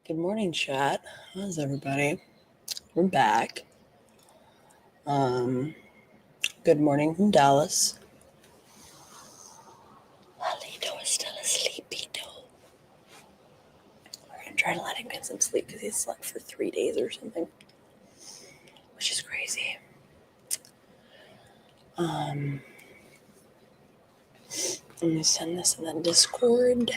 Good morning, chat. How's everybody? We're back. Good morning from Dallas. Lalito is still asleep, We're gonna try to let him get some sleep because he slept for 3 days or something, which is crazy. Let me send this in the Discord.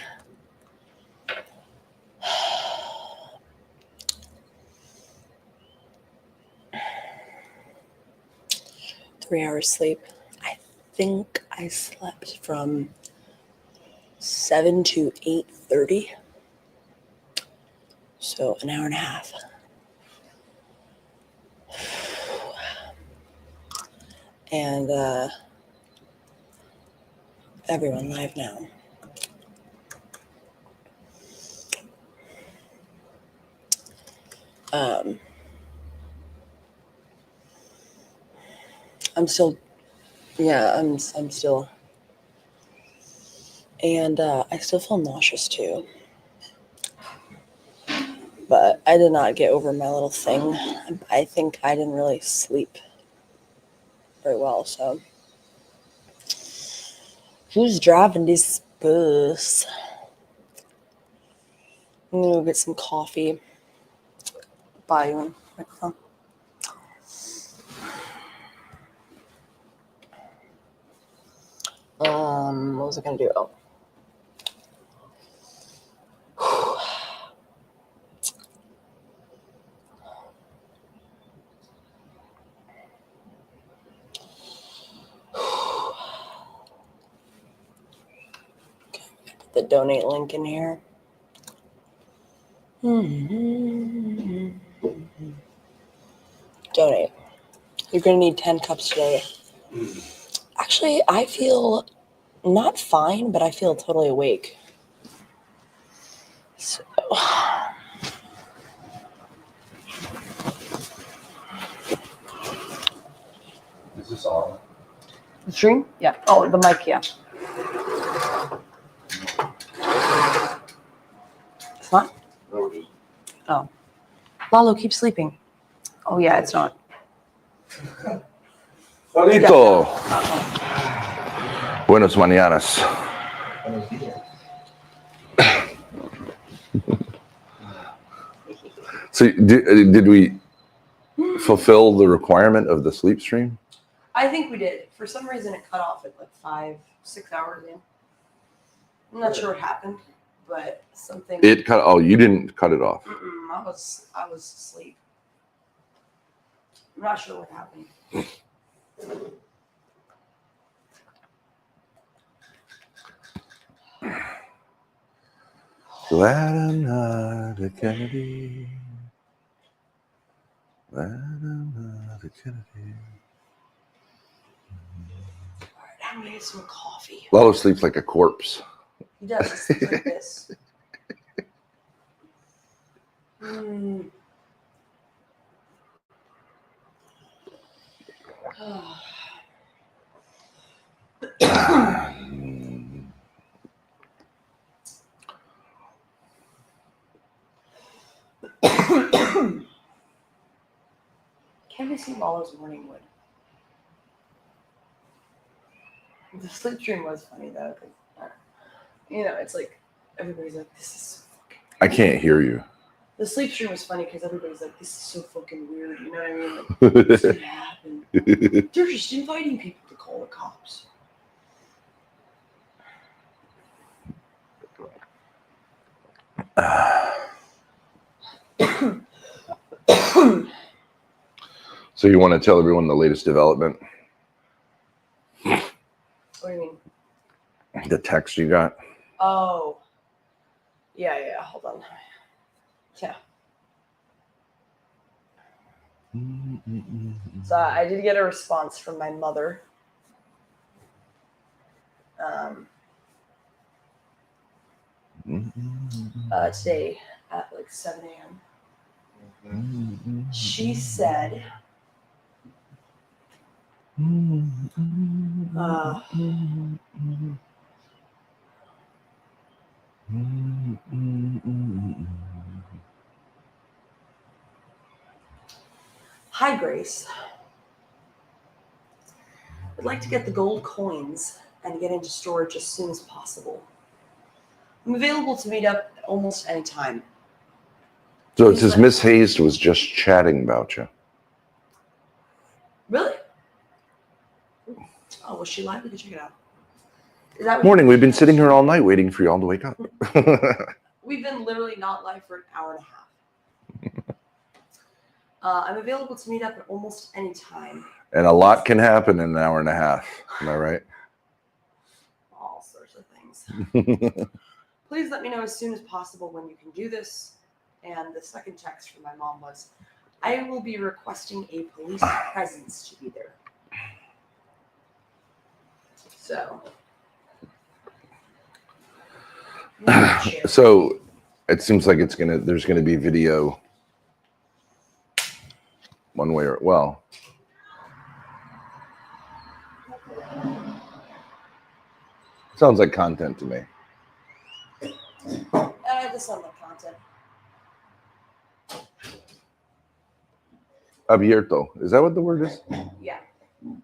3 hours sleep. I think I slept from 7 to 8:30. So an hour and a half. And everyone live now. I'm still, and I still feel nauseous too. But I did not get over my little thing. I think I didn't really sleep very well, so. Who's driving this bus? I'm gonna go get some coffee. Buy you one. What was I gonna do? Oh. Okay, put the donate link in here. Donate. You're gonna need 10 cups today. Actually, I feel not fine, but I feel totally awake. So. Is this on? The stream? Yeah. Oh, the mic, yeah. It's not? No, it isn't. Oh. Lalo, keep sleeping. Oh, yeah, it's not. Juanito. Buenos mañanas. So did we fulfill the requirement of the sleep stream? I think we did. For some reason, it cut off at like 5-6 hours in. I'm not sure what happened, but something. It cut. Oh, you didn't cut it off. I was asleep. I'm not sure what happened. Glad I'm not a Kennedy. Glad I'm not a Kennedy. All right, I'm gonna get some coffee. Lalo sleeps like a corpse. He does. He sleeps like this. Can we see Lalo's morning wood? The sleep stream was funny though. It's like everybody's like, "This is so fucking weird." I can't hear you. The sleep stream was funny because everybody's like, "This is so fucking weird." You know what I mean? Like, what's gonna happen? They're just inviting people to call the cops. So you want to tell everyone the latest development? What do you mean? The text you got? Oh. Yeah. Hold on. Yeah. So I did get a response from my mother. Today at like 7 a.m. She said, Hi, Grace. I'd like to get the gold coins and get into storage as soon as possible. I'm available to meet up at almost any time. So it says Miss Hazed was just chatting about you. Really? Oh, was she live? We can check it out. Is that what Morning. We've been sitting here all night waiting for you all to wake up. We've been literally not live for an hour and a half. I'm available to meet up at almost any time. And a lot can happen in an hour and a half. Am I right? All sorts of things. Please let me know as soon as possible when you can do this. And the second text from my mom was, I will be requesting a police presence to be there. So. So it seems like there's gonna be video one way or well. Sounds like content to me. This sounds like content. Abierto. Is that what the word is? Yeah.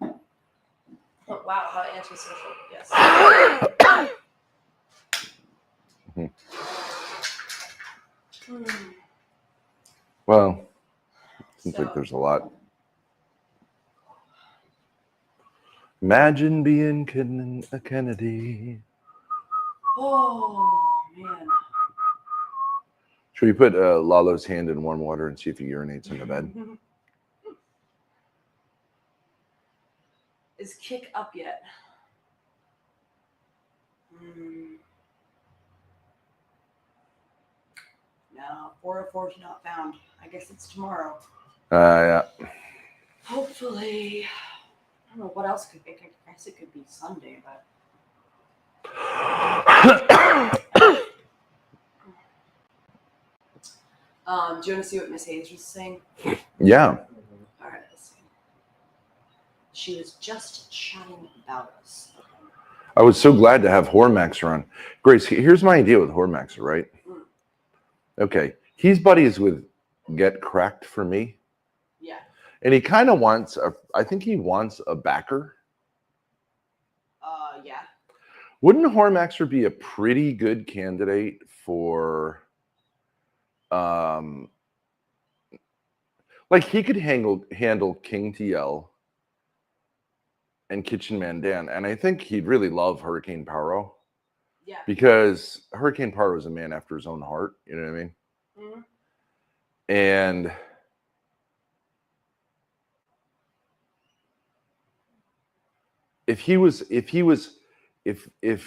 Oh, wow, how antisocial. Yes. Well, seems like there's a lot. Imagine being a Kennedy. Oh, man. Should we put Lalo's hand in warm water and see if he urinates in the bed? Is Kick up yet? No, 404 is not found. I guess it's tomorrow. Yeah. Hopefully. I don't know what else could be. I guess it could be Sunday, but. Do you want to see what Miss Hayes was saying? Yeah. All right, let's see. She was just chatting about us. I was so glad to have Hormaxer on. Grace, here's my idea with Hormaxer, right? Okay. He's buddies with Get Cracked for me. Yeah. And he kind of wants, I think he wants a backer. Yeah. Wouldn't Hormaxer be a pretty good candidate for, like he could handle King TL and Kitchen Man Dan, and I think he'd really love Hurricane Paro. Yeah. Because Hurricane Paro is a man after his own heart, you know what I mean? Mm-hmm. And if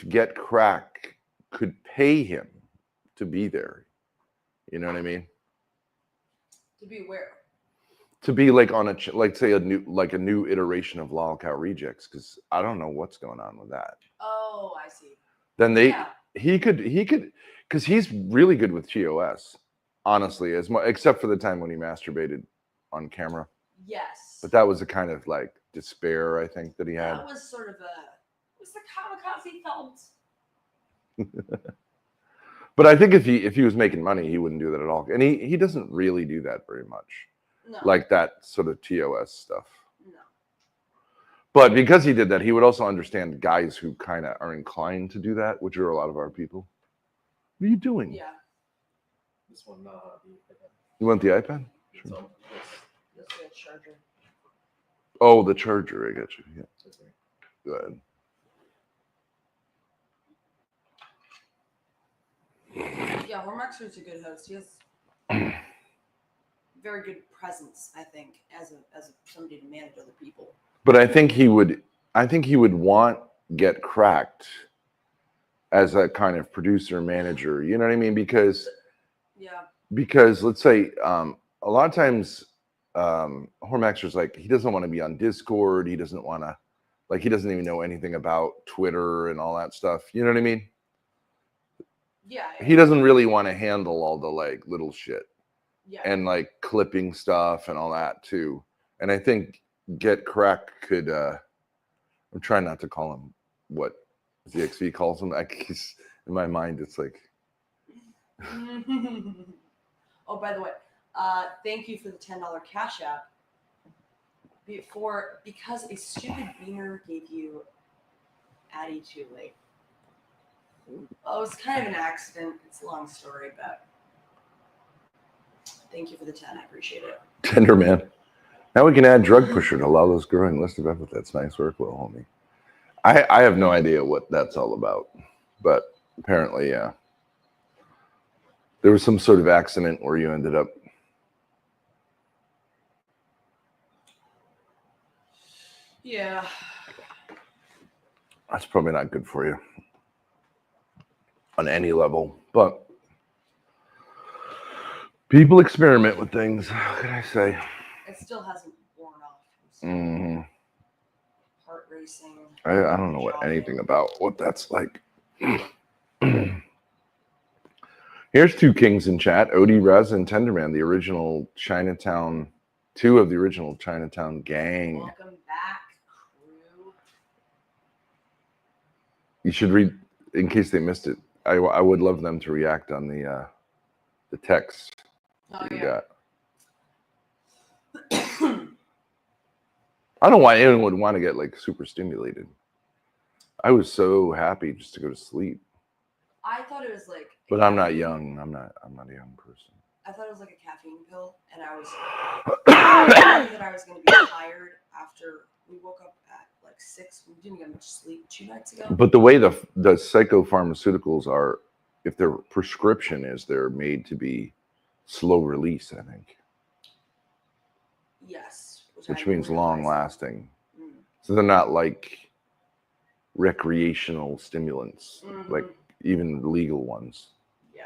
Get Crack could pay him to be there, you know what I mean? To be where? To be like on say a new iteration of Lolcow Rejects, because I don't know what's going on with that. Oh, I see. Then he could because he's really good with TOS, honestly, except for the time when he masturbated on camera. Yes. But that was a kind of like despair, I think, that he had. That was sort of was the kamikaze felt. But I think if he was making money, he wouldn't do that at all. And he doesn't really do that very much. No. Like that sort of TOS stuff. No. But because he did that, he would also understand guys who kind of are inclined to do that, which are a lot of our people. What are you doing? Yeah. This one, You want the iPad? Sure. This is a charger. Oh, the charger. I got you. Yeah. Go ahead. Yeah, Hormaxer's a good host. He has very good presence, I think, as somebody to manage other people. But I think he would want Get Cracked as a kind of producer manager. You know what I mean? Because let's say a lot of times Hormaxer's like, he doesn't want to be on Discord. He doesn't want to, like, he doesn't even know anything about Twitter and all that stuff. You know what I mean? Yeah. He doesn't really want to handle all the like little shit. Yeah. And like clipping stuff and all that too. And I think Get Cracked could I'm trying not to call him what ZXV calls him. He's, in my mind it's like Oh, by the way, thank you for the $10 Cash App. because a stupid beaner gave you Addy too late. Well, it was kind of an accident. It's a long story, but thank you for the 10. I appreciate it. Tender man. Now we can add drug pusher to Lalo's growing list of epithets. Nice work, little homie. I have no idea what that's all about, but apparently, yeah. There was some sort of accident where you ended up. Yeah. That's probably not good for you on any level, but people experiment with things. What can I say? It still hasn't worn off. Mm-hmm. Heart racing. I don't know what anything about what that's like. Here's two kings in chat, Odie Rez and Tenderman, the original Chinatown, two of the original Chinatown gang. Welcome back, crew. You should read, in case they missed it. I would love them to react on the text that you got. I don't know why anyone would want to get like super stimulated. I was so happy just to go to sleep. I thought it was like. But I'm not young. I'm not a young person. I thought it was like a caffeine pill, and I was that I was going to be tired after we woke up at like 6. We didn't get much sleep 2 nights ago. But the way the psychopharmaceuticals are, if their prescription is, they're made to be slow release, I think. Yes. Which means long lasting. Mm. So they're not like recreational stimulants, like even legal ones. Yeah.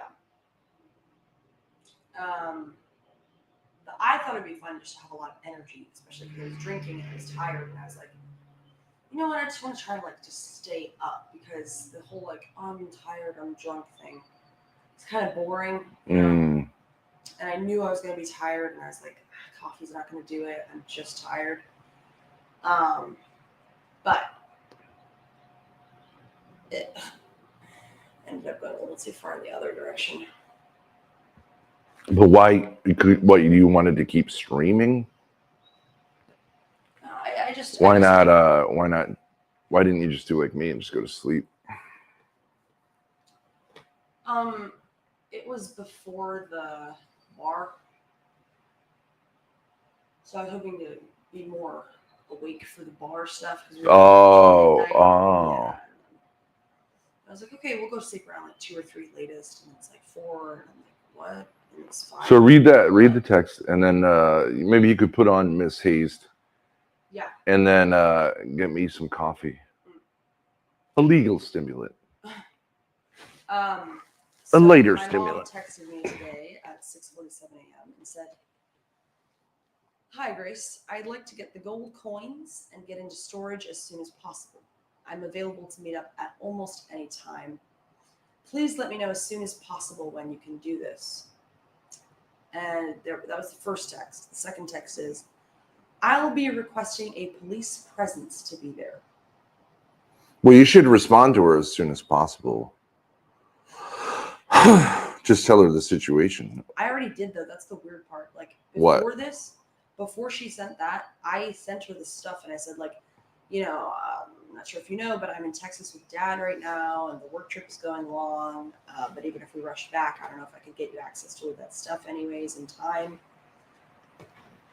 I thought it'd be fun just to have a lot of energy, especially because I was drinking and I was tired, and I was like, you know what, I just want to try to like just stay up, because the whole like I'm tired, I'm drunk thing, it's kind of boring, you know? And I knew I was going to be tired, and I was like, coffee's not going to do it, I'm just tired. But it ended up going a little too far in the other direction. But why? What, you wanted to keep streaming? I just. Why not? Why didn't you just do like me and just go to sleep? It was before the bar, so I was hoping to be more awake for the bar stuff. Yeah. I was like, okay, we'll go sleep around like 2 or 3 latest, and it's like 4, and I'm like, what? And it's 5. So read the text, and then maybe you could put on Miss Hazed. Yeah. And then get me some coffee. A legal stimulant. So a later my stimulant. Mom texted me today at 6:47 a.m. and said, "Hi Grace, I'd like to get the gold coins and get into storage as soon as possible. I'm available to meet up at almost any time. Please let me know as soon as possible when you can do this." And that was the first text. The second text is, "I'll be requesting a police presence to be there." Well, you should respond to her as soon as possible. Just tell her the situation. I already did, though. That's the weird part. Like, before she sent that, I sent her the stuff, and I said, like, you know, I'm not sure if you know, but I'm in Texas with Dad right now, and the work trip is going long. But even if we rushed back, I don't know if I could get you access to that stuff anyways in time.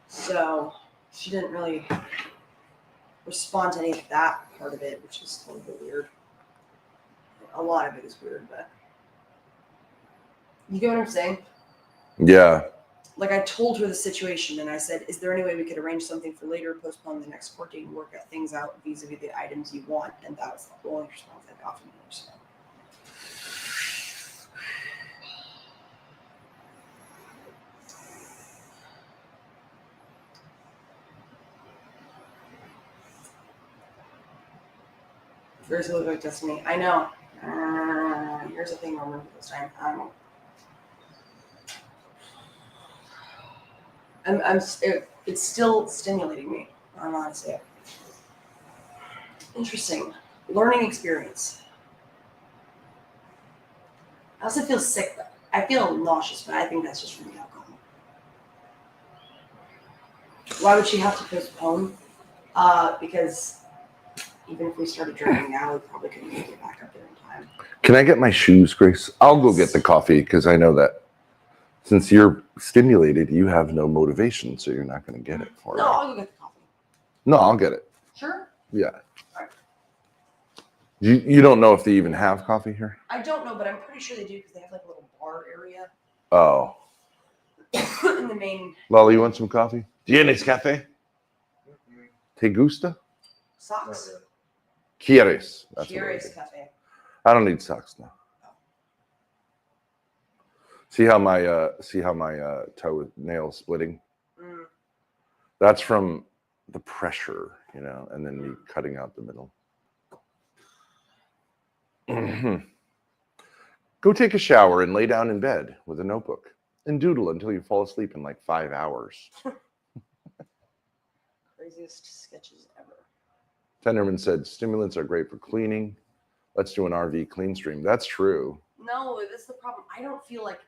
So she didn't really respond to any of that part of it, which is a little bit weird. A lot of it is weird, but you get what I'm saying? Yeah. Like, I told her the situation, and I said, is there any way we could arrange something for later, postpone the next court date, and work out things out vis-a-vis the items you want? And that was the only response I got from her. So. First, look like Destiny. I know. Here's the thing I'll remember this time. It's still stimulating me. I don't know how to say it. Interesting. Learning experience. I also feel sick, though. I feel nauseous, but I think that's just from the alcohol. Why would she have to postpone? Because even if we started drinking now, we probably couldn't make it back up there in time. Can I get my shoes, Grace? I'll go get the coffee because I know that since you're stimulated, you have no motivation, so you're not going to get it for No, me. I'll go get the coffee. No, I'll get it. Sure. Yeah. Right. You don't know if they even have coffee here? I don't know, but I'm pretty sure they do because they have like a little bar area Oh. in the main. Lolly, you want some coffee? ¿Tienes café? ¿Te gusta? Socks. ¿Quieres? That's what I Quieres did. cafe. I don't need socks now. See how my toe nail splitting? Mm. That's from the pressure, and then me cutting out the middle. Go take a shower and lay down in bed with a notebook and doodle until you fall asleep in like 5 hours. Craziest sketches ever. Tenderman said stimulants are great for cleaning. Let's do an RV clean stream. That's true. No, that's the problem. I don't feel like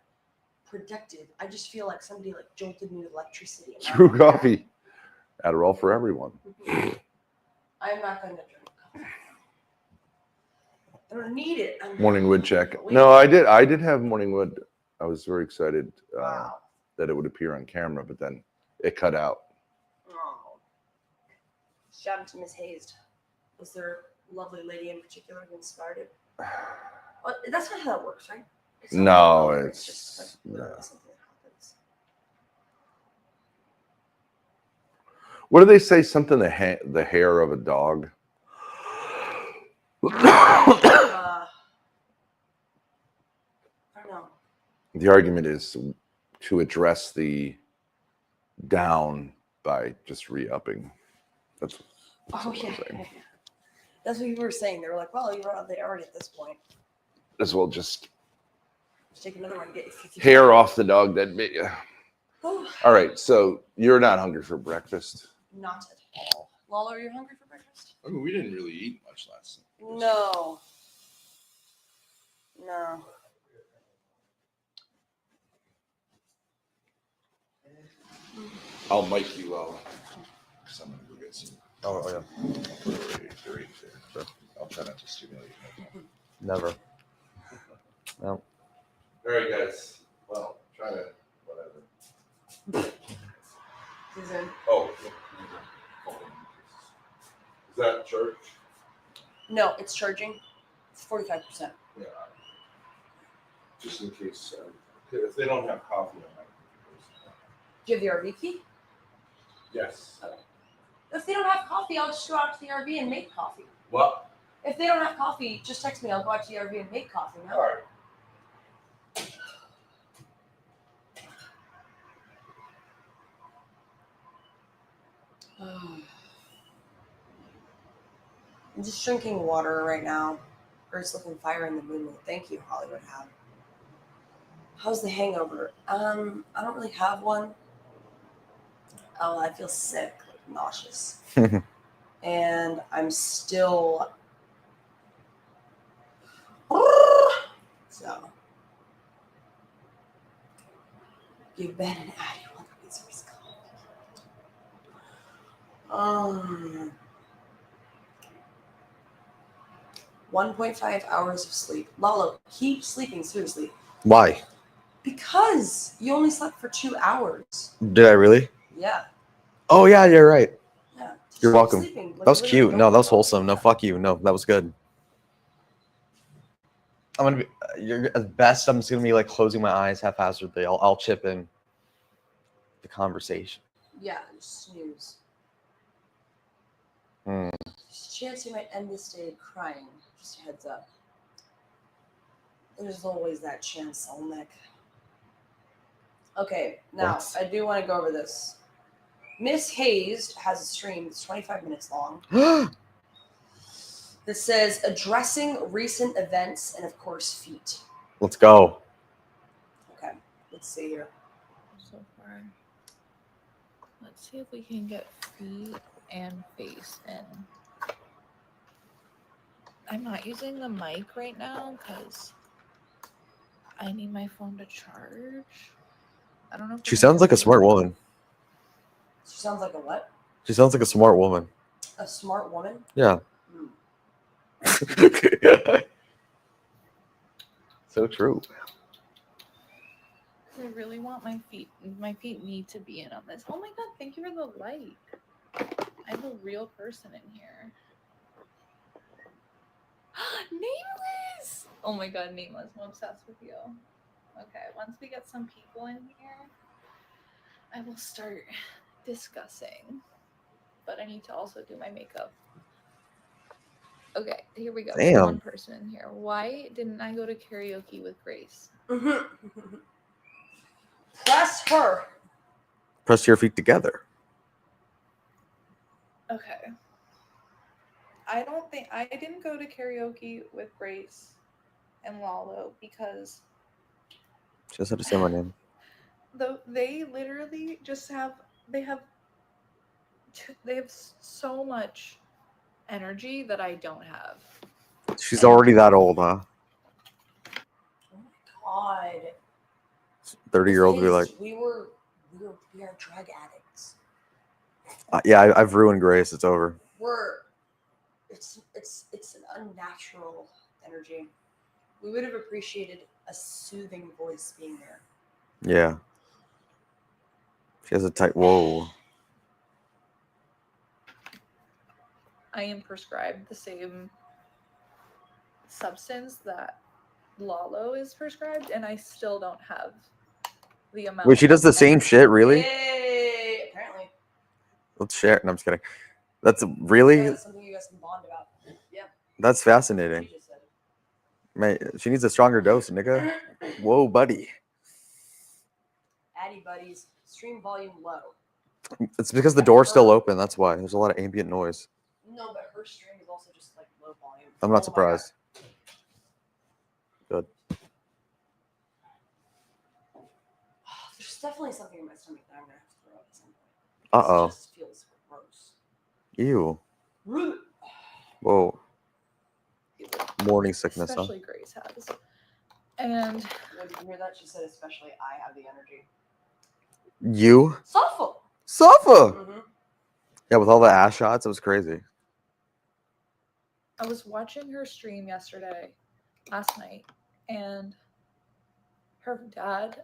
productive. I just feel like somebody like jolted me with electricity. True coffee. Adderall for everyone. I'm not going to drink coffee. I don't need it. Morning wood check. No, I did have morning wood. I was very excited Wow. that it would appear on camera, but then it cut out. Oh. Shout out to Miss Hazed. Was there a lovely lady in particular who inspired it? Well, that's not how that works, right? It's not No, like, it's just like literally no. something that happens. What do they say? Something the hair of a dog. I don't know. The argument is to address the down by just re-upping. That's Oh what yeah. I'm saying. That's what you were saying. They were like, well, you're already at this point. As well, just Take another one and get you 50 hair off the dog. That bit. Oh, All right, so you're not hungry for breakfast? not at all. Lalo, are you hungry for breakfast? I mean, we didn't really eat much last night. No. No. I'll mic you while I'm gonna go get some. Oh yeah. They're right there. I'll try not to stimulate you. Never. No. All right, guys. Well, try to whatever. Susan. Oh, is that church? No, it's charging. It's 45%. Yeah. Just in case, if they don't have coffee, I might. Do you have the RV key? Yes. If they don't have coffee, I'll just go out to the RV and make coffee. What? If they don't have coffee, just text me. I'll go out to the RV and make coffee. No? All right. I'm just drinking water right now. Earth's looking fire in the moonlight. Thank you, Hollywood Hab. How's the hangover? I don't really have one. Oh, I feel sick, like nauseous. And I'm still so Big Ben and Addie look at these are skull. 1.5 hours of sleep. Lalo, keep sleeping, seriously. Why? Because you only slept for 2 hours. Did I really? Yeah. Oh yeah, you're right. Yeah. Just You're keep welcome. sleeping. Like, That was literally cute. don't No, that was wake up. wholesome. No, fuck you. No, that was good. I'm gonna be. You're at best. I'm just gonna be like closing my eyes haphazardly. I'll chip in the conversation. Yeah, just snooze. Hmm. There's a chance you might end this day crying. Just a heads up. There's always that chance, Olmec. Okay, now What? I do want to go over this. Miss Hazed has a stream that's 25 minutes long that says addressing recent events and, of course, feet. Let's go. Okay, let's see here. So far. Let's see if we can get feet and face in. I'm not using the mic right now because I need my phone to charge. I don't know if She sounds like a smart woman. She sounds like a what? She sounds like a smart woman. A smart woman? Yeah. Hmm. So true. I really want my feet. My feet need to be in on this. Oh my god! Thank you for the like. I'm a real person in here. Nameless! Oh my god, Nameless. I'm obsessed with you. Okay, once we get some people in here, I will start discussing. But I need to also do my makeup. Okay, here we go. Damn. One person in here. Why didn't I go to karaoke with Grace? Press her. Press your feet together. Okay. I don't think I didn't go to karaoke with Grace and Lalo because She just had to say my name. though they literally just have they have so much energy that I don't have. She's already that old, huh? Oh my god. 30-year-old would be like, We are drug addicts. yeah, I've ruined Grace. It's over. It's an unnatural energy. We would have appreciated a soothing voice being there. Yeah. She has a tight. Whoa. I am prescribed the same substance that Lalo is prescribed, and I still don't have the amount. Wait, she does the same shit, really? Yay! Apparently. Let's share it. No, I'm just kidding. That's really. Yeah, that's something you guys can bond about. Yeah. That's fascinating. She just said it. Mate, she needs a stronger dose, nigga. Whoa, buddy. Addy buddies, stream volume low. It's because the door's still open. That's why. There's a lot of ambient noise. No, but her stream is also just like low volume. I'm Oh not my surprised. God. There's definitely something in my stomach that I'm gonna have to throw up at some point. Uh-oh. This just feels gross. Ew. Whoa. Morning sickness, Especially Grace has. And When you hear that, she said, especially I have the energy. You? Soulful. Safa! Mm-hmm. Yeah, with all the ass shots, it was crazy. I was watching her stream last night, and her dad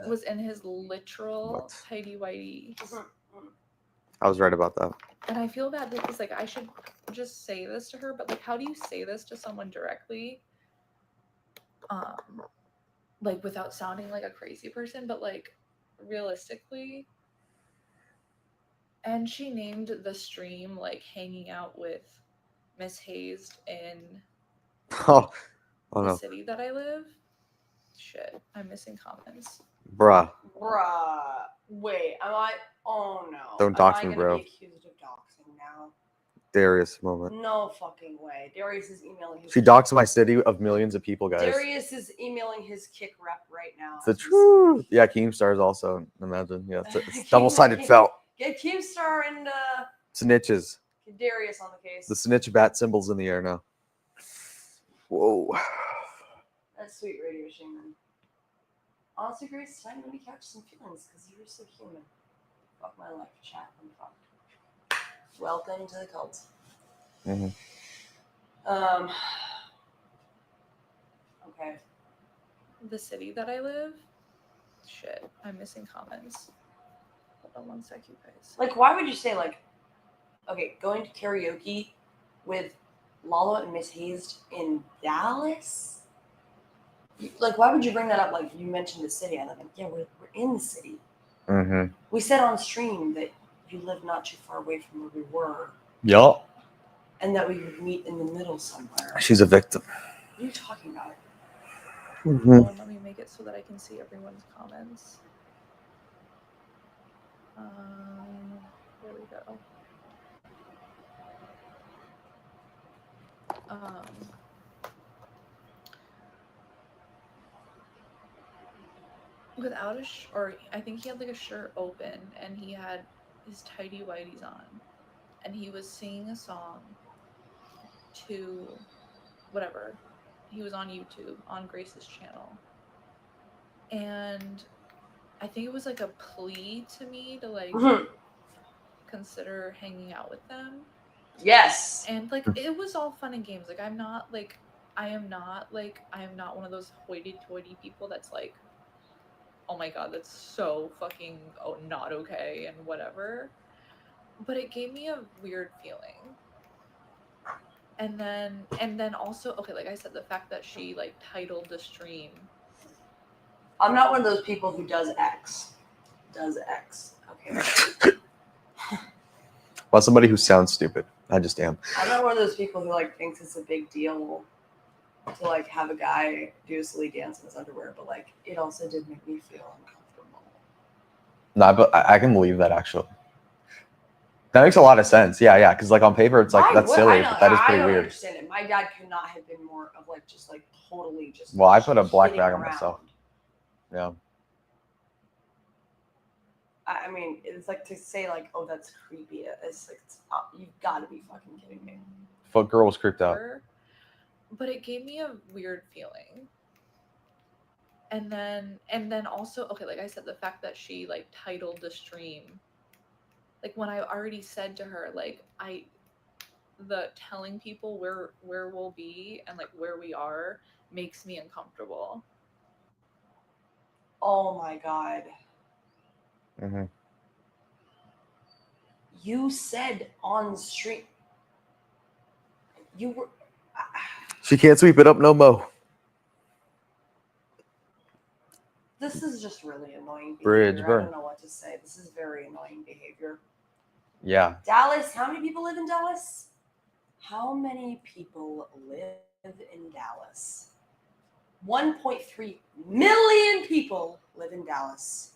was in his literal What? tighty whitey. I was right about that. And I feel bad because like I should just say this to her, but like how do you say this to someone directly? Like without sounding like a crazy person, but like realistically. And she named the stream like hanging out with Miss Hazed in Oh the no. city that I live. Shit, I'm missing comments. Bruh. Wait, am I? Oh no. Don't dox am I me, gonna bro. Be accused of doxing now? Darius moment. No fucking way. Darius is emailing his. She doxed my city of millions of people, guys. Darius is emailing his kick rep right now. It's the truth. Yeah, Keemstar's also. Imagine. Yeah, it's double-sided felt. Get Keemstar and Snitches. get Darius on the case. The snitch bat symbol's in the air now. Whoa. That's sweet radio shaman. Honestly, Grace, it's time to catch some feelings because you're so human. Fuck my life, chat. I'm fucked. Welcome to the cult. Mm-hmm. Okay. The city that I live. Shit, I'm missing comments. Hold on one sec, you guys. Like, why would you say like, okay, going to karaoke with Lalo and Miss Hazed in Dallas? Like, why would you bring that up? Like, you mentioned the city. I'm like, yeah, we're in the city. Mm-hmm. We said on stream that you live not too far away from where we were. Yup. And that we would meet in the middle somewhere. She's a victim. What are you talking about? Mm-hmm. Hold on, let me make it so that I can see everyone's comments. There we go. Without or I think he had like a shirt open and he had his tighty whities on, and he was singing a song to whatever. He was on YouTube on Grace's channel, and I think it was like a plea to me to like Mhm. consider hanging out with them. Yes. And like it was all fun and games. Like I am not one of those hoity-toity people that's like, oh my god, that's so fucking not okay and whatever. But it gave me a weird feeling. And then also, okay, like I said, the fact that she like titled the stream. I'm not one of those people who does X. Okay. Well, somebody who sounds stupid. I just am. I'm not one of those people who like thinks it's a big deal to like have a guy do a silly dance in his underwear, but like it also did make me feel uncomfortable. No, but I can believe that actually. That makes a lot of sense. Yeah, because like on paper it's like Why that's would- silly, I know- but that is I pretty don't weird. understand it. My dad could not have been more of like just like totally just. Well, I put a black kidding bag on around. myself. Yeah. I mean, it's like to say like, oh, that's creepy. It's like you've got to be fucking kidding me. Foot girl was creeped out. But it gave me a weird feeling. And then also, okay, like I said, the fact that she like titled the stream, like when I already said to her, like the telling people where we'll be and like where we are makes me uncomfortable. Oh my god. Mm-hmm. You said on stream. You were. She can't sweep it up no more. This is just really annoying behavior. Bridge I burn. don't know what to say. This is very annoying behavior. Yeah. Dallas, how many people live in Dallas? How many people live in Dallas? 1.3 million people live in Dallas.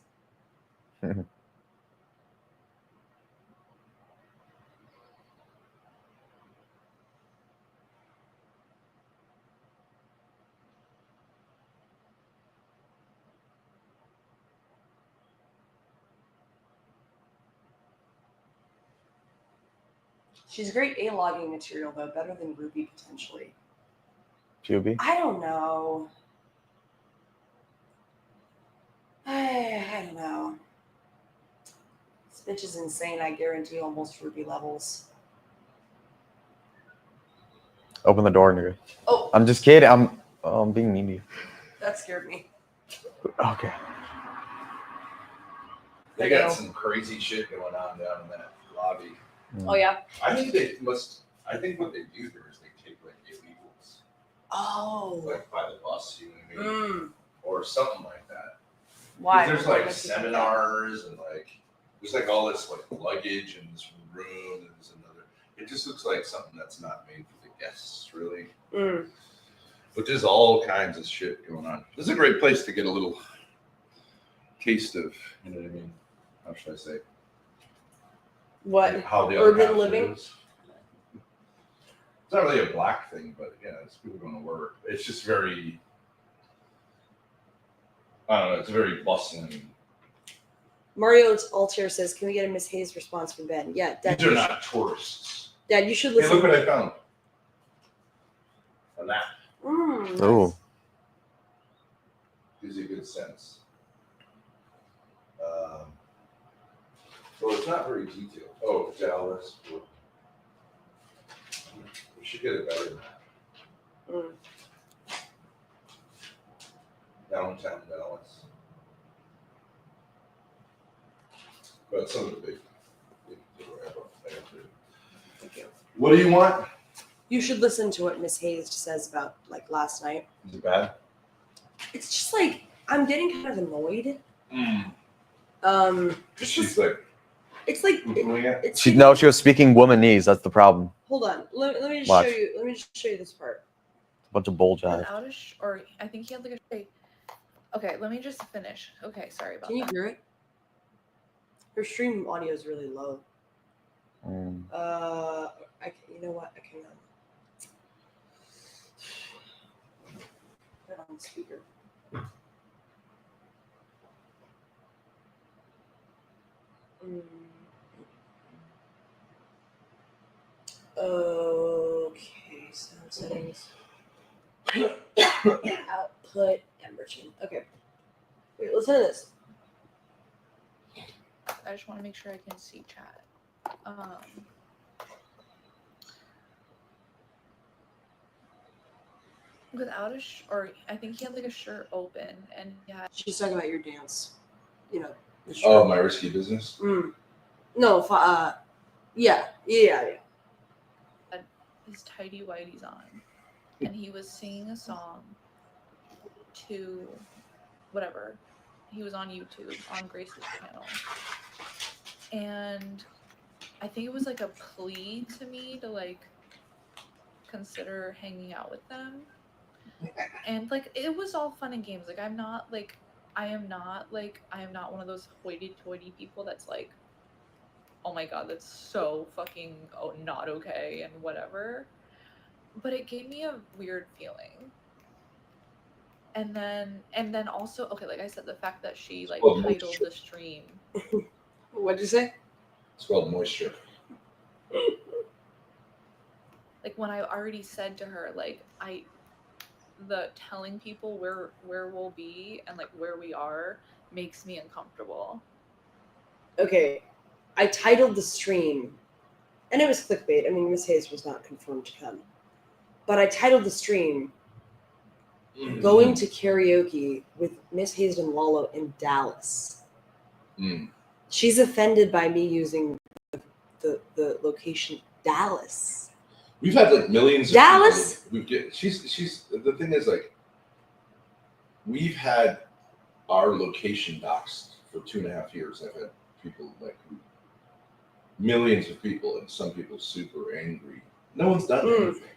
She's great A-logging material, though. Better than Ruby, potentially. Juby? I don't know. I don't know. This bitch is insane. I guarantee almost Ruby levels. Open the door, nigga. Oh, I'm just kidding. I'm being mean to you. that scared me. Okay. They got some crazy shit going on down in that lobby. Oh, yeah? I think what they do there is they take like illegals, Oh. like by the bus, you know what I mean? Mm. Or something like that. 'Cause Why? there's What like makes you think that? seminars and like there's like all this like luggage in this room and there's another. It just looks like something that's not made for the guests, really. Mm. But there's all kinds of shit going on. This is a great place to get a little taste of, you know what I mean? How should I say? What? How the Urban other half living? lives. It's not really a black thing, but yeah, it's people going to work. It's just very, I don't know, it's very bustling. Mario Altier says, "Can we get a Miss Hayes response from Ben?" Yeah, Dad. These are not tourists. Dad, you should Hey, listen. look what I found. A map. Mm, Oh. nice. Gives you a good sense. Well, it's not very detailed. Oh, Dallas. We should get a better map. Mm. Downtown Dallas. But some of the big Thank you. What do you want? You should listen to what Miss Hayes says about like last night. Is it bad? It's just like I'm getting kind of annoyed. This She's was, like, it's like doing it. it's She was speaking womanese. That's the problem. Hold on. Let me just Watch. show you. Let me just show you this part. A bunch of bull jive. Without or I think he had like a. Okay, let me just finish. Okay, sorry about Can you that. hear it? Her stream audio is really low. Mm. You know what? I cannot. Put it on speaker. Okay, sound settings. Output Emberton. Okay. Wait, listen to this. I just want to make sure I can see chat. Without or I think he had like a shirt open, and yeah, She's talking about your dance. You know. The shirt. Oh, my risky business. No. Yeah. his tidy whities on, and he was singing a song to whatever. He was on YouTube on Grace's channel, and I think it was like a plea to me to like consider hanging out with them. And like it was all fun and games. Like I am not one of those hoity-toity people that's like, oh my god, that's so fucking not okay and whatever. But it gave me a weird feeling. And then also, okay, like I said, the fact that she like titled the stream. What'd you say? It's called moisture. Like when I already said to her, like the telling people where we'll be and like where we are makes me uncomfortable. Okay, I titled the stream, and it was clickbait. I mean, Miss Hazed was not confirmed to come, but I titled the stream "Going to Karaoke with Miss Hazed and Lalo in Dallas." She's offended by me using the location Dallas. We've had like millions of Dallas. People. She's the thing is like we've had our location doxed for 2.5 years. I've had people like millions of people, and some people super angry. No one's done anything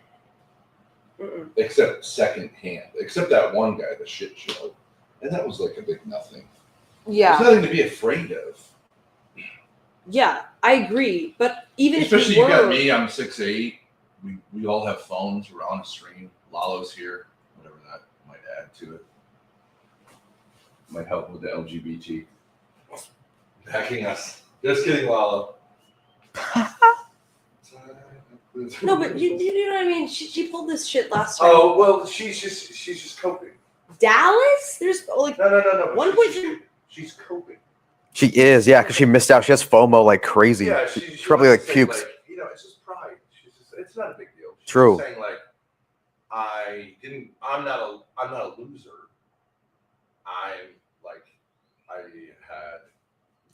except secondhand, except that one guy, the shit show, and that was like a big nothing. Yeah, there's nothing to be afraid of. Yeah, I agree, but even especially if you got were, me, I'm 6'8". We all have phones. We're on a stream. Lalo's here. Whatever that might add to it. Might help with the LGBT. Backing us. Just kidding, Lalo. No, but you know what I mean. She pulled this shit last time. Oh well, she's just coping. Dallas, there's like No. 1.3. She's coping. She is, yeah, because she missed out. She has FOMO like crazy. Yeah, she probably like pukes. Like, it's just pride. It's not a big deal. She's True. Just saying like, I'm not a loser. I had.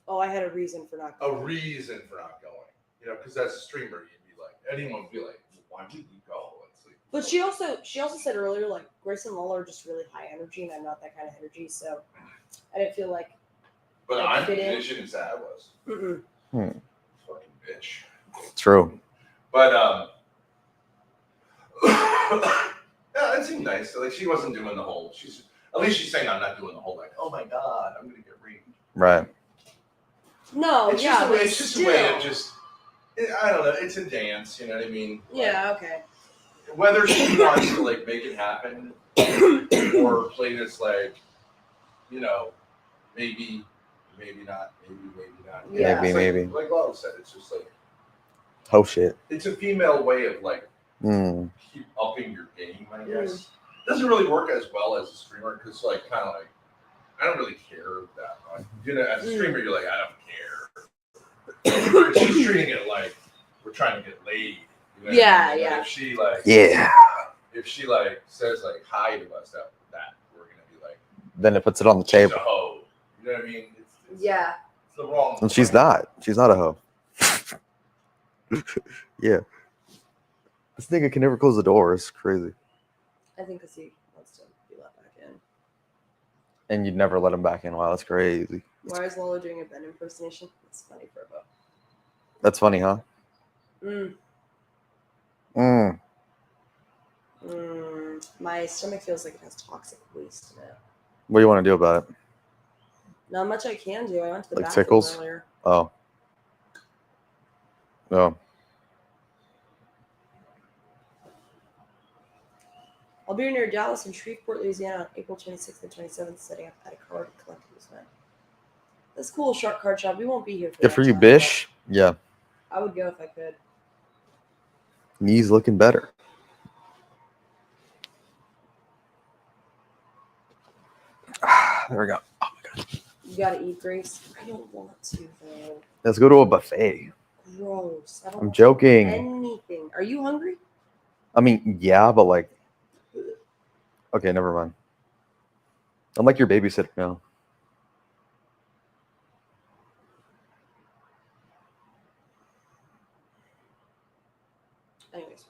Oh, I had a reason for not going. Because as a streamer, you'd be like, anyone would be like, why would you go? It's like, But she also said earlier, like, Grace and Lala are just really high energy, and I'm not that kind of energy, so I didn't feel like. But I'd I'm fit in. conditioned as I was. Fucking bitch. True. But yeah, it seemed nice. Like she wasn't doing the whole. At least she's saying I'm not doing the whole like, oh my god, I'm gonna get raped. Right. No, It's yeah, just but it's just a way of just. I don't know. It's a dance. You know what I mean? Yeah. Okay. Whether she wants to like make it happen or play this like, maybe not, maybe not. Yeah. Maybe. Like Lalo said, it's just like. Oh shit. It's a female way of like keep upping your game, I guess. Doesn't really work as well as a streamer because like kind of like I don't really care that much. As a streamer, you're like I don't care. She's treating it like we're trying to get laid. Yeah. If she like if she like says like hi to us, that we're gonna be like. Then it puts it on the She's table. a hoe. You know what I mean? It's the wrong. And she's not. She's not a hoe. Yeah. This nigga can never close the door. It's crazy. I think because he wants to be let back in. And you'd never let him back in. Wow, that's crazy. Why is Lolo doing a Ben impersonation? It's funny for a bow. That's funny, huh? My stomach feels like it has toxic waste in it. What do you want to do about it? Not much I can do. I went to the Like bathroom tickles? earlier. Oh. No. I'll be near Dallas and Shreveport, Louisiana on April 26th and 27th, setting up at a card collector's event. That's cool, Shark Card Shop. We won't be here for Good that for you, time, Bish. Yeah. but I would go if I could. Knees looking better. There we go. Oh my god. You gotta eat, Grace. I don't want to though. Let's go to a buffet. Gross. I don't I'm want joking. anything. Are you hungry? I mean, yeah, but like, okay, never mind. I'm like your babysitter now. Anyways.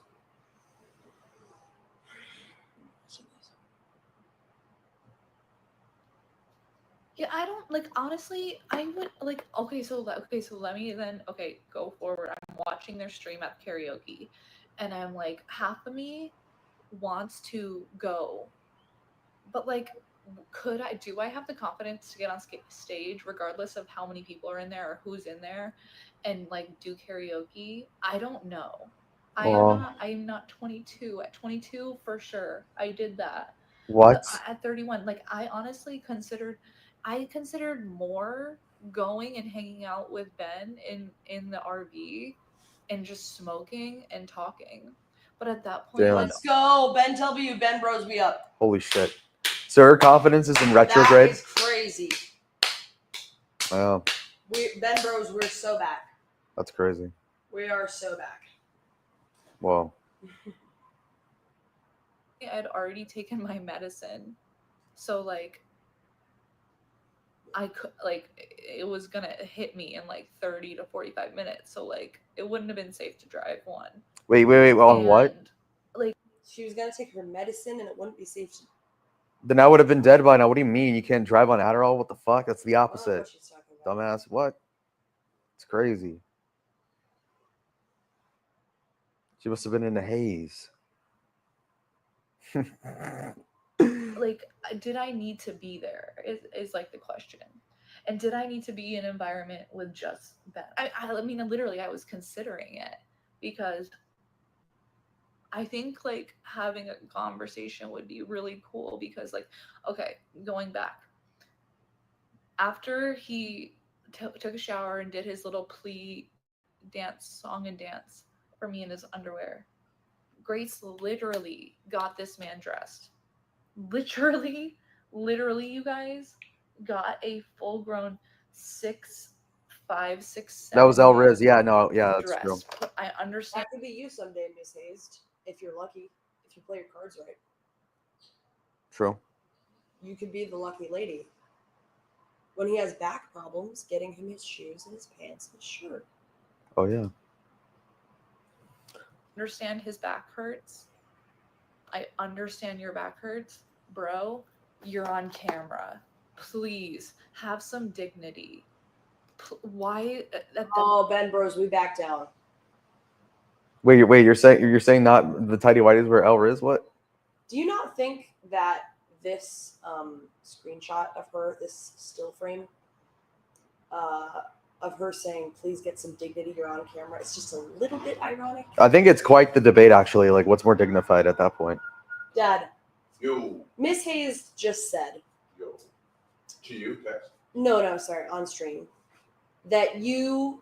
Yeah, I don't like honestly. I would like so let me then go forward. I'm watching their stream at karaoke, and I'm like half of me wants to go, but like do I have the confidence to get on stage regardless of how many people are in there or who's in there, and like do karaoke? I don't know. I am not 22. At 22 for sure I did that. What? At 31, like I considered more going and hanging out with Ben in the RV and just smoking and talking. But at that point, Damn. Let's go. Ben W. Ben bros me up. Holy shit. So her confidence is in That retrograde? is crazy. Wow, Ben bros, we're so back. that's crazy. We are so back. Wow. I had already taken my medicine, so like I could like it was gonna hit me in like 30 to 45 minutes, so like it wouldn't have been safe to drive one. Wait. On what? And, like She was gonna take her medicine and it wouldn't be safe to. Then I would have been dead by now. What do you mean? You can't drive on Adderall? What the fuck? That's the I don't know opposite. what she's talking about. Dumbass. What? It's crazy. She must have been in a haze. like did I need to be there is like the question, and did I need to be in an environment with just that? I mean literally I was considering it, because I think like having a conversation would be really cool, because like okay, going back after he took a shower and did his little plea song and dance for me in his underwear, Grace literally got this man dressed. Literally, you guys got a full grown 6'5", 6'7". That was El Riz. Yeah, no, yeah, that's dress. true. I understand. That could be you someday, Miss Hazed, if you're lucky. If you play your cards right, True. you could be the lucky lady. When he has back problems, getting him his shoes and his pants and his shirt. Oh, yeah. Understand his back hurts. I understand your back hurts, bro. You're on camera. Please have some dignity. Why? Oh, Ben bros, we back down. Wait, you're saying not the tidy whities were El Riz? What? Do you not think that this screenshot of her, this still frame, of her saying, please get some dignity, you're on camera, it's just a little bit ironic? I think it's quite the debate, actually. Like, what's more dignified at that point? Dad, Yo, Miss Hayes just said, yo. To you, text. no, sorry, on stream, that you,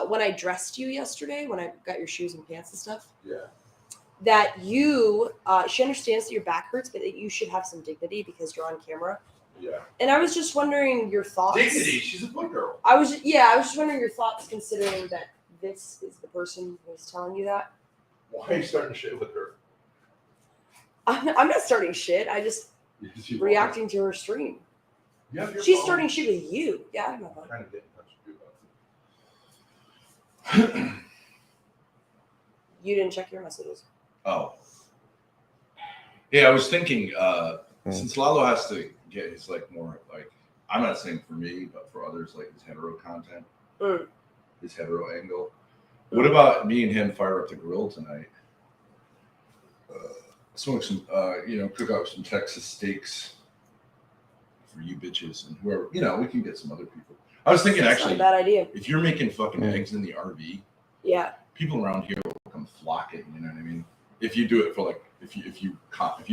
when I dressed you yesterday, when I got your shoes and pants and stuff, Yeah. that you, she understands that your back hurts, but that you should have some dignity because you're on camera. Yeah. And I was just wondering your thoughts. Dignity. She's a boy girl. I was just wondering your thoughts, considering that this is the person who's telling you that. Why are you starting shit with her? I'm not starting shit. I just reacting to her stream. You have your She's phone. starting shit with you. Yeah, I know. I'm trying to get in touch with you about it. You didn't check your messages. Oh. Yeah, I was thinking, since Lalo has to get his like more like, I'm not saying for me, but for others, like his hetero content, his hetero angle. What about me and him fire up the grill tonight? Smoke some, cook out some Texas steaks for you bitches and whoever, we can get some other people. I was thinking That's actually, not a bad idea. if you're making fucking eggs in the RV, Yeah. people around here will come flocking. You know what I mean? If you do it for like, if we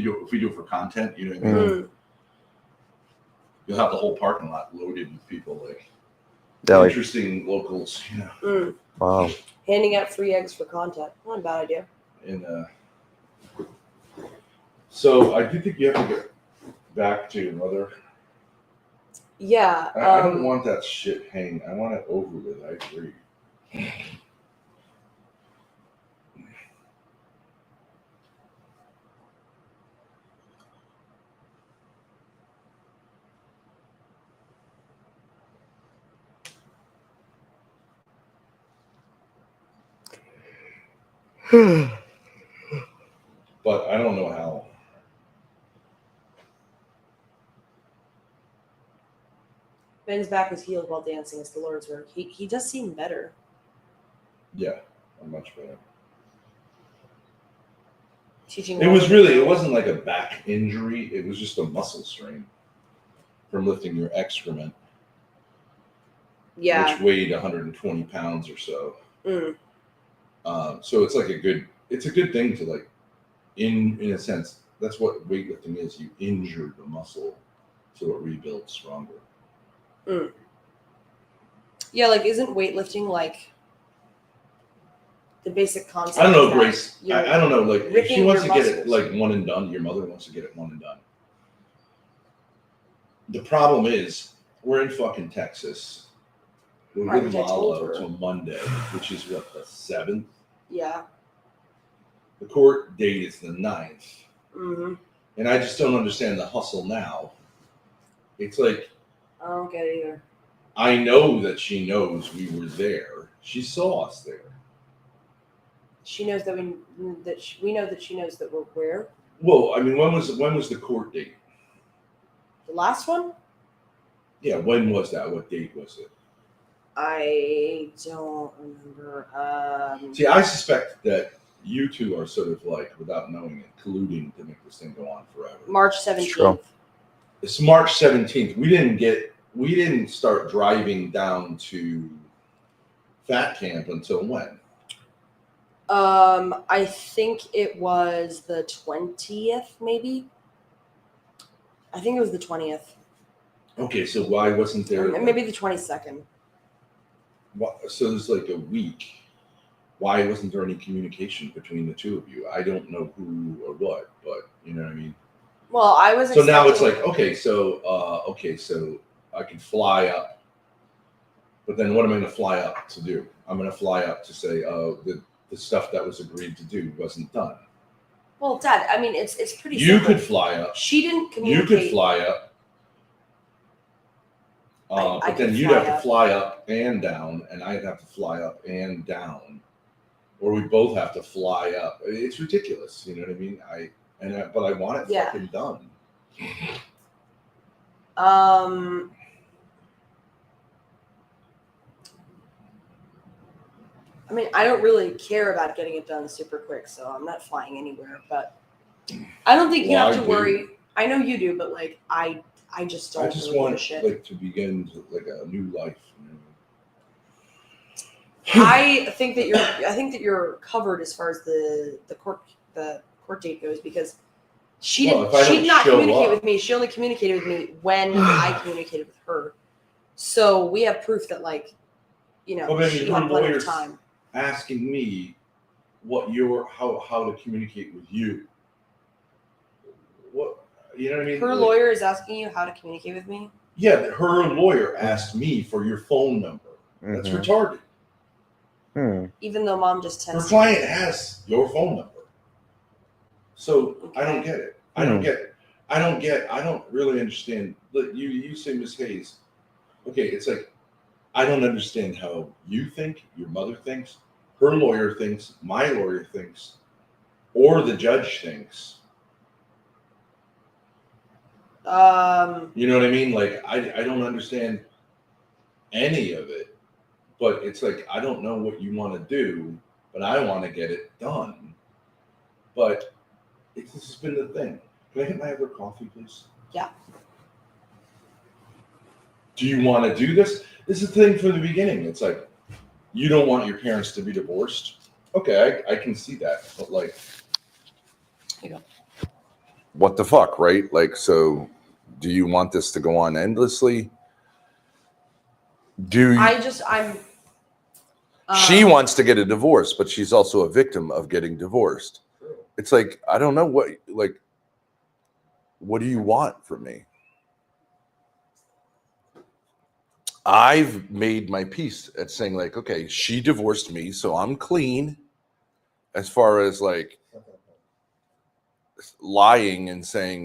do it for content, you know what I mean? You'll have the whole parking lot loaded with people like interesting locals. Wow. Handing out free eggs for content. Not a bad idea. And so I do think you have to get back to your mother. Yeah. I don't want that shit hanging. I want it over with. I agree. But I don't know how. Ben's back was healed while dancing is the Lord's work. He does seem better. Yeah, I'm much better. Teaching. It was really, it wasn't like a back injury. It was just a muscle strain from lifting your excrement, Yeah. which weighed 120 pounds or so. Mm. So it's like it's a good thing to like, in a sense, that's what weightlifting is. You injure the muscle so it rebuilds stronger. Mm. Yeah, like isn't weightlifting like the basic concept? I don't know, is that Grace. you're I don't know. Like, if she ripping wants to your get it muscles. like one and done, your mother wants to get it one and done. The problem is, we're in fucking Texas. We're Right, with which I told Lalo her. till Monday, which is what, the 7th? Yeah. The court date is the 9th. Mm-hmm. And I just don't understand the hustle now. It's like, I don't get it either. I know that she knows we were there. She saw us there. She knows that we know that she knows that we're where. Well, I mean, when was the court date? The last one? Yeah, when was that? What date was it? I don't remember. See, I suspect that you two are sort of like, without knowing it, colluding to make this thing go on forever. March True. 17th. It's March 17th. We didn't start driving down to Fat Camp until when? I think it was the 20th, maybe. I think it was the 20th. Okay, so why wasn't there? Or maybe the 22nd. So there's like a week. Why wasn't there any communication between the two of you? I don't know who or what, but you know what I mean. Well, I was. So now it's like, expecting- so I can fly up, but then what am I going to fly up to do? I'm going to fly up to say, the stuff that was agreed to do wasn't done. Well, Dad, I mean, it's pretty. You simple. could fly up. She didn't You communicate. could fly up. I But could then you'd fly have to up. fly up and down, and I'd have to fly up and down, or we both have to fly up. It's ridiculous, you know what I mean? But I want it Yeah. fucking done. I mean, I don't really care about getting it done super quick, so I'm not flying anywhere. But I don't think you Well, have I to do. worry. I know you do, but like I just don't I just really give a want shit. like to begin like a new life. You know? I think that you're covered as far as the court date goes because she Well, if I did don't not show communicate up- with me. She only communicated with me when I communicated with her. So we have proof that like, you know, Well, then she her had plenty of lawyers- time. Asking me how to communicate with you. What, you know what I mean? Her Like, lawyer is asking you how to communicate with me. Yeah, her lawyer asked me for your phone number. That's Mhm. retarded. Even though Mom just Her texted client me. has your phone number. So I don't Okay. get it. I don't really understand. Look, you say Miss Hayes. Okay, it's like I don't understand how you think, your mother thinks, her lawyer thinks, my lawyer thinks, or the judge thinks. You know what I mean? Like I don't understand any of it. But it's like I don't know what you want to do, but I want to get it done. But this has been the thing. Can I get my other coffee, please? Yeah. Do you want to do this? This is the thing from the beginning. It's like you don't want your parents to be divorced. Okay, I can see that. But like, What the fuck, right? Like, so do you want this to go on endlessly? Do you, I'm. she wants to get a divorce, but she's also a victim of getting divorced. It's like, I don't know what do you want from me? I've made my peace at saying like, okay, she divorced me, so I'm clean as far as like lying and saying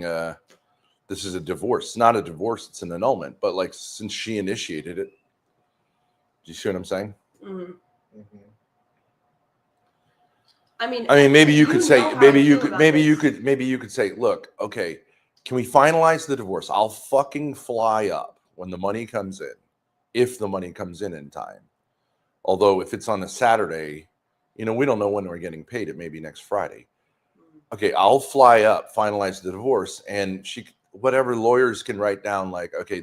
this is a divorce. It's not a divorce, it's an annulment. But like since she initiated it, do you see what I'm saying? Mhm. Mhm. I mean, Maybe you could say, know how maybe I you feel could, about maybe you this. could, maybe you could say, look, okay, can we finalize the divorce? I'll fucking fly up when the money comes in, if the money comes in time. Although if it's on a Saturday, we don't know when we're getting paid. It may be next Friday. Okay, I'll fly up, finalize the divorce, and whatever lawyers can write down, like, okay,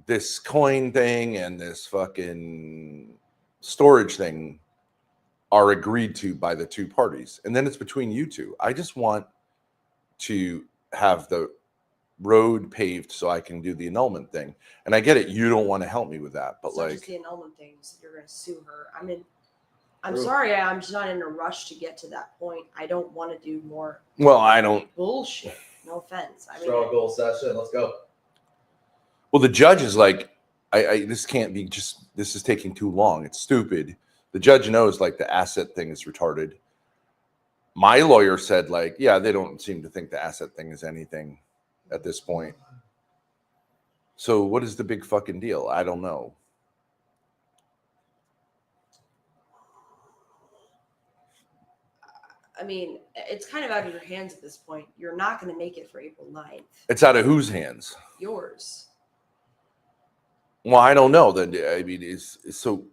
this coin thing and this fucking storage thing are agreed to by the two parties, and then it's between you two. I just want to have the road paved so I can do the annulment thing. And I get it, you don't want to help me with that, but It's not like, just the annulment thing. So you're going to sue her. I'm True. sorry. I'm just not in a rush to get to that point. I don't want to do more well, I don't. bullshit. No offense. Strong goal session. Let's go. Well, the judge is like, this can't be this is taking too long. It's stupid. The judge knows like the asset thing is retarded. My lawyer said like, yeah, they don't seem to think the asset thing is anything at this point. So what is the big fucking deal? I don't know. I mean, it's kind of out of your hands at this point. You're not going to make it for April 9th. It's out of whose hands? Yours. Well, I don't know. Then I mean, is so.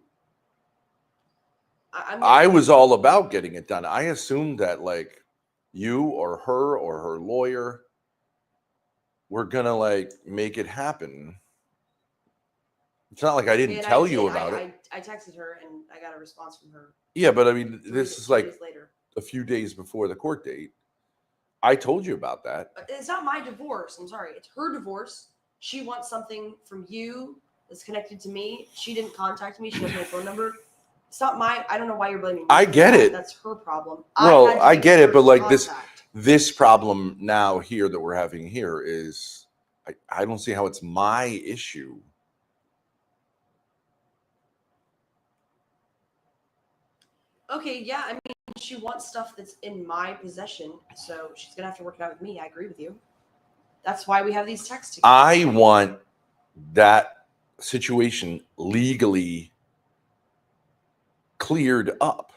I'm I was all about getting it done. I assumed that like you or her lawyer were gonna like make it happen. It's not like I didn't and tell I you did. about it. I texted her and I got a response from her Yeah, but I mean, three this is like days later. a few days before the court date. I told you about that. It's not my divorce. I'm sorry. It's her divorce. She wants something from you that's connected to me. She didn't contact me. She has my phone number. It's not my. I don't know why you're blaming me. I for get that. it. That's her problem. Well, had to I make get the it, but first like contact. this problem now here that we're having here is, I don't see how it's my issue. Okay, yeah. I mean, she wants stuff that's in my possession, so she's gonna have to work it out with me. I agree with you. That's why we have these texts together. I want that situation legally cleared up.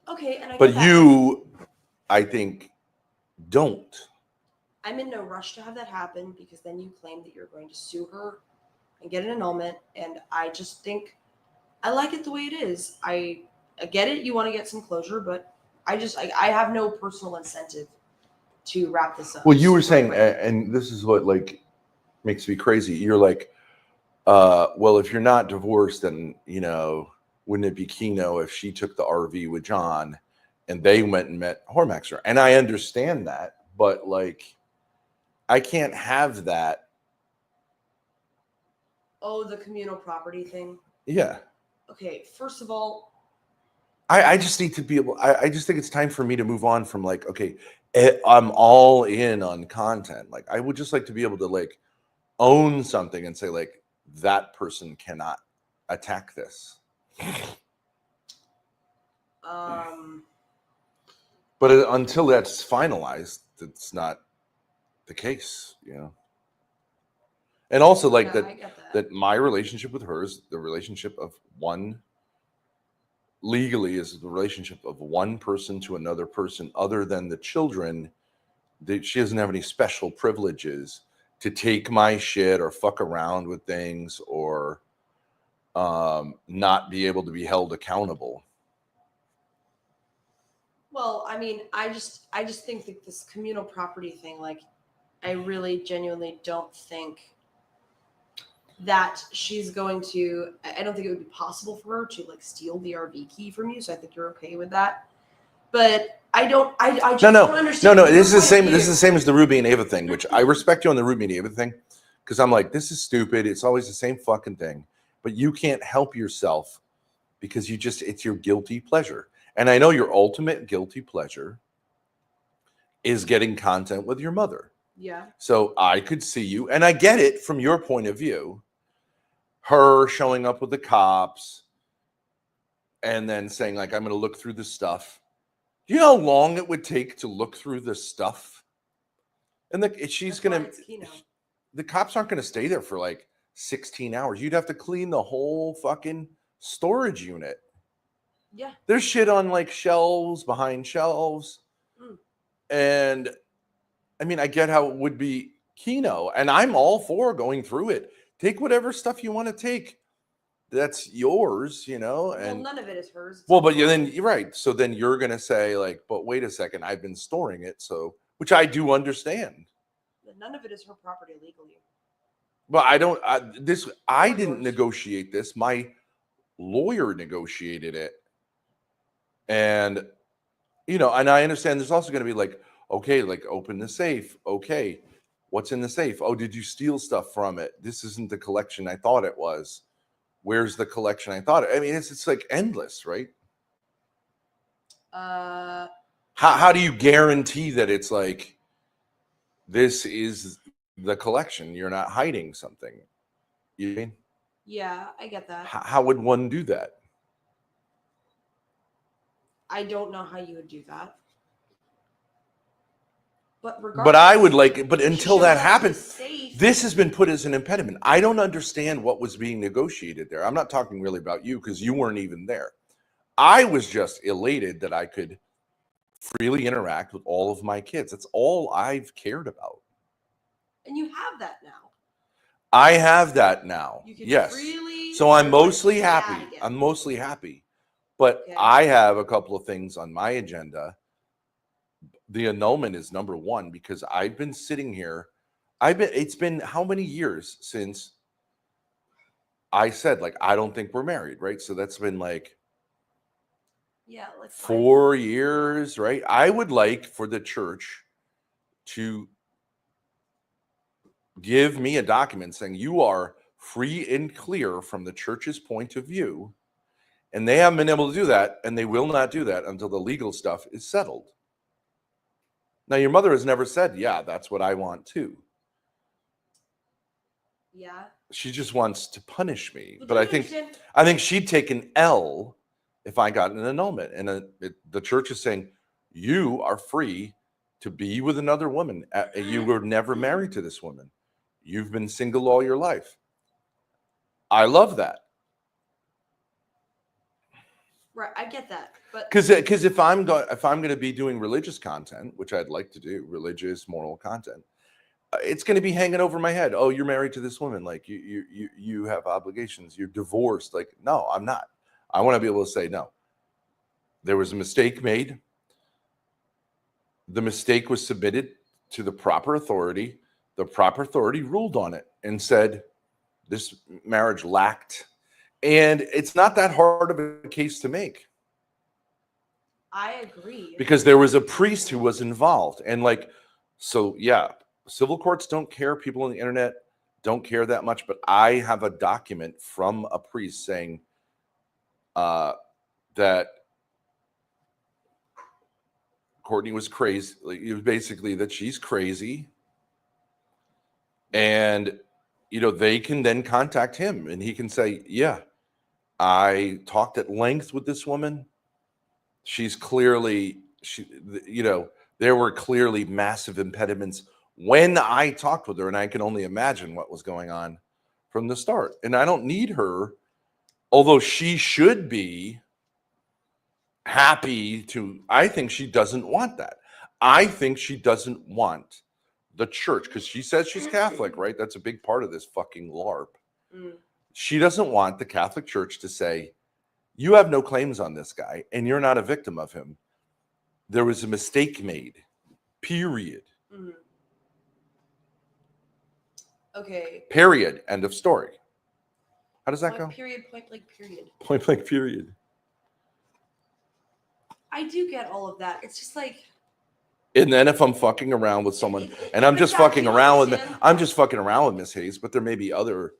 Okay, and I But get that. you, I think, don't. I'm in no rush to have that happen because then you claim that you're going to sue her and get an annulment, and I just think I like it the way it is. I get it. You want to get some closure, but I have no personal incentive to wrap this up. Well, you were right saying, away. and this is what like makes me crazy. You're like, well, if you're not divorced, then wouldn't it be Keno if she took the RV with John and they went and met Hormaxer? And I understand that, but like, I can't have that. Oh, the communal property thing. Yeah. Okay, first of all, I just need to be able. I just think it's time for me to move on from like, okay, I'm all in on content. Like, I would just like to be able to like own something and say like, that person cannot attack this. But until that's finalized, it's not the case, And also like yeah, that I get that. that my relationship with her is the relationship of one. Legally, is the relationship of one person to another person, other than the children. That she doesn't have any special privileges to take my shit or fuck around with things or not be able to be held accountable. Well, I mean, I just think that this communal property thing, like, I really genuinely don't think that she's going to. I don't think it would be possible for her to like steal the RV key from you. So I think you're okay with that. But I don't. I just don't understand. No. This is the same. This is the same as the Ruby and Ava thing, which I respect you on the Ruby and Ava thing, because I'm like, this is stupid. It's always the same fucking thing. But you can't help yourself because it's your guilty pleasure. And I know your ultimate guilty pleasure is getting content with your mother. Yeah. So I could see you, and I get it from your point of view. Her showing up with the cops and then saying, like, I'm going to look through the stuff. Do you know how long it would take to look through the stuff? And she's going to, the cops aren't going to stay there for like 16 hours. You'd have to clean the whole fucking storage unit. Yeah. There's shit on like shelves, behind shelves. And I mean, I get how it would be Keno, and I'm all for going through it. Take whatever stuff you want to take. That's yours, you know. And none of it is hers. Well, but then you're right. So then you're gonna say like, but wait a second, I've been storing it, so which I do understand. None of it is her property legally. But I didn't negotiate this. My lawyer negotiated it, and you know, and I understand there's also going to be like, okay, like open the safe. Okay, what's in the safe? Oh, did you steal stuff from it? This isn't the collection I thought it was. Where's the collection I thought? I mean, it's like endless, right? How do you guarantee that it's like this is the collection? You're not hiding something. You mean? Yeah, I get that. How would one do that? I don't know how you would do that. But I would like, but until that happens, this has been put as an impediment. I don't understand what was being negotiated there. I'm not talking really about you because you weren't even there. I was just elated that I could freely interact with all of my kids. That's all I've cared about. And you have that now. I have that now. You can yes. Freely so I'm mostly happy. I'm mostly happy. But okay. I have a couple of things on my agenda. The annulment is number one because I've been sitting here. It's been how many years since I said, like, I don't think we're married, right? So that's been like, like 4 years, right? I would like for the church to give me a document saying you are free and clear from the church's point of view. And they haven't been able to do that, and they will not do that until the legal stuff is settled. Now, your mother has never said, yeah, that's what I want too. Yeah. She just wants to punish me. But I think she'd take an L if I got an annulment. And the church is saying, you are free to be with another woman. You were never married to this woman. You've been single all your life. I love that. Right, I get that, but because if I'm going to be doing religious content, which I'd like to do, religious moral content, it's going to be hanging over my head. Oh, you're married to this woman, like you have obligations. You're divorced, like no, I'm not. I want to be able to say no. There was a mistake made. The mistake was submitted to the proper authority. The proper authority ruled on it and said this marriage lacked. And it's not that hard of a case to make. I agree. Because there was a priest who was involved. And like, so yeah, civil courts don't care. People on the internet don't care that much. But I have a document from a priest saying that Courtney was crazy. It was basically that she's crazy. And, you know, they can then contact him and he can say, yeah, I talked at length with this woman. She's clearly, there were clearly massive impediments when I talked with her, and I can only imagine what was going on from the start. And I don't need her, although she should be happy to, I think she doesn't want that. I think she doesn't want the church, because she says she's Catholic, right? That's a big part of this fucking LARP. She doesn't want the Catholic Church to say, you have no claims on this guy, and you're not a victim of him. There was a mistake made, period. Okay. Period. End of story. How does that go? Period, point blank, period. Point blank, period. I do get all of that. It's just like... And then if I'm fucking around with someone, and I'm just fucking around with, I'm just fucking around with Miss Hayes, but there may be other,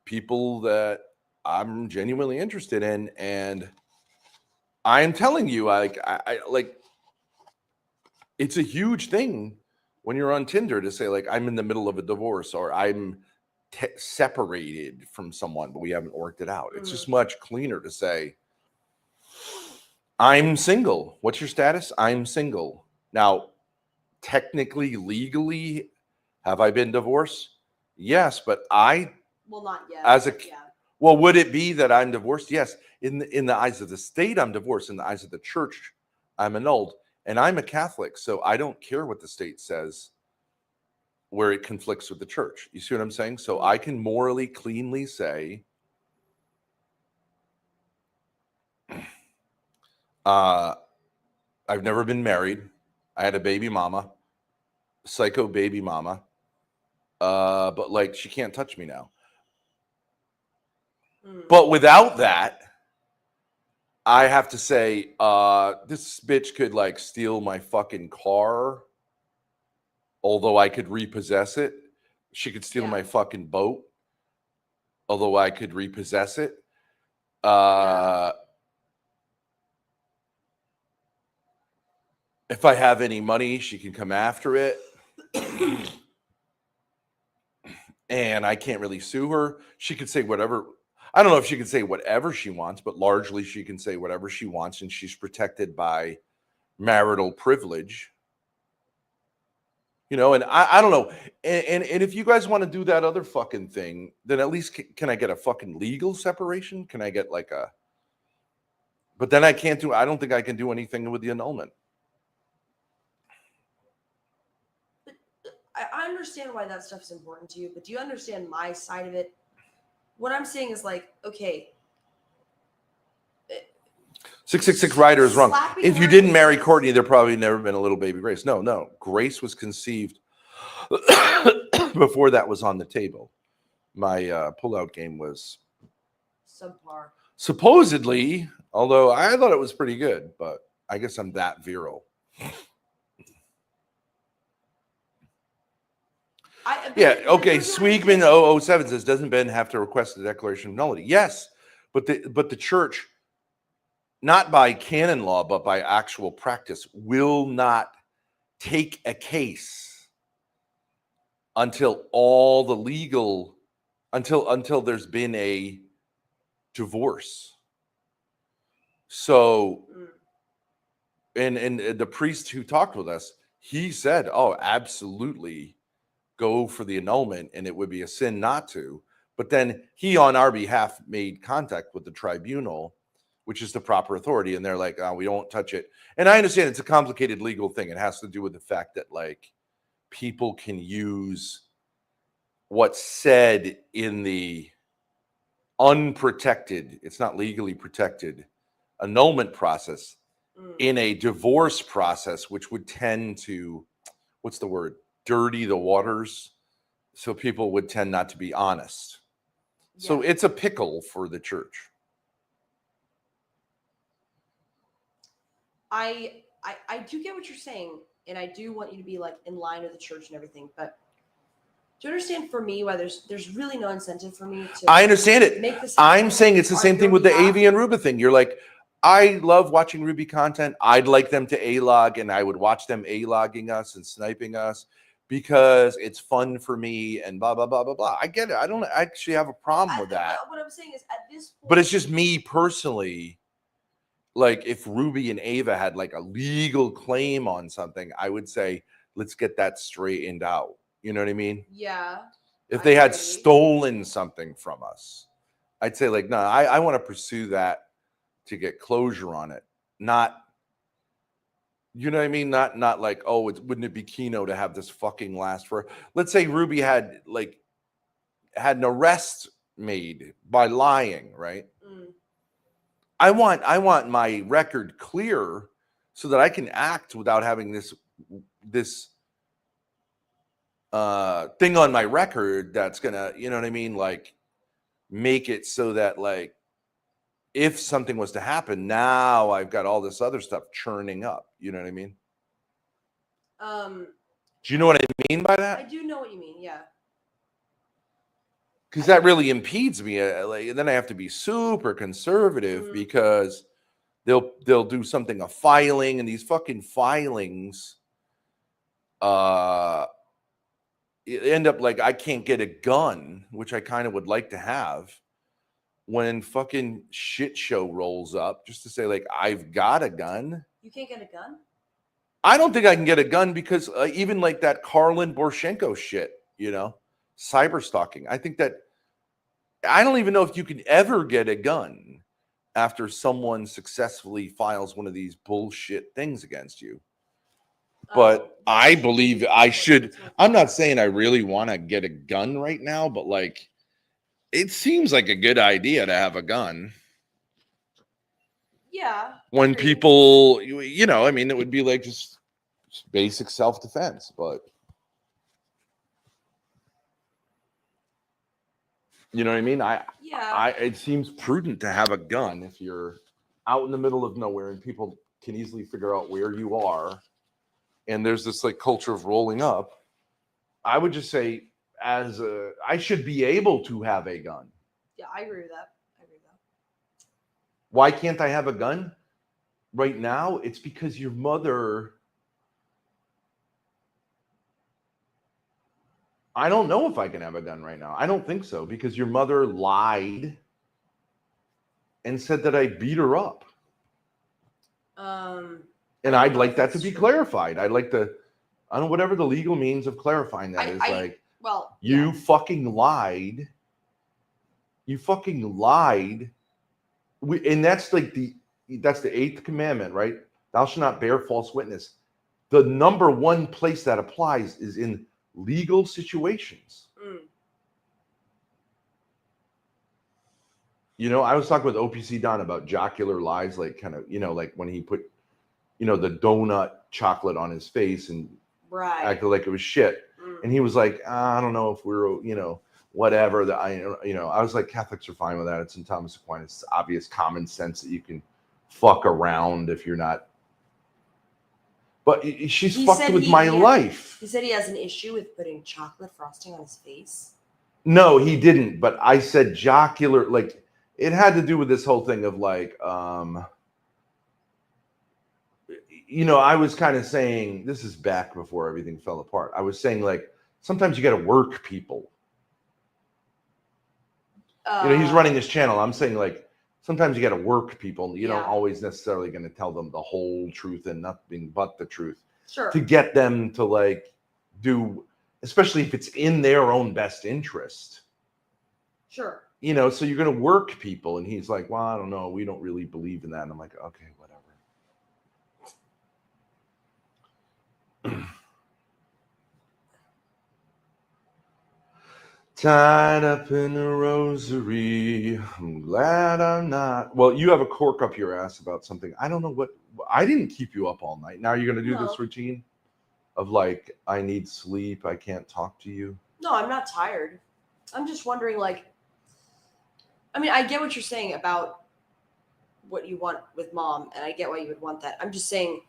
people that I'm genuinely interested in, and I'm telling you, I it's a huge thing when you're on Tinder to say like I'm in the middle of a divorce or I'm separated from someone, but we haven't worked it out. It's just much cleaner to say I'm single. What's your status? I'm single. Now, technically, legally, have I been divorced? Yes, but Well, not yet. as a but yeah. well, would it be that I'm divorced? Yes. In the eyes of the state, I'm divorced. In the eyes of the church, I'm annulled. And I'm a Catholic, so I don't care what the state says where it conflicts with the church. You see what I'm saying? So I can morally cleanly say, I've never been married. I had a baby mama, psycho baby mama. But like she can't touch me now. But without that, I have to say, this bitch could like steal my fucking car. Although I could repossess it. She could steal my fucking boat. Although I could repossess it. If I have any money, she can come after it. And I can't really sue her. She could say whatever. I don't know if she can say whatever she wants, but largely she can say whatever she wants, and she's protected by marital privilege. You know, and I don't know. And if you guys want to do that other fucking thing, then at least can I get a fucking legal separation? Can I get like a... But then I don't think I can do anything with the annulment. I understand why that stuff is important to you, but do you understand my side of it? What I'm saying is like, okay. 666 Ryder is wrong. Slapping If you her didn't in the marry face. Courtney, there probably never been a little baby Grace. No. Grace was conceived before that was on the table. My pullout game was Subpar. supposedly, although I thought it was pretty good, but I guess I'm that virile. Yeah, okay. Swigman 007 says, doesn't Ben have to request a declaration of nullity? Yes, but the church, not by canon law, but by actual practice, will not take a case until all the legal, until there's been a divorce. So, and the priest who talked with us, he said, oh, absolutely go for the annulment, and it would be a sin not to. But then he, on our behalf, made contact with the tribunal, which is the proper authority, and they're like, oh, we don't touch it. And I understand it's a complicated legal thing. It has to do with the fact that like people can use what's said in the unprotected, it's not legally protected, annulment process in a divorce process, which would tend to, what's the word, dirty the waters. So people would tend not to be honest. Yeah. So it's a pickle for the church. I do get what you're saying, and I do want you to be like in line with the church and everything, but do you understand for me why there's really no incentive for me to... I understand it. I'm saying it's the same thing with the AV and Ruba thing. You're like, I love watching Ruby content. I'd like them to A-log, and I would watch them A-logging us and sniping us because it's fun for me and blah, blah, blah, blah, blah. I get it. I don't actually have a problem with that. What I'm saying is at this point... But it's just me personally. Like if Ruby and Ava had like a legal claim on something, I would say, let's get that straightened out. You know what I mean? Yeah. If they had stolen something from us, I'd say like, no, I want to pursue that to get closure on it. Not, you know what I mean? Not like, oh, wouldn't it be Kino to have this fucking last for, let's say Ruby had an arrest made by lying, right? I want my record clear so that I can act without having this thing on my record that's gonna, you know what I mean, like make it so that like if something was to happen, now I've got all this other stuff churning up. You know what I mean? Do you know what I mean by that? I do know what you mean. Yeah. Because that really impedes me. Then I have to be super conservative because they'll do something, a filing, and these fucking filings end up like I can't get a gun, which I kind of would like to have, when fucking shit show rolls up, just to say like I've got a gun. You can't get a gun? I don't think I can get a gun because even like that Karlin Borshenko shit, cyber stalking. I think that I don't even know if you can ever get a gun after someone successfully files one of these bullshit things against you. But I believe I should. I'm not saying I really want to get a gun right now, but like, it seems like a good idea to have a gun. Yeah. When agreed. people, I mean, it would be like just basic self-defense, but you know what I mean? It seems prudent to have a gun if you're out in the middle of nowhere and people can easily figure out where you are. And there's this like culture of rolling up. I would just say I should be able to have a gun. Yeah, I agree with that. Why can't I have a gun right now? It's because your mother, I don't know if I can have a gun right now. I don't think so, because your mother lied and said that I beat her up. And I'd like that to be clarified. I'd like to, I don't know, whatever the legal means of clarifying that you fucking lied. You fucking lied. And that's like that's the 8th commandment, right? Thou shalt not bear false witness. The number one place that applies is in legal situations. I was talking with OPC Don about jocular lies, like kind of, like when he put, the donut chocolate on his face and acted like it was shit. And he was like, I don't know if we're, whatever. That I was like, Catholics are fine with that. It's in Thomas Aquinas. It's obvious common sense that you can fuck around if you're not. But she's fucked with my life. He said he has an issue with putting chocolate frosting on his face. No, he didn't. But I said jocular, like it had to do with this whole thing of like, I was kind of saying, this is back before everything fell apart. I was saying like, sometimes you got to work people. He's running his channel. I'm saying like, sometimes you got to work people. You don't always necessarily going to tell them the whole truth and nothing but the truth. Sure. To get them to like do, especially if it's in their own best interest. Sure. So you're going to work people. And he's like, well, I don't know. We don't really believe in that. And I'm like, okay, whatever. Tied up in a rosary. I'm glad I'm not. Well, you have a cork up your ass about something. I don't know what. I didn't keep you up all night. Now you're going to do this routine of like, I need sleep. I can't talk to you. No, I'm not tired. I'm just wondering, like, I mean, I get what you're saying about what you want with mom, and I get why you would want that. I'm just saying,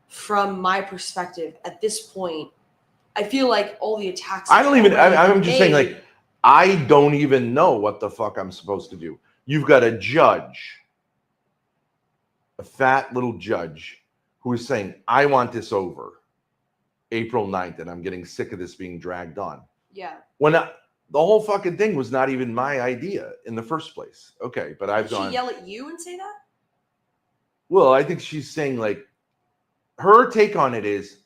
from my perspective, at this point, I feel like all the attacks. I'm just saying, like, I don't even know what the fuck I'm supposed to do. You've got a judge, a fat little judge, who is saying, I want this over April 9th, and I'm getting sick of this being dragged on. Yeah. When the whole fucking thing was not even my idea in the first place. Okay, but I've gone. Did she yell at you and say that? Well, I think she's saying, like, her take on it is,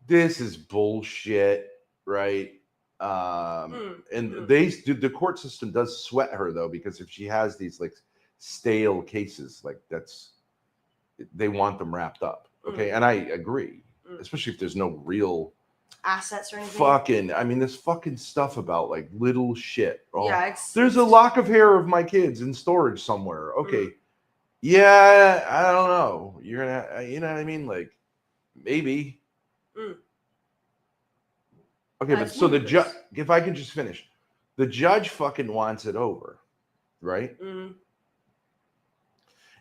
this is bullshit, right? And the court system does sweat her though, because if she has these like stale cases, like they want them wrapped up. Okay, and I agree, especially if there's no real assets or anything. This fucking stuff about like little shit. Oh, yeah, there's a lock of hair of my kids in storage somewhere. Okay, yeah, I don't know. You're gonna, you know what I mean? Like, maybe. Okay, but so the judge, if I can just finish, the judge fucking wants it over, right?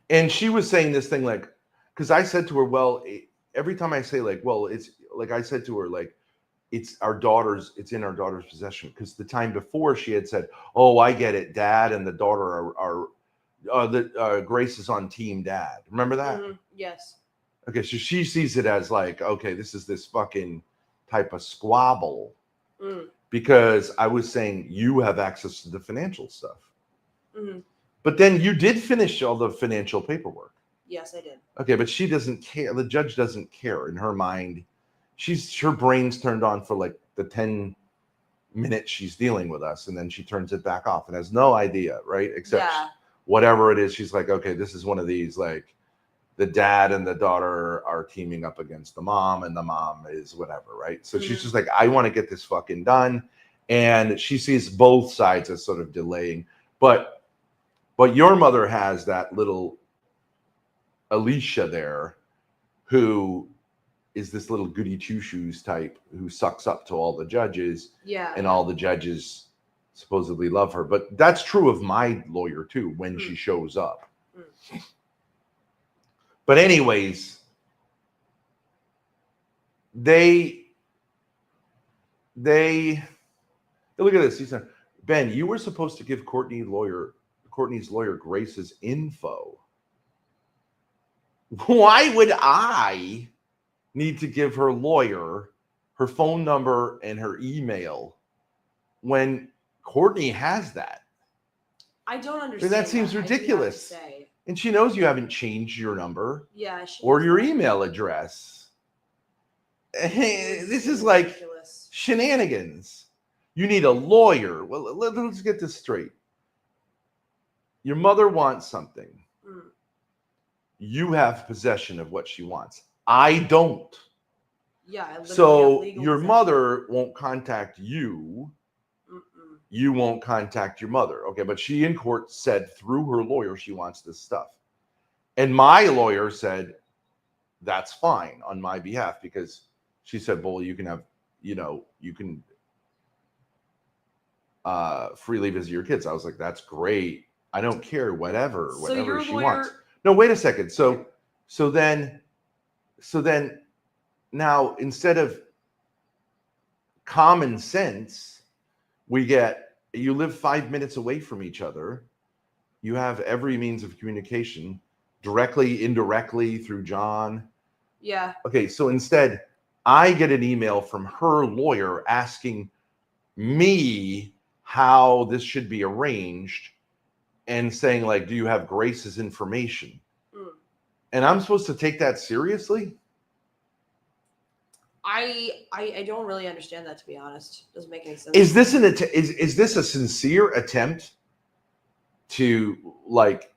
And she was saying this thing like, because I said to her, well, every time I say like, well, it's like I said to her, like, it's in our daughter's possession. Because the time before she had said, oh, I get it, dad and the daughter are Grace is on team dad. Remember that? Yes. Okay, so she sees it as like, okay, this is this fucking type of squabble Mm. because I was saying you have access to the financial stuff. Mm-hmm. But then you did finish all the financial paperwork. Yes, I did. Okay, but she doesn't care. The judge doesn't care. In her mind, her brain's turned on for like the 10 minutes she's dealing with us, and then she turns it back off and has no idea, right? Except Yeah. whatever it is, she's like, okay, this is one of these, like the dad and the daughter are teaming up against the mom, and the mom is whatever, right? So she's just like, I want to get this fucking done. And she sees both sides as sort of delaying. But your mother has that little Alicia there who is this little goody two-shoes type who sucks up to all the judges, Yeah. and all the judges supposedly love her. But that's true of my lawyer too when she shows up. But anyways, they look at this. He said, Ben, you were supposed to give Courtney's lawyer Grace's info. Why would I need to give her lawyer her phone number and her email when Courtney has that? I don't I understand. mean, that seems I do have to ridiculous. say. And she knows you haven't changed your number Yeah. or your email address. This is like ridiculous. shenanigans. You need a lawyer. Well, let's get this straight. Your mother wants something. Mm. You have possession of what she wants. I don't. Yeah. I literally So have legal your possession. mother won't contact you. Mm-mm. You won't contact your mother. Okay, but she in court said through her lawyer she wants this stuff. And my lawyer said that's fine on my behalf because she said, well, you can have, you can freely visit your kids. I was like, that's great. I don't care, whatever your she lawyer... wants. No, wait a second. So then now instead of common sense, we get, you live 5 minutes away from each other. You have every means of communication, directly, indirectly, through John. Yeah. Okay, so instead, I get an email from her lawyer asking me how this should be arranged and saying, like, do you have Grace's information? Mm. And I'm supposed to take that seriously? I don't really understand that, to be honest. Doesn't make any sense. Is this is this a sincere attempt to like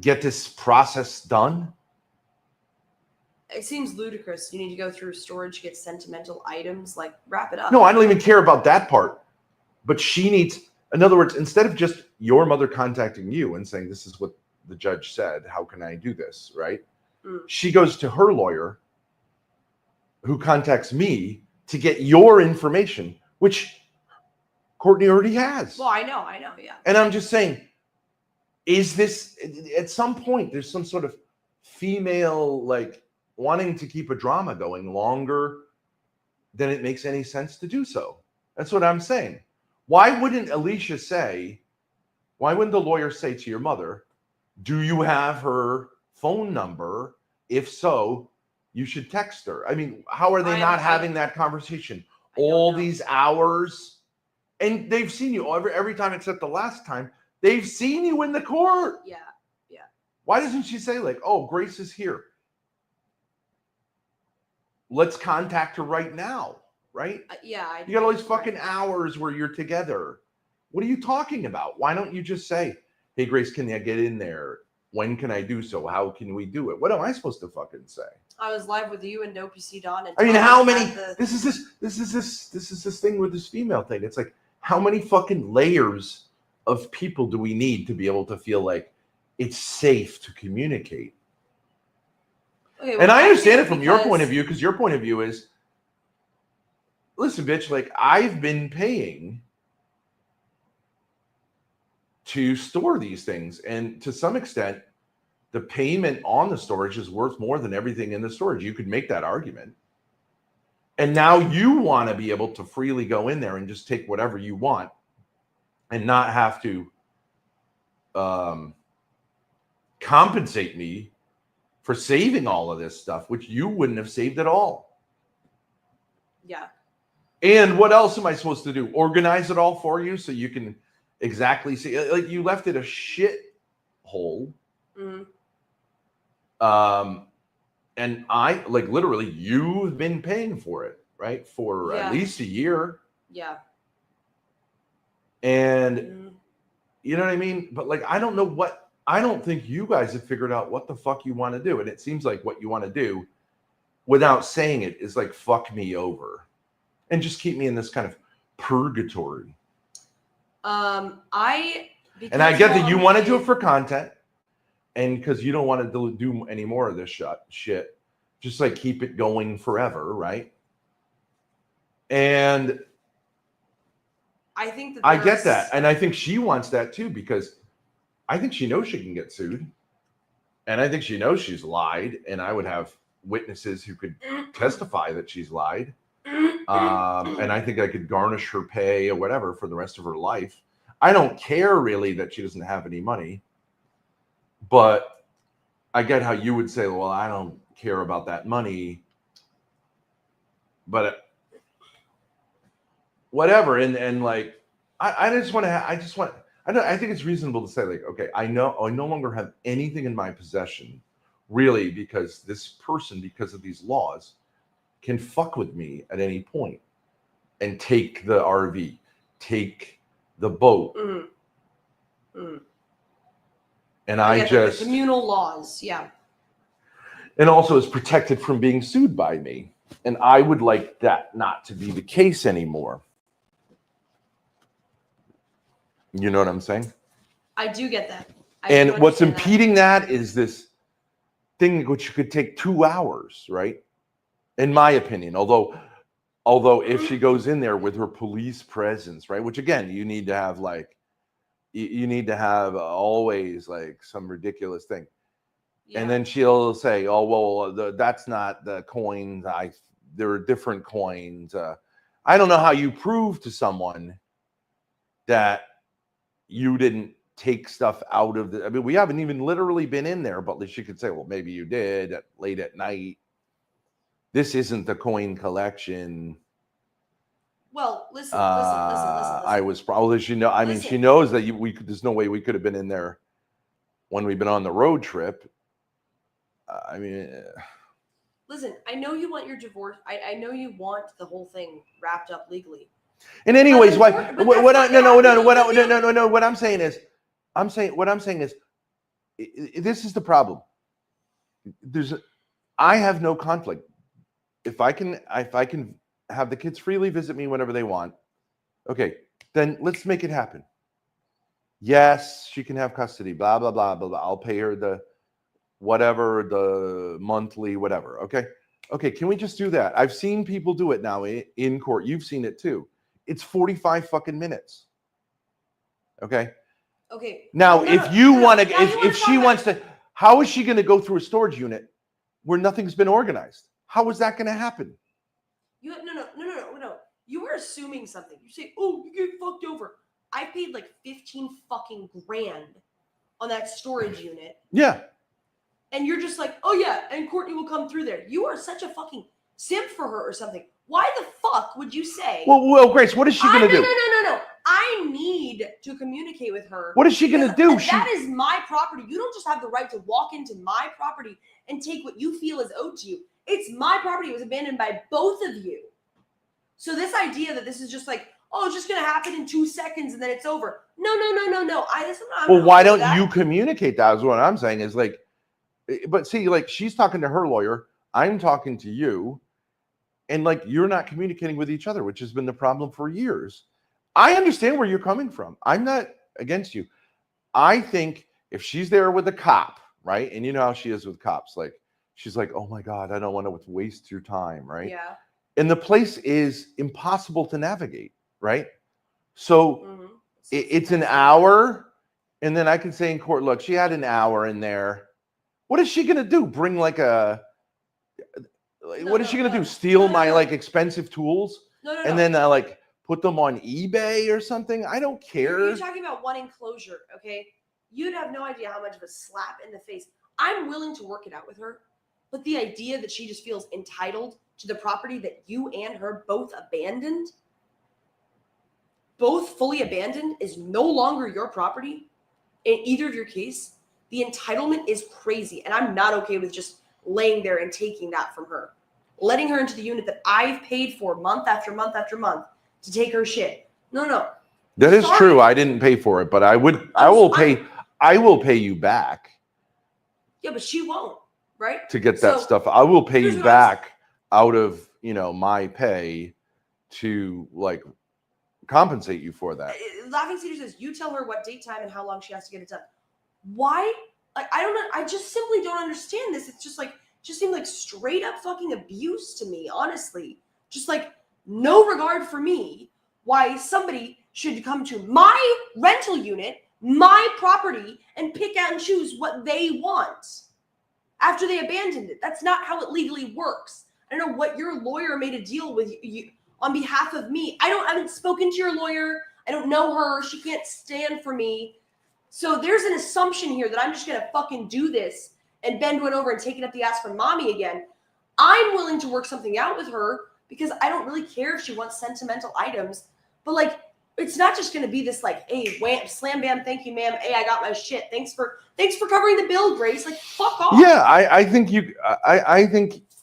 get this process done? It seems ludicrous. You need to go through storage, get sentimental items, like wrap it up. No, I don't even care about that part. But she needs, in other words, instead of just your mother contacting you and saying, this is what the judge said, how can I do this, right? Mm. She goes to her lawyer who contacts me to get your information, which Courtney already has. Well, I know, yeah. And I'm just saying, is this, at some point, there's some sort of female, like, wanting to keep a drama going longer than it makes any sense to do so. That's what I'm saying. Why wouldn't Alicia say, why wouldn't the lawyer say to your mother, do you have her phone number? If so, you should text her. I mean, how are they not having that conversation all these hours? And they've seen you every time except the last time. They've seen you in the court. Yeah. Why doesn't she say, like, oh, Grace is here, let's contact her right now, right? Yeah. You got all these fucking hours where you're together. What are you talking about? Why don't you just say, hey, Grace, can I get in there? When can I do so? How can we do it? What am I supposed to fucking say? I was live with you and OPC Don. And I mean, Tom how at many? the- This is this thing with this female thing. It's like, how many fucking layers of people do we need to be able to feel like it's safe to communicate? Okay, And I understand it think from your point of because- view, because your point of view is, listen, bitch, like, I've been paying to store these things, and to some extent, the payment on the storage is worth more than everything in the storage. You could make that argument. And now you want to be able to freely go in there and just take whatever you want and not have to compensate me for saving all of this stuff, which you wouldn't have saved at all. Yeah. And what else am I supposed to do? Organize it all for you so you can exactly see. Like you left it a shit hole. Mm-hmm. And I like literally you've been paying for it, right? For at least a year. Yeah. And you know what I mean? But like I don't think you guys have figured out what the fuck you want to do. And it seems like what you want to do without saying it is like fuck me over and just keep me in this kind of purgatory. And I get that you want to do it for content and because you don't want to do any more of this shit. Just like keep it going forever, right? And I think that I get that. And I think she wants that too because I think she knows she can get sued. And I think she knows she's lied. And I would have witnesses who could testify that she's lied. And I think I could garnish her pay or whatever for the rest of her life. I don't care really that she doesn't have any money. But I get how you would say, well, I don't care about that money. But whatever. And like, I think it's reasonable to say like, okay, I no longer have anything in my possession really because this person, because of these laws, can fuck with me at any point and take the RV, take the boat. And I just the communal laws, yeah. And also is protected from being sued by me. And I would like that not to be the case anymore. You know what I'm saying? I do get that. And what's impeding that is this thing which could take 2 hours, right? In my opinion, although if she goes in there with her police presence, right? Which again, you need to have like, you need to have always like some ridiculous thing. Yeah. And then she'll say, oh, well, that's not the coins. There are different coins. I don't know how you prove to someone that you didn't take stuff out of the, I mean, we haven't even literally been in there, but she could say, well, maybe you did late at night. This isn't the coin collection. Well, listen. I was probably, she knows that there's no way we could have been in there when we've been on the road trip. Listen, I know you want your divorce. I know you want the whole thing wrapped up legally. And anyways, what I'm saying is this is the problem. I have no conflict. If I can have the kids freely visit me whenever they want, okay, then let's make it happen. Yes, she can have custody, blah, blah, blah, blah, blah. I'll pay her the monthly, whatever. Okay, can we just do that? I've seen people do it now in court. You've seen it too. It's 45 fucking minutes. Okay. Now, if she wants to, how is she going to go through a storage unit where nothing's been organized? How is that going to happen? No. You are assuming something. You say, oh, you get fucked over. I paid like 15 fucking grand on that storage unit. Yeah. And you're just like, oh yeah, and Courtney will come through there. You are such a fucking simp for her or something. Why the fuck would you say? Well, Grace, what is she going to do? No. I need to communicate with her. What is she going to do? That is my property. You don't just have the right to walk into my property and take what you feel is owed to you. It's my property. It was abandoned by both of you. So this idea that this is just like, oh, it's just going to happen in 2 seconds and then it's over. No. Why don't you communicate that? Is what I'm saying is like, but see, like she's talking to her lawyer. I'm talking to you. And like, you're not communicating with each other, which has been the problem for years. I understand where you're coming from. I'm not against you. I think if she's there with a cop, right? And you know how she is with cops. Like, she's like, oh my God, I don't want to waste your time, right? Yeah. And the place is impossible to navigate, right? So it's an hour. And then I can say in court, look, she had an hour in there. What is she going to do? Bring like what is she going to do? Steal my like expensive tools? No. And then like put them on eBay or something? I don't care. You're talking about one enclosure, okay? You'd have no idea how much of a slap in the face. I'm willing to work it out with her, but the idea that she just feels entitled to the property that you and her both abandoned, both fully abandoned, is no longer your property in either of your case, the entitlement is crazy. And I'm not okay with just laying there and taking that from her. Letting her into the unit that I've paid for month after month after month to take her shit. No. That is Sorry. true. I didn't pay for it, but I will pay you back. Yeah, but she won't, right? To get that stuff. I will pay you back out of, my pay to like compensate you for that. Laughing Cedar says, you tell her what date, time, and how long she has to get it done. Why? Like, I don't know. I just simply don't understand this. It's just like, just seemed like straight up fucking abuse to me, honestly. Just like no regard for me. Why somebody should come to my rental unit, my property, and pick out and choose what they want after they abandoned it. That's not how it legally works. I don't know what your lawyer made a deal with you on behalf of me. I haven't spoken to your lawyer. I don't know her. She can't stand for me. So there's an assumption here that I'm just going to fucking do this and bend one over and take it up the ass for mommy again. I'm willing to work something out with her because I don't really care if she wants sentimental items. But like, it's not just going to be this like, hey, wham, slam, bam, thank you, ma'am. Hey, I got my shit. Thanks for covering the bill, Grace. Like, fuck off. Yeah, I think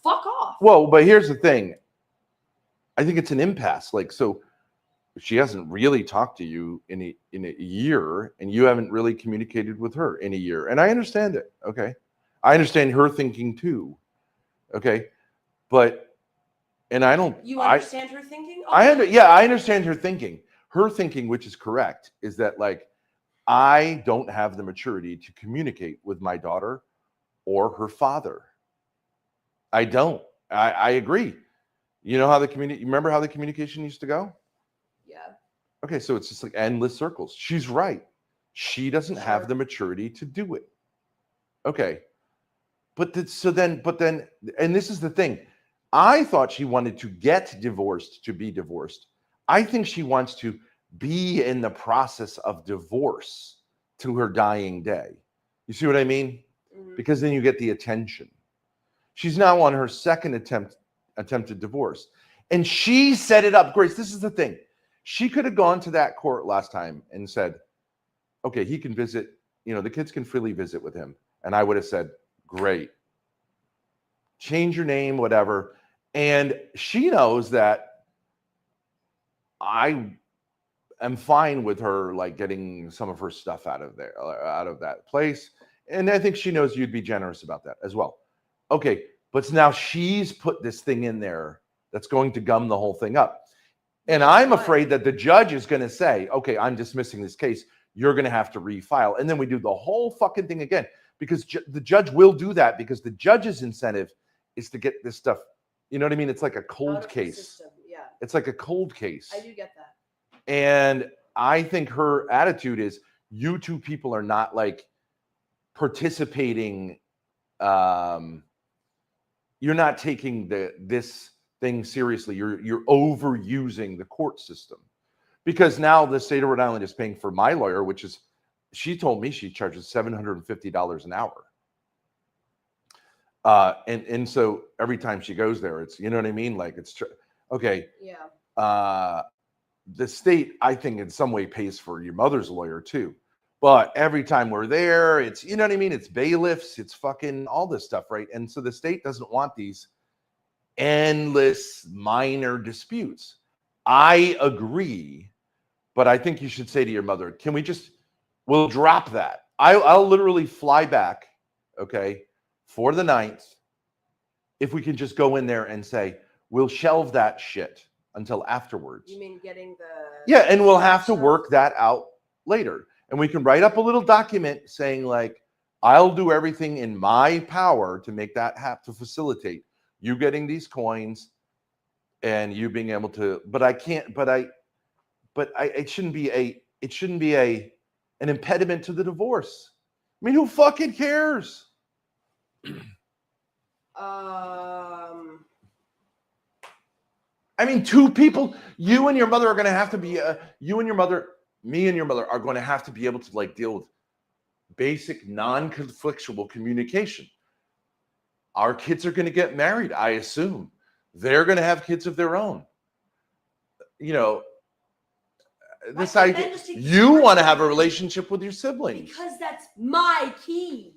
fuck off. Well, but here's the thing. I think it's an impasse. Like, so she hasn't really talked to you in a year, and you haven't really communicated with her in a year. And I understand it. Okay. I understand her thinking too. Okay. But, and I don't. You understand her thinking? I understand her thinking. Her thinking, which is correct, is that like, I don't have the maturity to communicate with my daughter or her father. I don't. I agree. You know how remember how the communication used to go? Yeah. Okay, so it's just like endless circles. She's right. She doesn't have the maturity to do it. Okay. But then, and this is the thing. I thought she wanted to get divorced to be divorced. I think she wants to be in the process of divorce to her dying day. You see what I mean? Mm-hmm. Because then you get the attention. She's now on her second attempted divorce. And she set it up. Grace, this is the thing. She could have gone to that court last time and said, okay, he can visit, the kids can freely visit with him. And I would have said, great. Change your name, whatever. And she knows that I am fine with her like getting some of her stuff out of that place. And I think she knows you'd be generous about that as well. Okay, but now she's put this thing in there that's going to gum the whole thing up. And I'm afraid that the judge is going to say, okay, I'm dismissing this case. You're going to have to refile. And then we do the whole fucking thing again, because the judge will do that, because the judge's incentive is to get this stuff. You know what I mean? It's like a cold case. Yeah. It's like a cold case. I do get that. And I think her attitude is, you two people are not like participating. You're not taking this thing seriously. You're overusing the court system, because now the state of Rhode Island is paying for my lawyer, which is, she told me she charges $750 an hour. And so every time she goes there, it's, you know what I mean? Like it's okay. Yeah. The state, I think in some way pays for your mother's lawyer too. But every time we're there, it's, you know what I mean? It's bailiffs, it's fucking all this stuff, right? And so the state doesn't want these endless minor disputes. I agree, but I think you should say to your mother, we'll drop that. I'll literally fly back, okay, for the 9th, if we can just go in there and say, we'll shelve that shit until afterwards. You mean getting the... Yeah, and we'll have to work that out later. And we can write up a little document saying like, I'll do everything in my power to make that to facilitate you getting these coins and you being able to, it shouldn't be an impediment to the divorce. I mean, who fucking cares? I mean, two people, you and your mother are going to have to be, me and your mother are going to have to be able to like deal with basic non-conflictual communication. Our kids are going to get married, I assume. They're going to have kids of their own. You know, this Why can't idea, men just take the you sports want to have a car? relationship with your siblings. Because that's my key.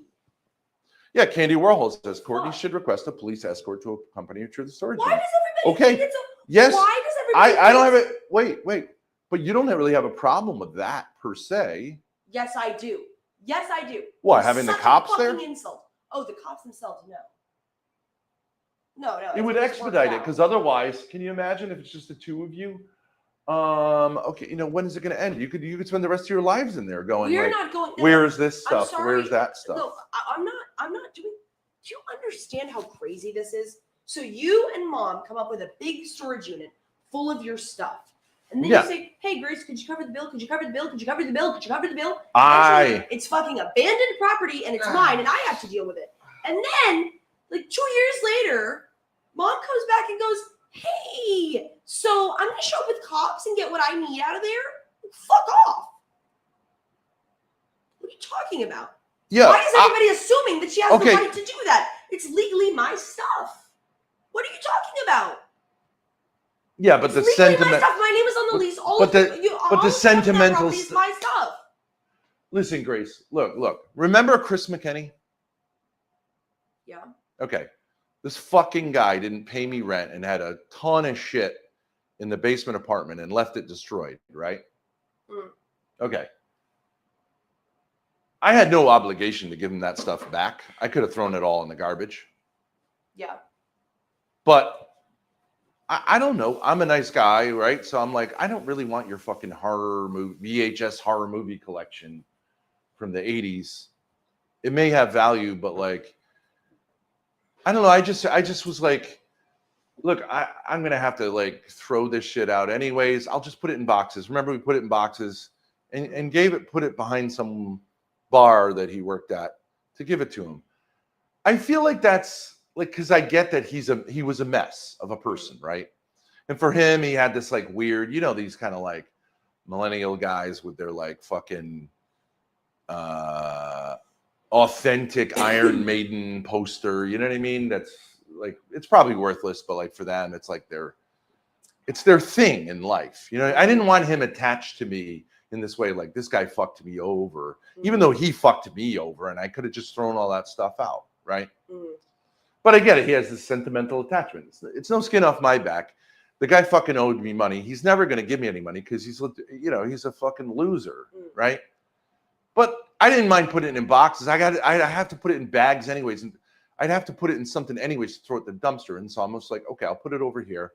Yeah, Candy Warhol says Courtney What? should request a police escort to accompany her to the storage Why unit. does everybody Okay. think it's a... Yes. Why does everybody I don't think- have it. Wait. But you don't really have a problem with that per se. Yes, I do. Yes, I do. What, It's having the such a cops there? fucking insult. Oh, the cops themselves, no. No. It would expedite it because otherwise, can you imagine if it's just the two of you? Okay, you know, when is it going to end? You could spend the rest of your lives in there going. We're like, not going. No, where's this I'm stuff? sorry. Where's that stuff? No, I'm not doing. Do you understand how crazy this is? So you and mom come up with a big storage unit full of your stuff. And then Yeah. you say, hey, Grace, could you cover the bill? Could you cover the bill? Could you cover the bill? Could you cover the bill? I Eventually, it's fucking abandoned property and it's mine and I have to deal with it. And then, like 2 years later, mom comes back and goes, hey, so I'm going to show up with cops and get what I need out of there? Fuck off. What are you talking about? yeah. Why is everybody assuming that she has okay. the right to do that? It's legally my stuff. What are you talking about? Yeah, but It's the legally sentiment. my stuff. My name is on the lease. All but of the- all but the of stuff on that sentimental property is my stuff. Listen, Grace. Look. Remember Chris McKinney? Yeah. Okay. This fucking guy didn't pay me rent and had a ton of shit in the basement apartment and left it destroyed, right? Mm. Okay. I had no obligation to give him that stuff back. I could have thrown it all in the garbage. Yeah. But I don't know. I'm a nice guy, right? So I'm like, I don't really want your fucking horror movie, VHS horror movie collection from the 80s. It may have value, but like, I don't know. I just was like, look, I'm gonna have to like throw this shit out anyways. I'll just put it in boxes. Remember, we put it in boxes and put it behind some bar that he worked at to give it to him. I feel like that's like, because I get that he was a mess of a person, right? And for him, he had this like weird, you know, these kind of like millennial guys with their like fucking authentic Iron Maiden poster. You know what I mean? That's like, it's probably worthless, but like for them, it's like it's their thing in life. You know, I didn't want him attached to me in this way. Like, this guy fucked me over, even though he fucked me over, and I could have just thrown all that stuff out, right? Mm. But I get it. He has this sentimental attachment. It's no skin off my back. The guy fucking owed me money. He's never going to give me any money because he's a fucking loser, right? But I didn't mind putting it in boxes. I have to put it in bags anyways, and I'd have to put it in something anyways to throw it in the dumpster. And so I'm just like, okay, I'll put it over here.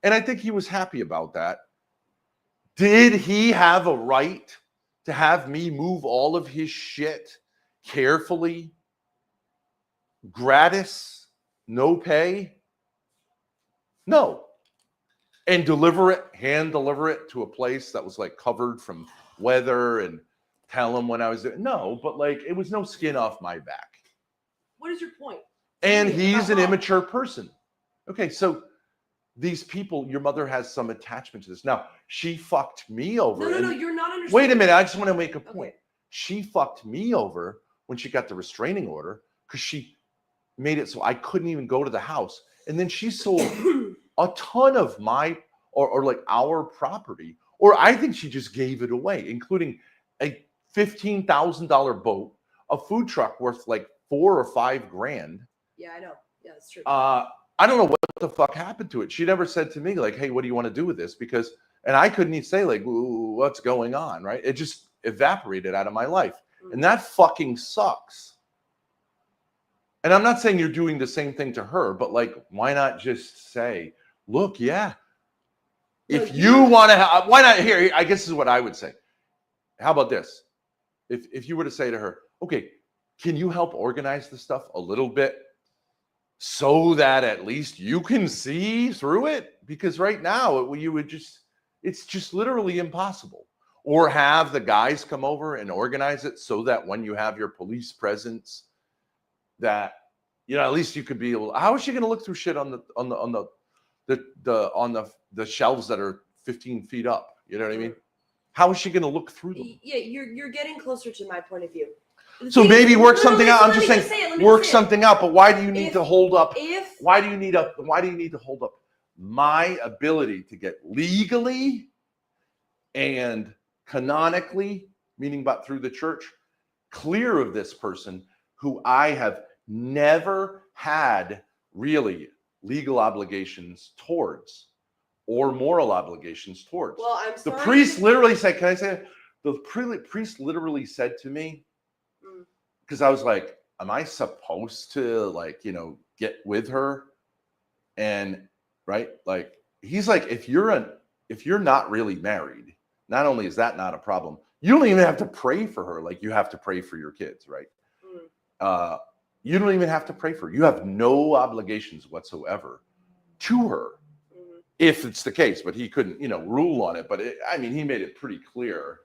And I think he was happy about that. Did he have a right to have me move all of his shit carefully, gratis, no pay? No. And hand deliver it to a place that was like covered from weather and tell him when I was there? No, but like, it was no skin off my back. What is your point? And he's an immature person. Okay, so these people, your mother has some attachment to this. Now, she fucked me over. No, you're not understanding. Wait a minute, I just want to make a point. Okay. She fucked me over when she got the restraining order because she made it so I couldn't even go to the house. And then she sold a ton of my or like our property, or I think she just gave it away, including a $15,000 boat, a food truck worth like $4 or $5 grand. Yeah, I know. Yeah, that's true. I don't know what the fuck happened to it. She never said to me like, "Hey, what do you want to do with this?" Because, and I couldn't even say like, "What's going on?" Right? It just evaporated out of my life, and that fucking sucks. And I'm not saying you're doing the same thing to her, but like, why not just say, "Look, yeah, if you want to, why not?" Here, I guess this is what I would say. How about this? If you were to say to her, "Okay, can you help organize the stuff a little bit so that at least you can see through it?" Because right now it's just literally impossible. Or have the guys come over and organize it so that when you have your police presence, that, you know, at least you could be able. How is she going to look through shit on the shelves that are 15 feet up? You know what I mean? How is she going to look through them? Yeah, you're getting closer to my point of view. So maybe work something out. I'm Let just me saying, say it, let me work say it. something out. But why do you need If- to hold up? If Why do you need to hold up my ability to get legally and canonically, meaning but through the church, clear of this person who I have never had really legal obligations towards or moral obligations towards? well, I'm The sorry. priest literally said, can I say it? The priest literally said to me, Mm. because I was like, am I supposed to, like, get with her? And right, like, he's like, if you're not really married, not only is that not a problem, you don't even have to pray for her like you have to pray for your kids, right? Mm. You don't even have to pray for her. You have no obligations whatsoever to her, if it's the case. But he couldn't, rule on it. But he made it pretty clear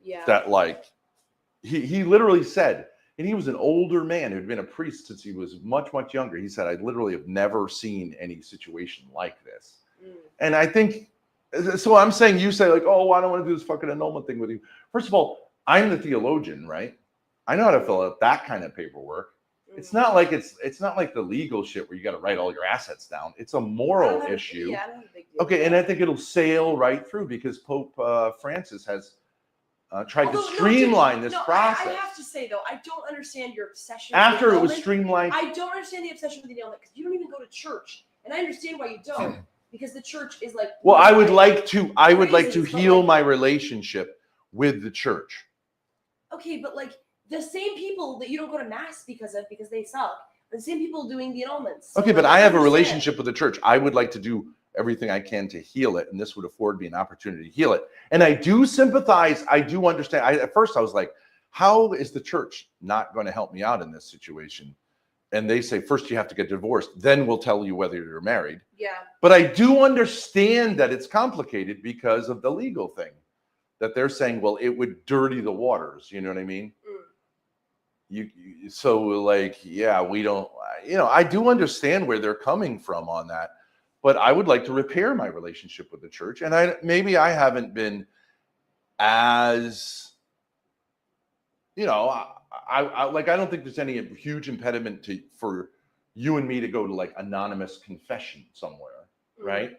Yeah. that, like, he literally said, and he was an older man who'd been a priest since he was much, much younger. He said, I literally have never seen any situation like this. Mm. And I think, so I'm saying, you say, like, oh, I don't want to do this fucking annulment thing with you. First of all, I'm the theologian, right? I know how to fill out that kind of paperwork. It's not like it's not like the legal shit where you got to write all your assets down. It's a moral issue. Yeah, I don't have a big deal. Okay, and I think it'll sail right through because Pope Francis has tried Although, to streamline this process. I have to say, though, I don't understand your obsession. After with it was annulment. streamlined, I don't understand the obsession with the annulment because you don't even go to church, and I understand why you don't, because the church is like. well, I would like to Crazies, but heal like- my relationship with the church. Okay, but like the same people that you don't go to mass because they suck, are the same people doing the annulments. So, Okay, but like, I have a understand. relationship with the church. I would like to do everything I can to heal it, and this would afford me an opportunity to heal it. And I do sympathize. I do understand. At first, I was like, how is the church not going to help me out in this situation? And they say, first you have to get divorced, then we'll tell you whether you're married. Yeah. But I do understand that it's complicated because of the legal thing, that they're saying, well, it would dirty the waters. You know what I mean? So like, yeah, we don't, I do understand where they're coming from on that, but I would like to repair my relationship with the church. And maybe I haven't been as, I don't think there's any huge impediment for you and me to go to like anonymous confession somewhere, right?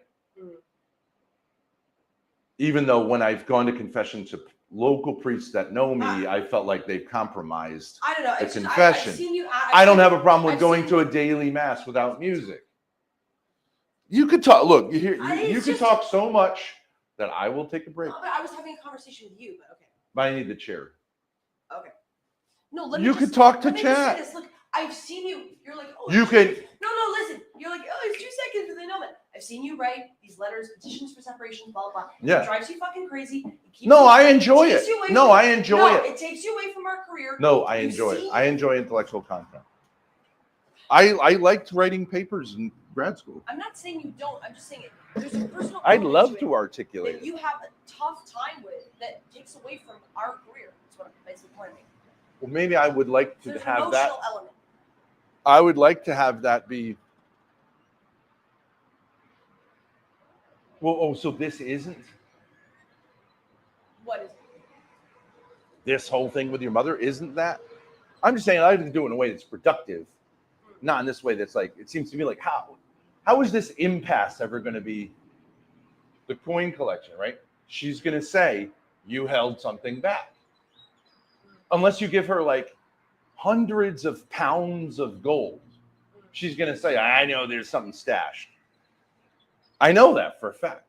Even though when I've gone to confession to local priests that know me, I felt like they've compromised I don't know. the It's just, confession. I've seen you. I don't have a problem with I've going seen- to a daily mass without music. You could talk. Look, you It's could just- talk so much that I will take a break. No, but I was having a conversation with you. But okay. But I need the chair. Okay. No, let me. You just, could talk to let me just say chat. this. Look, I've seen you. You're like, oh. You could. No, listen. You're like, oh, it's 2 seconds for the annulment. I've seen you write these letters, petitions for separation, blah blah blah. Yeah. It drives you fucking crazy. No, I enjoy takes it. you away No, from- I enjoy no, it. It takes you away from our career. No, I You enjoy it. see- I enjoy intellectual content. I liked writing papers in grad school. I'm not saying you don't. I'm just saying it. There's a personal. I'd element love it to articulate that it. you have a tough time with that takes away from our career. That's what I'm basically pointing. Well, maybe I would like to There's an have that. emotional element. I would like to have that be. Well, oh, so this isn't What is it? this whole thing with your mother? Isn't that? I'm just saying I like to do it in a way that's productive, not in this way that's like, it seems to me like, how is this impasse ever going to be the coin collection, right? She's going to say, you held something back. Unless you give her like hundreds of pounds of gold, she's going to say, I know there's something stashed. I know that for a fact.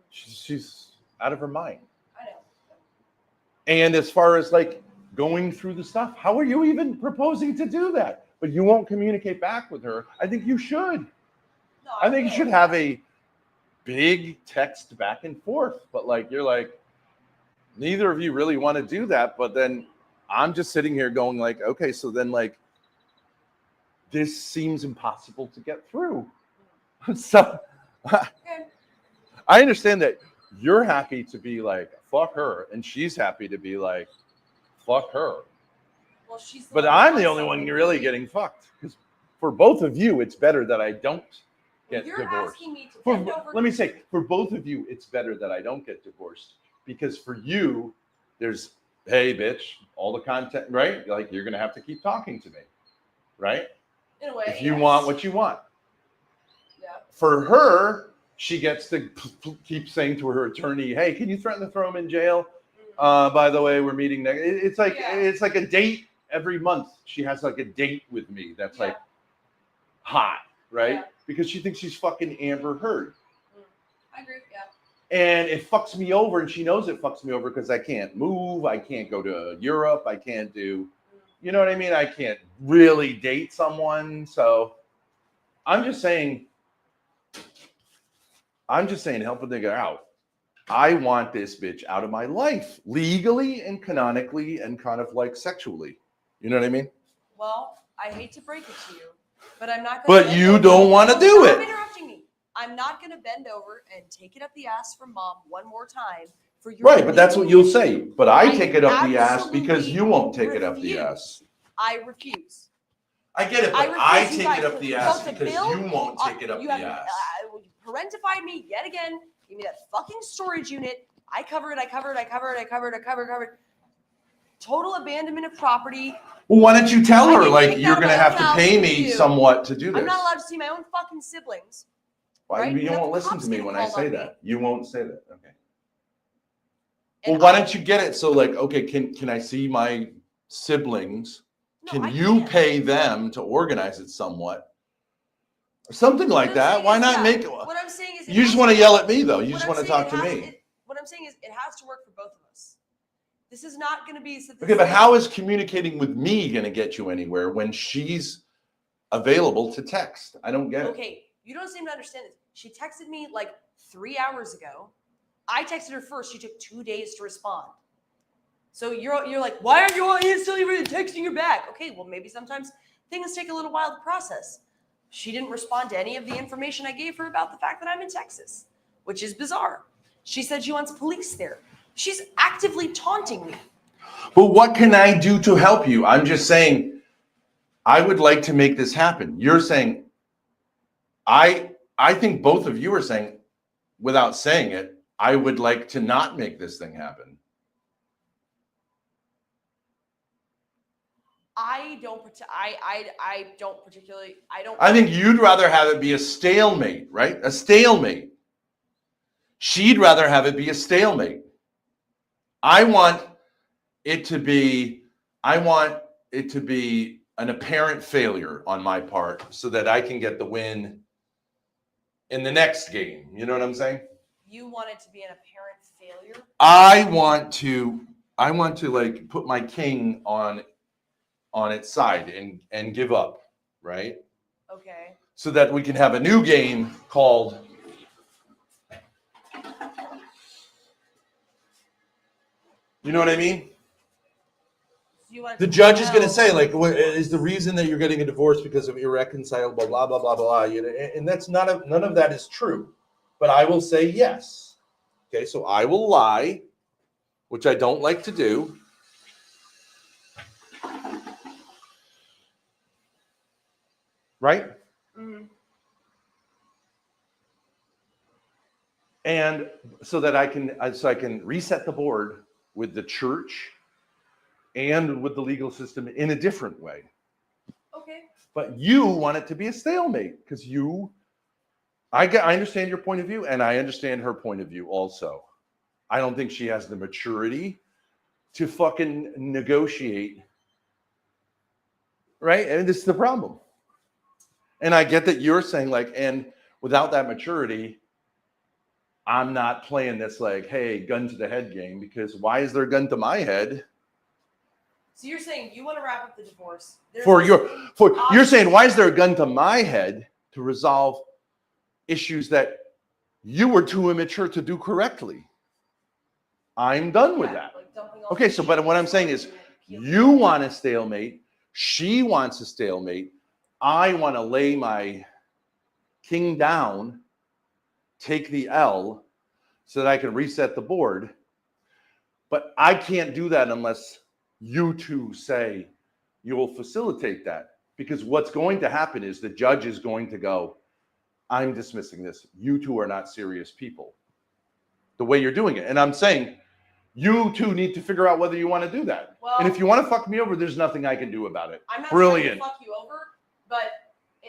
She's out of her mind. I know. And as far as like going through the stuff, how are you even proposing to do that? But you won't communicate back with her. I think you should. No, I think you will. should have a big text back and forth. But like, you're like, neither of you really want to do that. But then I'm just sitting here going like, okay, so then like, this seems impossible to get through. So I understand that you're happy to be like, fuck her. And she's happy to be like, fuck her. Well, she's But like, I'm "What's the only one something you're really for me?" getting fucked. Because for both of you, it's better that I don't Well, get you're divorced. asking me to For, bend over. let me say, for both of you, it's better that I don't get divorced. Because for you, there's hey, bitch, all the content, right? Like, you're going to have to keep talking to me, right? In a way, If you yes. want what you want. Yeah. For her, she gets to keep saying to her attorney, hey, can you threaten to throw him in jail? By the way, we're meeting next. It's like a date every month. She has like a date with me that's like hot, right? Yeah. Because she thinks she's fucking Amber Heard. I agree, yeah. And it fucks me over, and she knows it fucks me over because I can't move, I can't go to Europe, I can't do, you know what I mean? I can't really date someone. So I'm just saying, help a nigga out. I want this bitch out of my life, legally and canonically and kind of like sexually. You know what I mean? Well, I hate to break it to you, but I'm not But going to. you don't want to do Stop it. interrupting me. I'm not going to bend over and take it up the ass from mom one more time for your. Right, but that's what you'll say. But I take it up the ass absolutely because you won't take it up the ass. I refuse. I get it, but I I refuse, you take it guys. up the ass Both the because bill, you won't take it up you the have ass. parentified me yet again. Give me that fucking storage unit. I cover it. Total abandonment of property. Well, why don't you tell I her, get like, kicked you're out going of to my have to house pay for me you. somewhat to do this? I'm not allowed to see my own fucking siblings. Well, right? you Without won't the listen cops to me getting when I called say on me. that. You won't say that. Okay. And Well, why don't you get it so, like, okay, can I see my siblings? No, Can I you can't. pay them to organize it somewhat? Or something like that. Why not make it? What I'm saying is, You just want to yell at me, though. You just want to talk to me. What I'm saying is, it has to work for both of us. This is not going to be. Okay, but how is communicating with me going to get you anywhere when she's available to text? I don't get it. Okay, you don't seem to understand this. She texted me like 3 hours ago. I texted her first. She took 2 days to respond. So you're like, why aren't you instantly texting her back? Okay, well, maybe sometimes things take a little while to process. She didn't respond to any of the information I gave her about the fact that I'm in Texas, which is bizarre. She said she wants police there. She's actively taunting me. But what can I do to help you? I'm just saying, I would like to make this happen. You're saying, I think both of you are saying, without saying it, I would like to not make this thing happen. I don't particularly. I think you'd rather have it be a stalemate, right? A stalemate. She'd rather have it be a stalemate. I want it to be an apparent failure on my part so that I can get the win in the next game. You know what I'm saying? You want it to be an apparent failure? I want to like put my king on its side and give up, right? Okay. So that we can have a new game called You know what I mean? The judge is going to say, like, is the reason that you're getting a divorce because of irreconcilable, blah, blah, blah, blah, blah. And that's none of that is true. But I will say yes. Okay, so I will lie, which I don't like to do. Right? Mm-hmm. And so that I can reset the board with the church and with the legal system in a different way. Okay. But you want it to be a stalemate because I understand your point of view and I understand her point of view also. I don't think she has the maturity to fucking negotiate. Right? And this is the problem. And I get that you're saying, like, and without that maturity, I'm not playing this like, hey, gun to the head game, because why is there a gun to my head? So you're saying you want to wrap up the divorce. You're saying, why is there a gun to my head to resolve issues that you were too immature to do correctly? I'm done with that. Like okay, so but what I'm saying is you want a stalemate, she wants a stalemate, I want to lay my king down, take the L so that I can reset the board. But I can't do that unless you two say you will facilitate that. Because what's going to happen is the judge is going to go, I'm dismissing this. You two are not serious people. The way you're doing it. And I'm saying, You two need to figure out whether you want to do that. Well, And if you want to fuck me over, there's nothing I can do about it. I'm not Brilliant. trying to fuck you over, but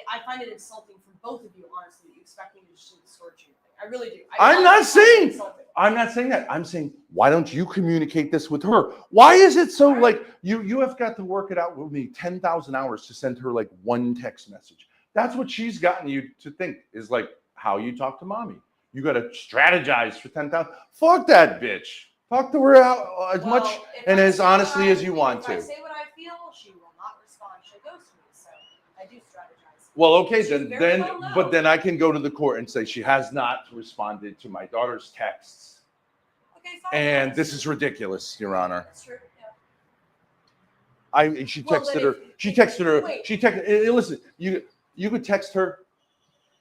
I find it insulting for both of you, honestly, that you expect me to just do the storage unit thing. I really do. I'm not saying that. I'm saying, why don't you communicate this with her? Why is it so like you have got to work it out with me 10,000 hours to send her like one text message? That's what she's gotten you to think is like how you talk to mommy. You got to strategize for 10,000. Fuck that bitch. Talk to her out as much and as honestly as you want to. If I say what I feel, she will not respond. She'll ghost me. So I do strategize. Well, okay, but then I can go to the court and say she has not responded to my daughter's texts. Okay, fine. And this is ridiculous, Your Honor. That's true. Yeah. She texted her. Listen, you could text her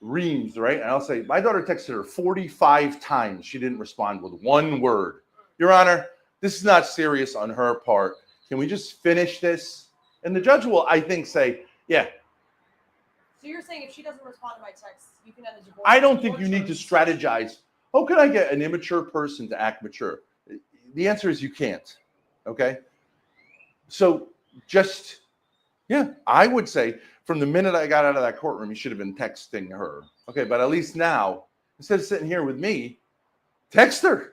reams, right? And I'll say my daughter texted her 45 times. She didn't respond with one word. Your Honor, this is not serious on her part. Can we just finish this? And the judge will, I think, say, yeah. So you're saying if she doesn't respond to my texts, you can end the divorce? I don't think you need to strategize. How can I get an immature person to act mature? The answer is you can't. Okay? So just, yeah, I would say from the minute I got out of that courtroom, you should have been texting her. Okay, but at least now, instead of sitting here with me, text her.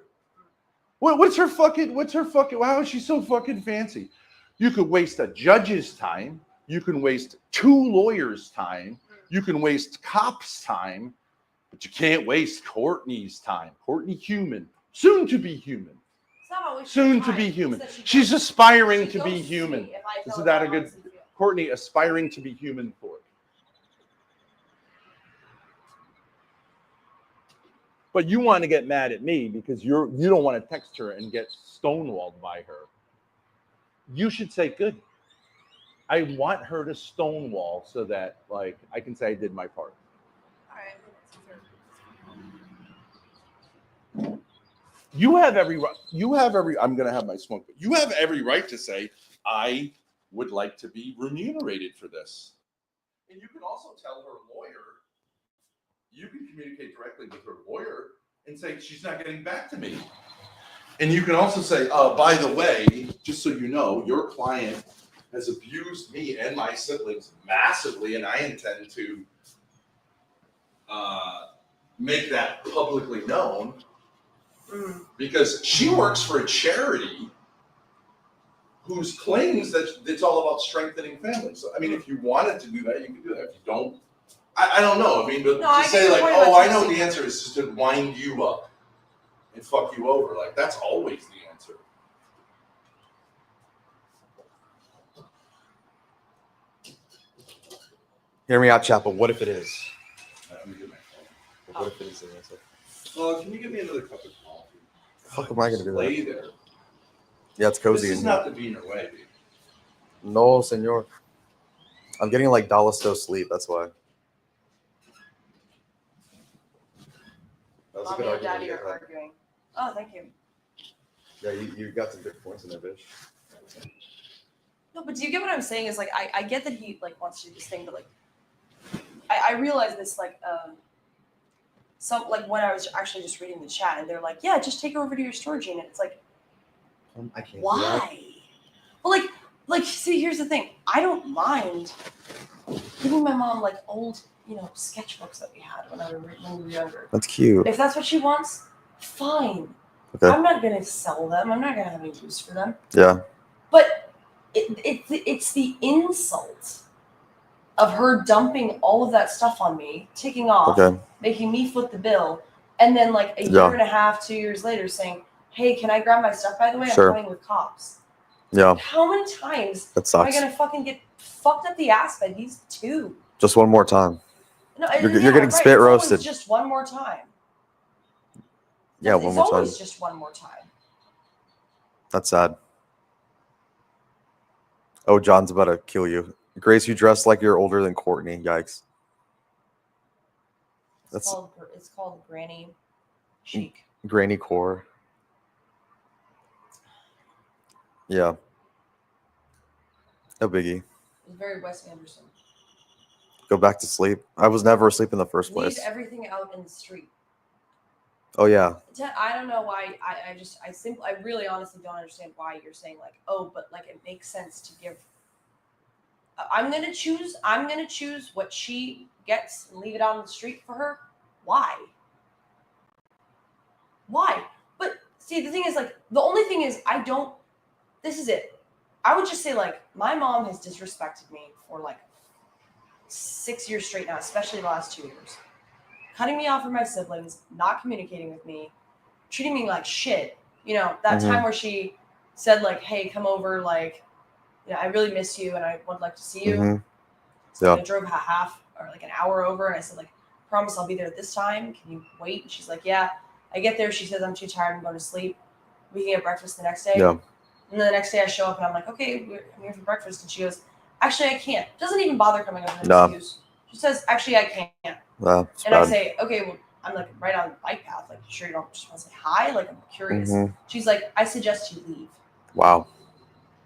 What's her fucking, how is she so fucking fancy? You could waste a judge's time. You can waste 2 lawyers' time. You can waste cops' time, but you can't waste Courtney's time. Courtney Human, soon to be human. Soon to be human. She's aspiring to be human. Isn't that a good, Courtney aspiring to be human for it? But you want to get mad at me because you don't want to text her and get stonewalled by her. You should say, good. I want her to stonewall so that like I can say I did my part. All right. You have every I'm gonna have my smoke, but you have every right to say, I would like to be remunerated for this. And you can also tell her lawyer, you can communicate directly with her lawyer and say she's not getting back to me. And you can also say, by the way, just so you know, your client has abused me and my siblings massively, and I intend to make that publicly known because she works for a charity whose claims that it's all about strengthening families. So, I mean, if you wanted to do that, you can do that. If you don't, I don't know. I mean, but no, to say like, oh, I know the answer is just to wind you up and fuck you over. Like, that's always the answer. Hear me out, Chapel. What if it is? Let me get my phone. What if it is the answer? Can you give me another cup of coffee? Fuck am I gonna do that? Lay there. Yeah, it's cozy. This is not the Wiener way, dude. No, senor. I'm getting like Dalasto sleep. That's why. That was a Mommy good and Daddy argument. are arguing. Oh, thank you. Yeah, you got some good points in there, bitch. No, but do you get what I'm saying? Is like I get that he like wants to do this thing, but like I realize this like some like when I was actually just reading the chat and they're like, yeah, just take her over to your storage unit. It's like, I can't. why? Well, like see, here's the thing. I don't mind giving my mom like old, sketchbooks that we had when we were younger. That's cute. If that's what she wants, fine. Okay. I'm not gonna sell them. I'm not gonna have any use for them. Yeah. But it's the insult of her dumping all of that stuff on me, taking off, making me foot the bill, and then like a year and a half, 2 years later saying, hey, can I grab my stuff, by the way? I'm coming with cops. Yeah. How many times that sucks. am I going to fucking get fucked up the ass by these two? Just one more time. No, you're getting spit roasted. Just one more time. Yeah, one more time. It's always just one more time. That's sad. Oh, John's about to kill you. Grace, you dress like you're older than Courtney. Yikes. It's called granny chic. Granny core. Yeah. No biggie. It's very Wes Anderson. Go back to sleep. I was never asleep in the first place. Leave everything out in the street. Oh yeah. I don't know why. I really honestly don't understand why you're saying like, oh, but like it makes sense to give. I'm gonna choose what she gets and leave it out on the street for her. Why? Why? But see, the thing is, like, the only thing is, I don't. This is it. I would just say, like, my mom has disrespected me for like 6 years straight now, especially the last 2 years. Cutting me off from my siblings, not communicating with me, treating me like shit. You know, that time where she said, like, hey, come over, like, you know, I really miss you and I would like to see you. So I drove half or like an hour over and I said, like, promise I'll be there this time. Can you wait? And she's like, yeah. I get there. She says, I'm too tired. I'm going to sleep. We can get breakfast the next day. Yeah. And then the next day I show up and I'm like, okay, I'm here for breakfast. And she goes, actually, I can't. Doesn't even bother coming up with an excuse. She says, actually, I can't. And I say, okay, well, I'm like right on the bike path. Like, you sure you don't just want to say hi? Like, I'm curious. She's like, I suggest you leave. Wow.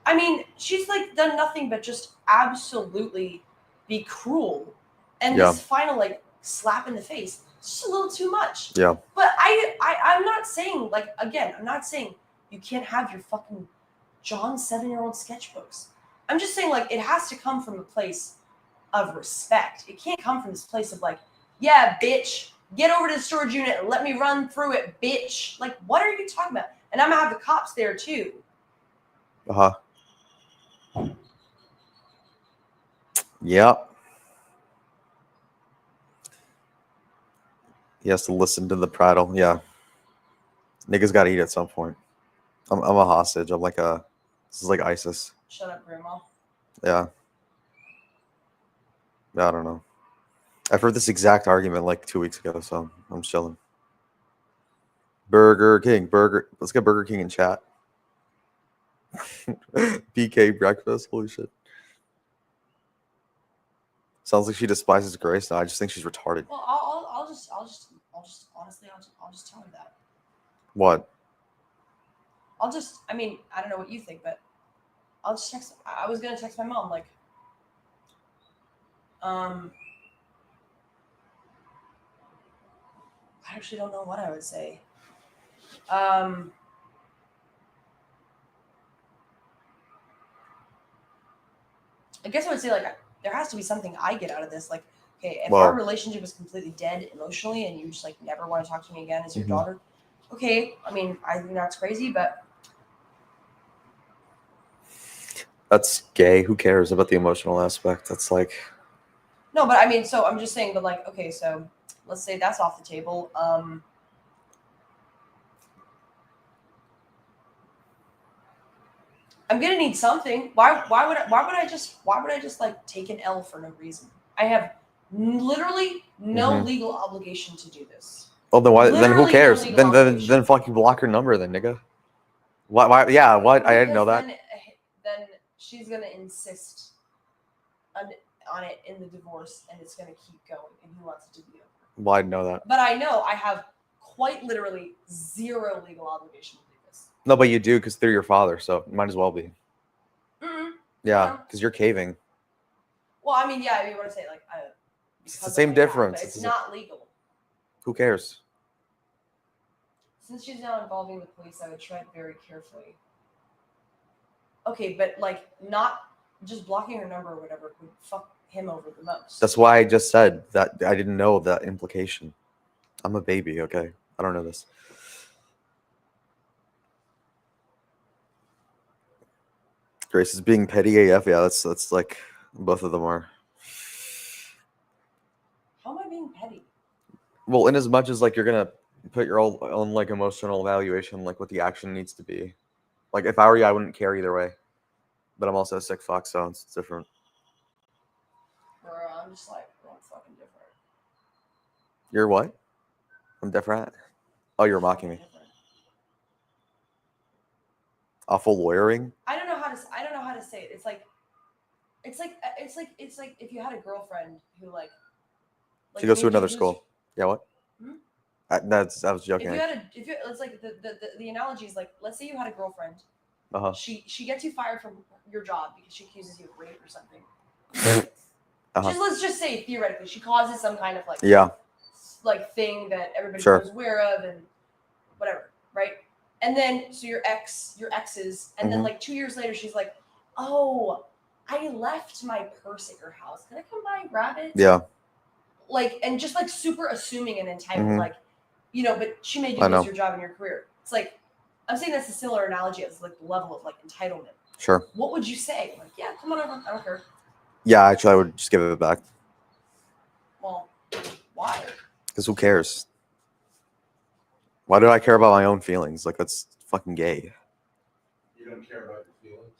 I mean, she's like done nothing but just absolutely be cruel. And this final like slap in the face, it's just a little too much. Yeah. But I'm not saying, like, again, I'm not saying you can't have your fucking John 7-year-old sketchbooks. I'm just saying, like, it has to come from a place of respect. It can't come from this place of like, yeah, bitch, get over to the storage unit and let me run through it, bitch. Like, what are you talking about? And I'm gonna have the cops there too. Yep. He has to listen to the prattle. Yeah. Niggas got to eat at some point. I'm a hostage. This is like ISIS. Shut up, Grandma. Yeah. I don't know. I've heard this exact argument like 2 weeks ago, so I'm chilling. Burger King. Let's get Burger King in chat. BK breakfast. Holy shit. Sounds like she despises Grace. No, I just think she's retarded. Well, I'll just honestly, I'll just tell her that. What? I mean, I don't know what you think, but I'll just text. I was gonna text my mom, like, I actually don't know what I would say. I guess I would say, like, there has to be something I get out of this. Like, okay, if our relationship is completely dead emotionally and you just like never want to talk to me again as your daughter, okay. I mean, I think that's crazy, but that's gay. Who cares about the emotional aspect? That's like, no, but I mean, so I'm just saying, but like, okay, so let's say that's off the table. I'm gonna need something. Why would I just like take an L for no reason? I have literally no legal obligation to do this. Well, then why? Then who cares? No then fucking block her number, then, nigga. Why? Yeah. What? I didn't know that. Then she's gonna insist on it in the divorce, and it's gonna keep going, and he wants it to be over. Well, I didn't know that. But I know I have quite literally zero legal obligation to do this. No, but you do, because they're your father, so it might as well be. Yeah, because Yeah. you're caving. Well, I mean, yeah, I mean, what I say, like, It's the same difference. But it's not legal. Who cares? Since she's now involving the police, I would tread very carefully. Okay, but like, not just blocking her number or whatever would fuck him over the most. That's why I just said that. I didn't know that implication. I'm a baby, okay? I don't know this. Grace is being petty AF. Yeah, that's like both of them are. How am I being petty? Well, in as much as like you're gonna put your own like emotional evaluation, like what the action needs to be. Like if I were you, I wouldn't care either way. But I'm also a sick fuck, so it's different. Or I'm just like, I'm fucking different. You're what? I'm different. Oh, you're mocking me. Awful lawyering. I don't know how to say it. It's like if you had a girlfriend who like She goes to another school. Yeah, what? I was joking. It's like the analogy is like, let's say you had a girlfriend. She gets you fired from your job because she accuses you of rape or something. Let's just say theoretically she causes some kind of like like thing that everybody becomes aware of, and And then so your exes, and then Mhm. like 2 years later, she's like, "Oh, I left my purse at your house. Can I come by and grab it?" Yeah. Like, and just like super assuming and entitled, Mhm. like, you know, but she made you I lose know. your job and your career. It's like, I'm saying that's a similar analogy as like the level of like entitlement. Sure. What would you say? Like, yeah, come on over. I don't care. Yeah, actually, I would just give it back. Well, why? Because who cares? Why do I care about my own feelings? Like, that's fucking gay. You don't care about your feelings.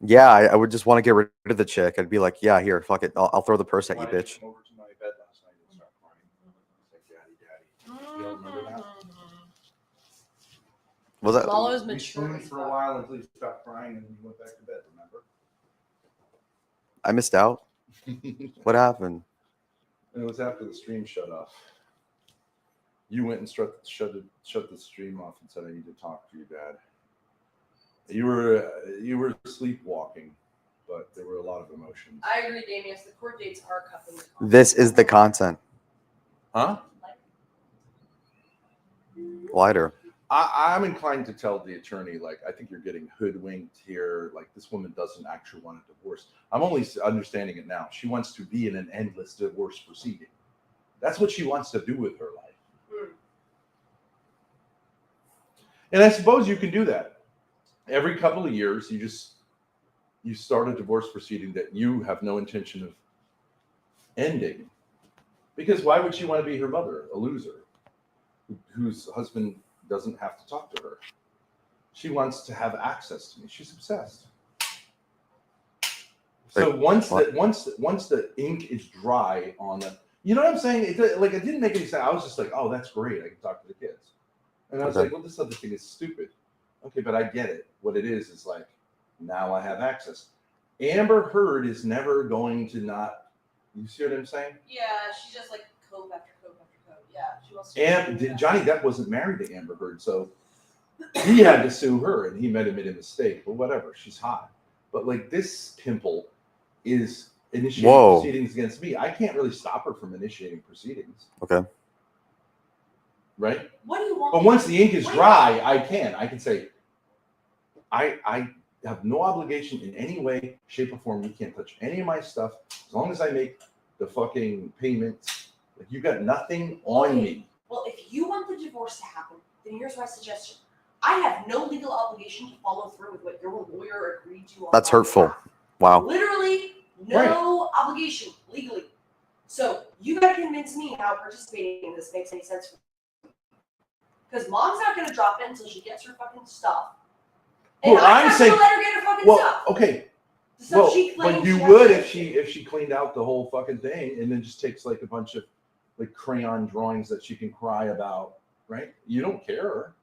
Yeah, I would just want to get rid of the chick. I'd be like, yeah, here, fuck it. I'll throw the purse at you, Why did bitch. come over to my bed last night and start crying? It's like, daddy. You don't remember that? Was that? Lalo's We mature. spooned for a while until you stopped crying and you went back to bed, remember? I missed out. What happened? It was after the stream shut off. You went and shut the stream off and said, "I need to talk to you, Dad." You were sleepwalking, but there were a lot of emotions. I agree, Damian. The court dates are cupping. This is the content. Huh? Lighter. I'm inclined to tell the attorney, like, I think you're getting hoodwinked here. Like, this woman doesn't actually want a divorce. I'm only understanding it now. She wants to be in an endless divorce proceeding. That's what she wants to do with her life. And I suppose you can do that. Every couple of years, you start a divorce proceeding that you have no intention of ending. Because why would she want to be her mother, a loser, whose husband doesn't have to talk to her? She wants to have access to me. She's obsessed. So Wait, once what? the ink is dry on the, you know what I'm saying? It didn't make any sense. I was just like, oh, that's great. I can talk to the kids. And I was Okay. like, well, this other thing is stupid. Okay, but I get it. What it is like, now I have access. Amber Heard is never going to not. You see what I'm saying? Yeah, she's just like cope after cope after cope. Yeah, she wants to. And Johnny Depp wasn't married to Amber Heard, so he had to sue her, and he might have made a mistake, but whatever. She's hot. But like this pimple is initiating Whoa. proceedings against me. I can't really stop her from initiating proceedings. Okay. Right? What do you want? But once the ink is dry, I can say, I have no obligation in any way, shape, or form. You can't touch any of my stuff as long as I make the fucking payments. Like, you got nothing on me. Well, if you want the divorce to happen, then here's my suggestion. I have no legal obligation to follow through with what your lawyer agreed to. That's hurtful. Wow. Literally no obligation legally. So you gotta convince me how participating in this makes any sense for me. Because mom's not gonna drop it until she gets her fucking stuff. And Well, I'm I'm not saying, gonna let her get her fucking well, stuff. okay, The stuff well, she claims but you she would has if she cleaned out the whole fucking thing and then just takes like a bunch of like crayon drawings that she can cry about, right? You don't care.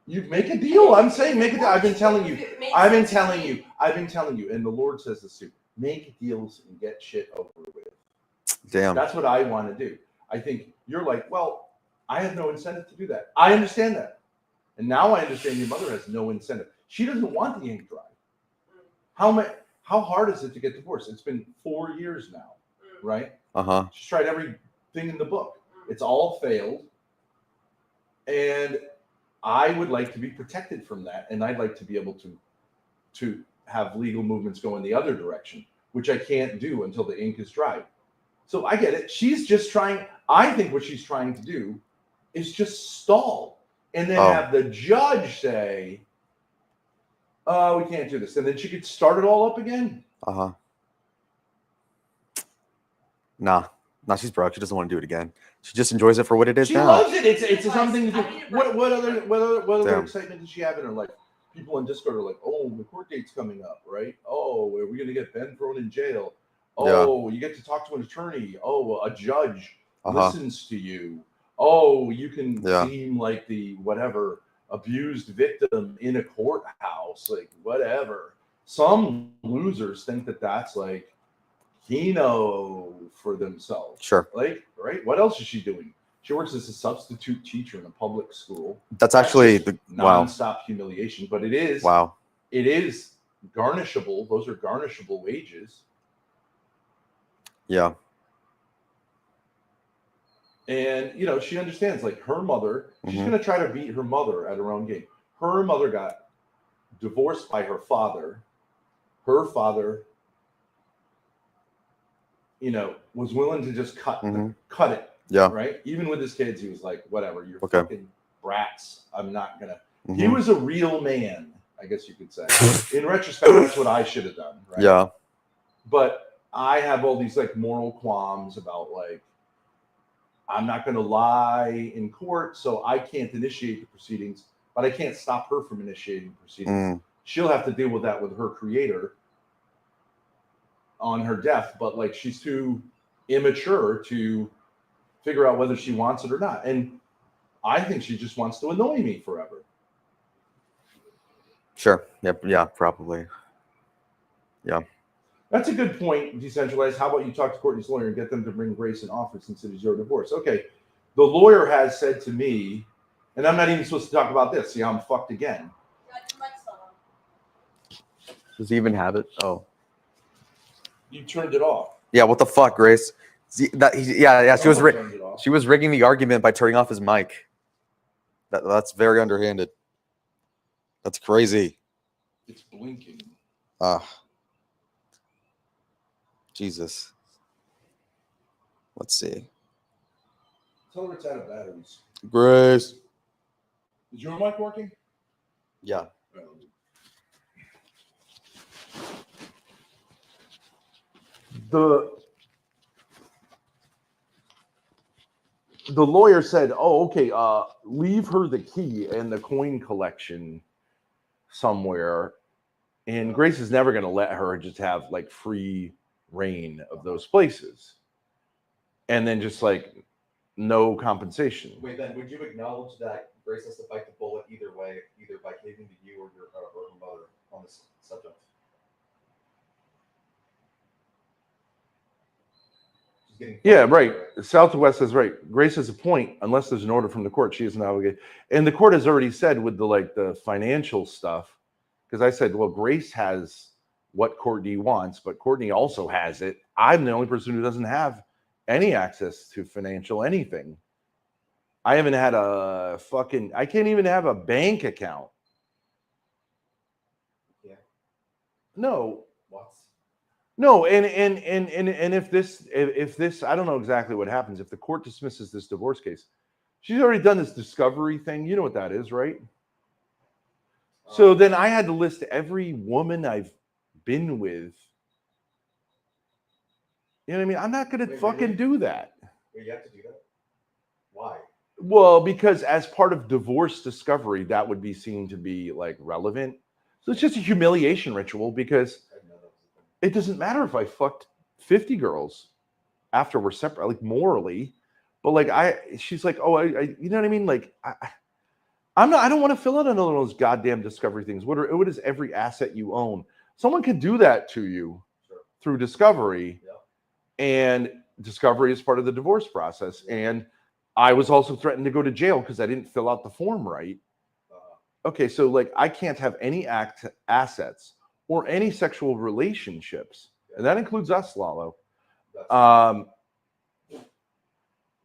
You make a deal. I'm saying make a deal. I've been telling you. I've been telling you. And the Lord says this too. Make deals and get shit over with. Damn. That's what I want to do. I think you're like, well, I have no incentive to do that. I understand that. And now I understand your mother has no incentive. She doesn't want the ink dry. How hard is it to get divorced? It's been 4 years now, right? Uh-huh. She's tried everything in the book. It's all failed. And I would like to be protected from that. And I'd like to be able to have legal movements go in the other direction, which I can't do until the ink is dry. So I get it. She's just trying. I think what she's trying to do is just stall and then have the judge say, "Oh, we can't do this," and then she could start it all up again. Uh-huh. Nah, she's broke. She doesn't want to do it again. She just enjoys it for what it is She now. loves it. It's something to do. What other excitement does she have in her life? People on Discord are like, "Oh, the court date's coming up, right? Oh, are we gonna get Ben thrown in jail? Oh, you get to talk to an attorney. Oh, a judge listens to you. Oh, you can seem like the whatever abused victim in a courthouse, like whatever." Some losers think that that's like Kino for themselves. Sure. Like, right? What else is she doing? She works as a substitute teacher in a public school. That's actually the nonstop humiliation, but it is it is garnishable. Those are garnishable wages. Yeah. And she understands, like, her mother, she's gonna try to beat her mother at her own game. her mother got divorced by her father. Her father, was willing to just cut it. Yeah. Right. Even with his kids, he was like, "Whatever, you're Okay. fucking brats. I'm not gonna." He Mhm. was a real man, I guess you could say. In retrospect, that's what I should have done. Right? Yeah. But I have all these like moral qualms about like, I'm not going to lie in court, so I can't initiate the proceedings, but I can't stop her from initiating proceedings. She'll have to deal with that with her creator on her death, but like she's too immature to figure out whether she wants it or not. And I think she just wants to annoy me forever. Sure. Yep. Yeah. Probably. Yeah. That's a good point, Decentralized. How about you talk to Courtney's lawyer and get them to bring Grace an offer since it is your divorce? Okay. The lawyer has said to me, and I'm not even supposed to talk about this. See how I'm fucked again. Does he even have it? Oh. You turned it off. Yeah. What the fuck, Grace? Yeah. Turned it off. She was rigging the argument by turning off his mic. That's very underhanded. That's crazy. It's blinking. Jesus. Let's see. Tell her it's out of batteries. Grace. Is your mic working? Yeah. The lawyer said, "Oh, okay. Leave her the key and the coin collection somewhere." And Grace is never going to let her just have like free reign of those places, and then just like no compensation. Wait, then would you acknowledge that Grace has to bite the bullet either way, either by caving to you or her mother on this subject? Yeah, right. Southwest is right. Grace has a point. Unless there's an order from the court, she isn't obligated. And the court has already said with the financial stuff, because I said, well, Grace has what Courtney wants, but Courtney also has it. I'm the only person who doesn't have any access to financial anything. I haven't had I can't even have a bank account. Yeah. No. What? No, and if this, I don't know exactly what happens if the court dismisses this divorce case. She's already done this discovery thing. You know what that is, right? So then I had to list every woman I've been with. You know what I mean? I'm not going to fucking do that. Wait, you have to do that? Why? Well, because as part of divorce discovery, that would be seen to be like relevant. So it's just a humiliation ritual because it doesn't matter if I fucked 50 girls after we're separate, like morally, but like she's like, oh, I you know what I mean? Like I don't want to fill out another one of those goddamn discovery things. What is every asset you own? Someone can do that to you through discovery, and discovery is part of the divorce process. And I was also threatened to go to jail because I didn't fill out the form right. Okay, so like I can't have any assets or any sexual relationships, and that includes us, Lalo,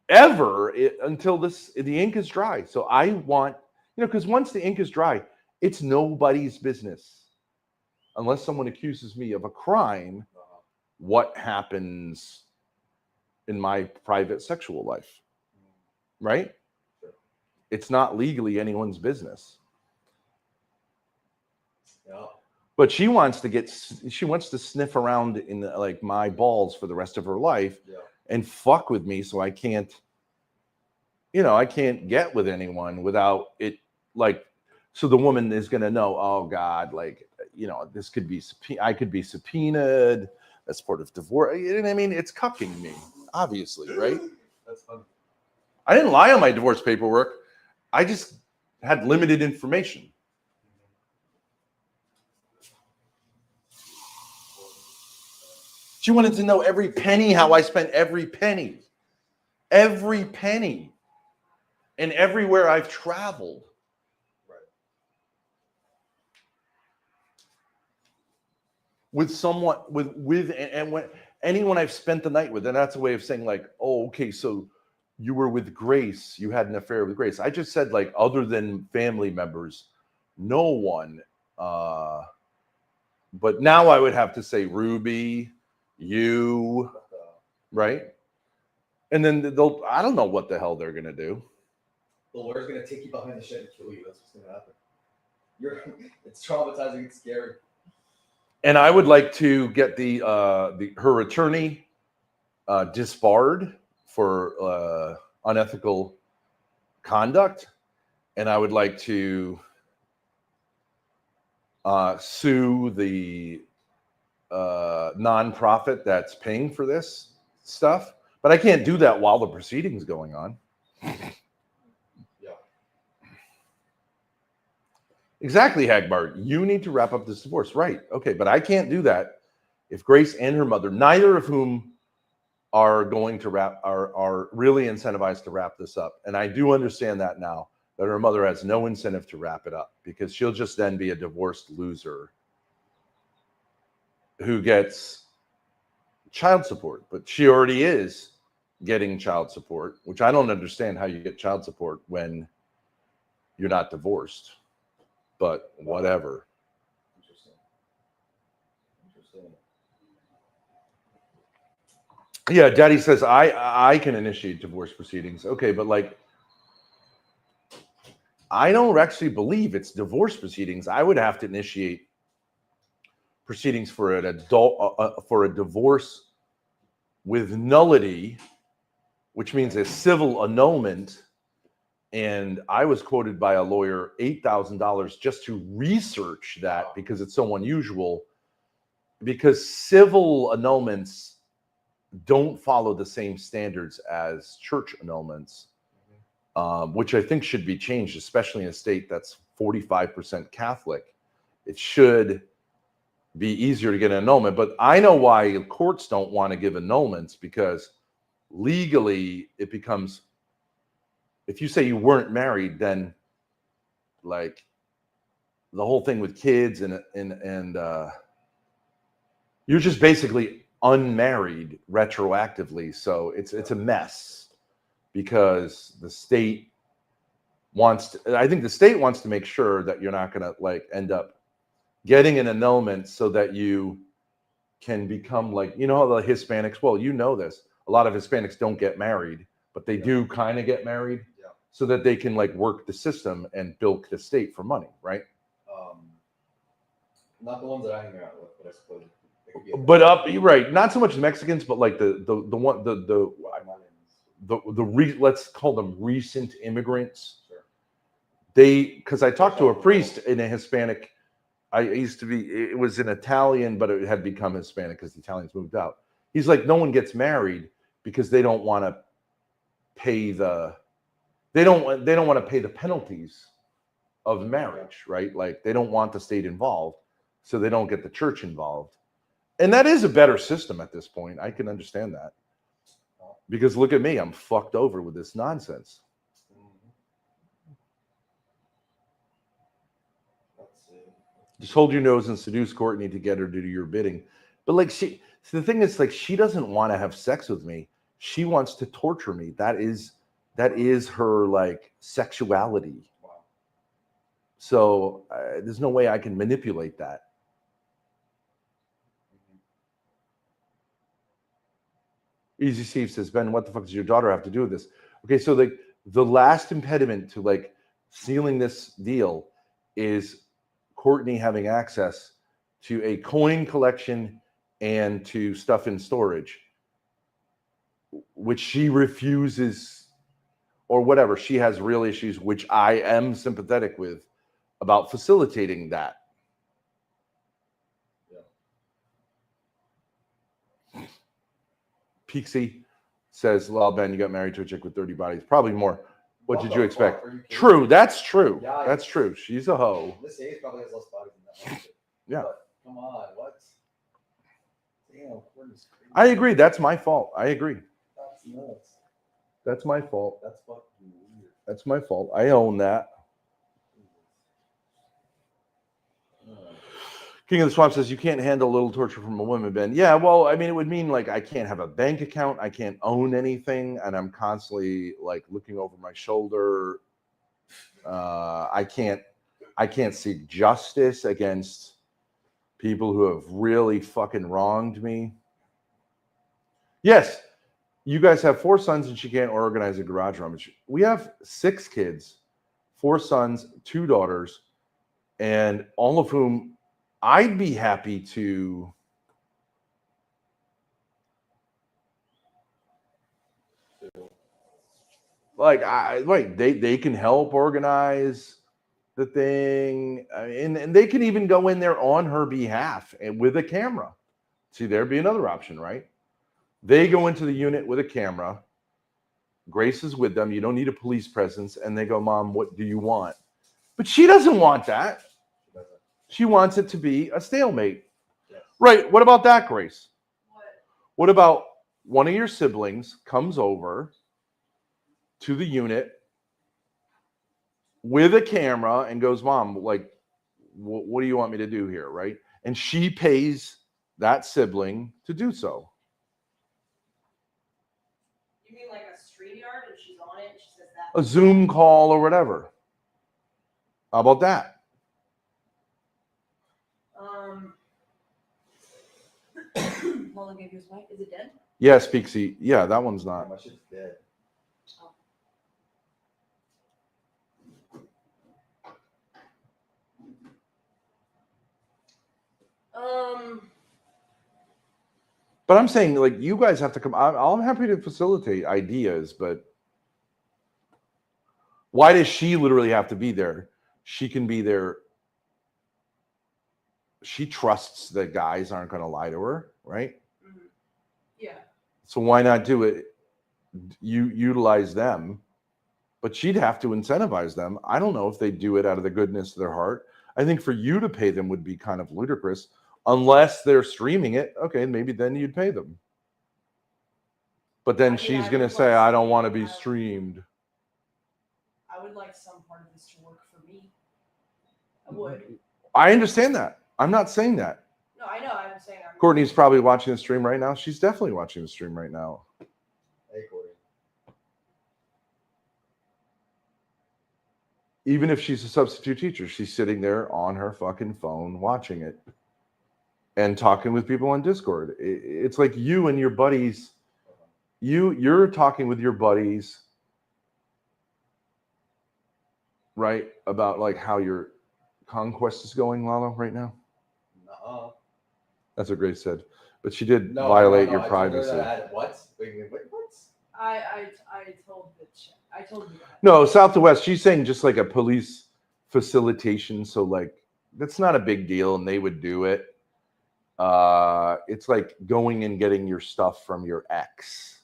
ever until the ink is dry. So I want, because once the ink is dry, it's nobody's business, unless someone accuses me of a crime, what happens in my private sexual life, right? It's not legally anyone's business. Yeah. But she wants to sniff around in like my balls for the rest of her life and fuck with me, so I can't get with anyone without it. Like, so the woman is gonna know, oh God, like, this could be, I could be subpoenaed as part of divorce. You know what I mean? It's cucking me, obviously, right? That's fun. I didn't lie on my divorce paperwork. I just had limited information. She wanted to know every penny, how I spent every penny, and everywhere I've traveled. Right. With someone, and when anyone I've spent the night with, and that's a way of saying like, oh, okay, so you were with Grace, you had an affair with Grace. I just said like, other than family members, no one. But now I would have to say Ruby, you, right? And then I don't know what the hell they're going to do. The lawyer's going to take you behind the shed and kill you. That's what's going to happen. It's traumatizing. It's scary. And I would like to get her attorney disbarred for unethical conduct, and I would like to sue the nonprofit that's paying for this stuff. But I can't do that while the proceeding's going on. Exactly, Hagbard. You need to wrap up this divorce. Right. Okay, but I can't do that if Grace and her mother, neither of whom are going to are really incentivized to wrap this up. And I do understand that now, that her mother has no incentive to wrap it up, because she'll just then be a divorced loser who gets child support. But she already is getting child support, which I don't understand how you get child support when you're not divorced. But whatever. Interesting. Yeah, Daddy says I can initiate divorce proceedings. Okay, but like, I don't actually believe it's divorce proceedings. I would have to initiate proceedings for an adult for a divorce with nullity, which means a civil annulment. And I was quoted by a lawyer $8,000 just to research that, because it's so unusual. Because civil annulments don't follow the same standards as church annulments, which I think should be changed, especially in a state that's 45% Catholic. It should be easier to get an annulment. But I know why courts don't want to give annulments, because legally it becomes, if you say you weren't married, then like the whole thing with kids and you're just basically unmarried retroactively. So it's a mess, because the state I think the state wants to make sure that you're not going to like end up getting an annulment so that you can become like, you know, how the Hispanics, well, you know this, a lot of Hispanics don't get married, but they do kind of get married. So that they can like work the system and bilk the state for money, right? Not the ones that I hang out with, but I suppose. But you're right, not so much Mexicans, but like the let's call them recent immigrants. Sure. Because I talked to a priest in a Hispanic. It was an Italian, but it had become Hispanic because the Italians moved out. He's like, no one gets married because they don't want to pay they don't want to pay the penalties of marriage, right? Like they don't want the state involved, so they don't get the church involved. And that is a better system at this point. I can understand that. Because look at me, I'm fucked over with this nonsense. Just hold your nose and seduce Courtney to get her to do your bidding. But like so the thing is, like, she doesn't want to have sex with me. She wants to torture me. That is her like sexuality. Wow. So there's no way I can manipulate that. Easy Steve says, Ben, what the fuck does your daughter have to do with this? Okay, so the last impediment to like sealing this deal is Courtney having access to a coin collection and to stuff in storage, which she refuses, or whatever. She has real issues, which I am sympathetic with, about facilitating that. Yeah. Peaksy says, well, Ben, you got married to a chick with 30 bodies. Probably more. What did you expect? True. That's true. Yeah, that's true. She's a hoe. This age probably has less bodies than that. Yeah. But, come on. What? Damn. I agree. That's my fault. I agree. That's nuts. That's my fault. That's fucking weird. That's my fault. I own that. King of the Swamp says, you can't handle a little torture from a woman, Ben. Yeah, well, I mean, it would mean like I can't have a bank account. I can't own anything. And I'm constantly like looking over my shoulder. I I can't seek justice against people who have really fucking wronged me. Yes, you guys have 4 sons and she can't organize a garage rummage. We have 6 kids, 4 sons, 2 daughters, and all of whom I'd be happy to they can help organize the thing, and they can even go in there on her behalf and with a camera. See, there'd be another option, right? They go into the unit with a camera. Grace is with them. You don't need a police presence, and they go, "Mom, what do you want?" But she doesn't want that. She wants it to be a stalemate. Yes. Right. What about that, Grace? What? What about one of your siblings comes over to the unit with a camera and goes, "Mom, like, what do you want me to do here?" Right? And she pays that sibling to do so. You mean like a StreamYard and she's on it and she says that? A Zoom call or whatever. How about that? Lola gave you his mic. Is it dead? Yeah, Speaksy. Yeah, that one's not. My shit's dead. But I'm saying, like, you guys have to come. I'm happy to facilitate ideas, but why does she literally have to be there? She can be there. She trusts that guys aren't going to lie to her, right? Mm-hmm. Yeah. So why not do it? You utilize them, but she'd have to incentivize them. I don't know if they do it out of the goodness of their heart. I think for you to pay them would be kind of ludicrous, unless they're streaming it. Okay, maybe then you'd pay them. But then she's going to say, "I don't want to be streamed." I would like some part of this to work for me. I would. I understand that. I'm not saying that. No, I know. I'm saying I'm. Courtney's probably watching the stream right now. She's definitely watching the stream right now. Hey, Corey. Even if she's a substitute teacher, she's sitting there on her fucking phone watching it and talking with people on Discord. It's like you and your buddies. You're talking with your buddies, right? About like how your conquest is going, Lalo, right now. No. That's what Grace said. But she did No, violate your I told her privacy. that what? Wait, what? I told the chat. I told you that. No, south to west. She's saying just like a police facilitation. So like that's not a big deal, and they would do it. It's like going and getting your stuff from your ex.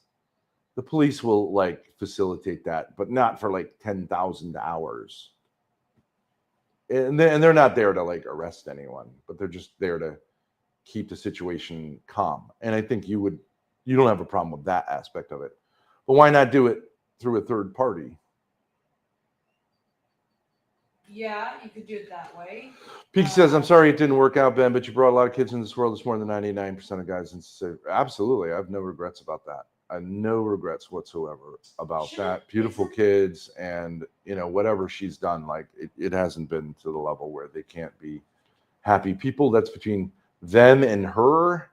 The police will like facilitate that, but not for like 10,000 hours. And they're not there to like arrest anyone, but they're just there to keep the situation calm. And I think you don't have a problem with that aspect of it. But why not do it through a third party? Yeah, you could do it that way. Peak says, "I'm sorry it didn't work out, Ben, but you brought a lot of kids in this world. It's more than 99% of guys." And absolutely, I have no regrets about that. I have no regrets whatsoever about that. Beautiful kids, and whatever she's done, like it hasn't been to the level where they can't be happy people. That's between them and her,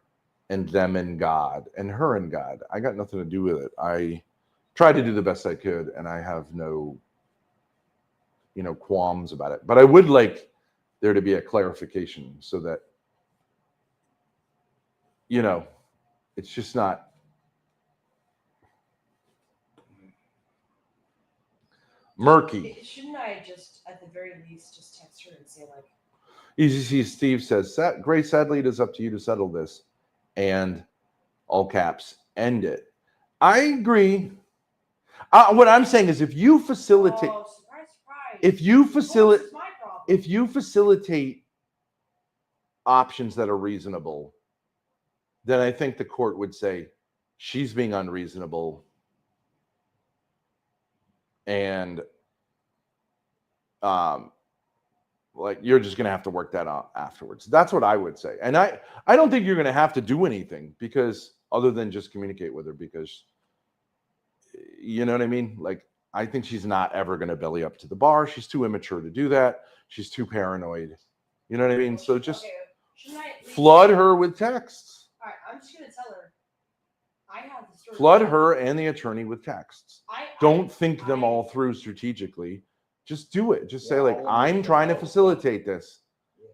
and them and God, and her and God. I got nothing to do with it. I tried to do the best I could, and I have no qualms about it. But I would like there to be a clarification so that it's just not murky. Shouldn't I just, at the very least, just text her and say like, Easy C Steve says, "Grace, sadly, it is up to you to settle this," and all caps, "end it." I agree. What I'm saying is, if you facilitate, oh, surprise, surprise. if you Of course, facilitate, it's my problem. if you facilitate options that are reasonable, then I think the court would say she's being unreasonable, and like you're just going to have to work that out afterwards. That's what I would say. And I don't think you're going to have to do anything, because other than just communicate with her, because you know what I mean? Like, I think she's not ever going to belly up to the bar. She's too immature to do that. she's too paranoid. You know what I mean? So just Okay, shouldn't I at least- flood her with texts. All right, I'm just gonna tell her. I have the story. Flood her and the attorney with texts. I Don't think them all through strategically. Just do it. Just say like, I'm trying to facilitate this,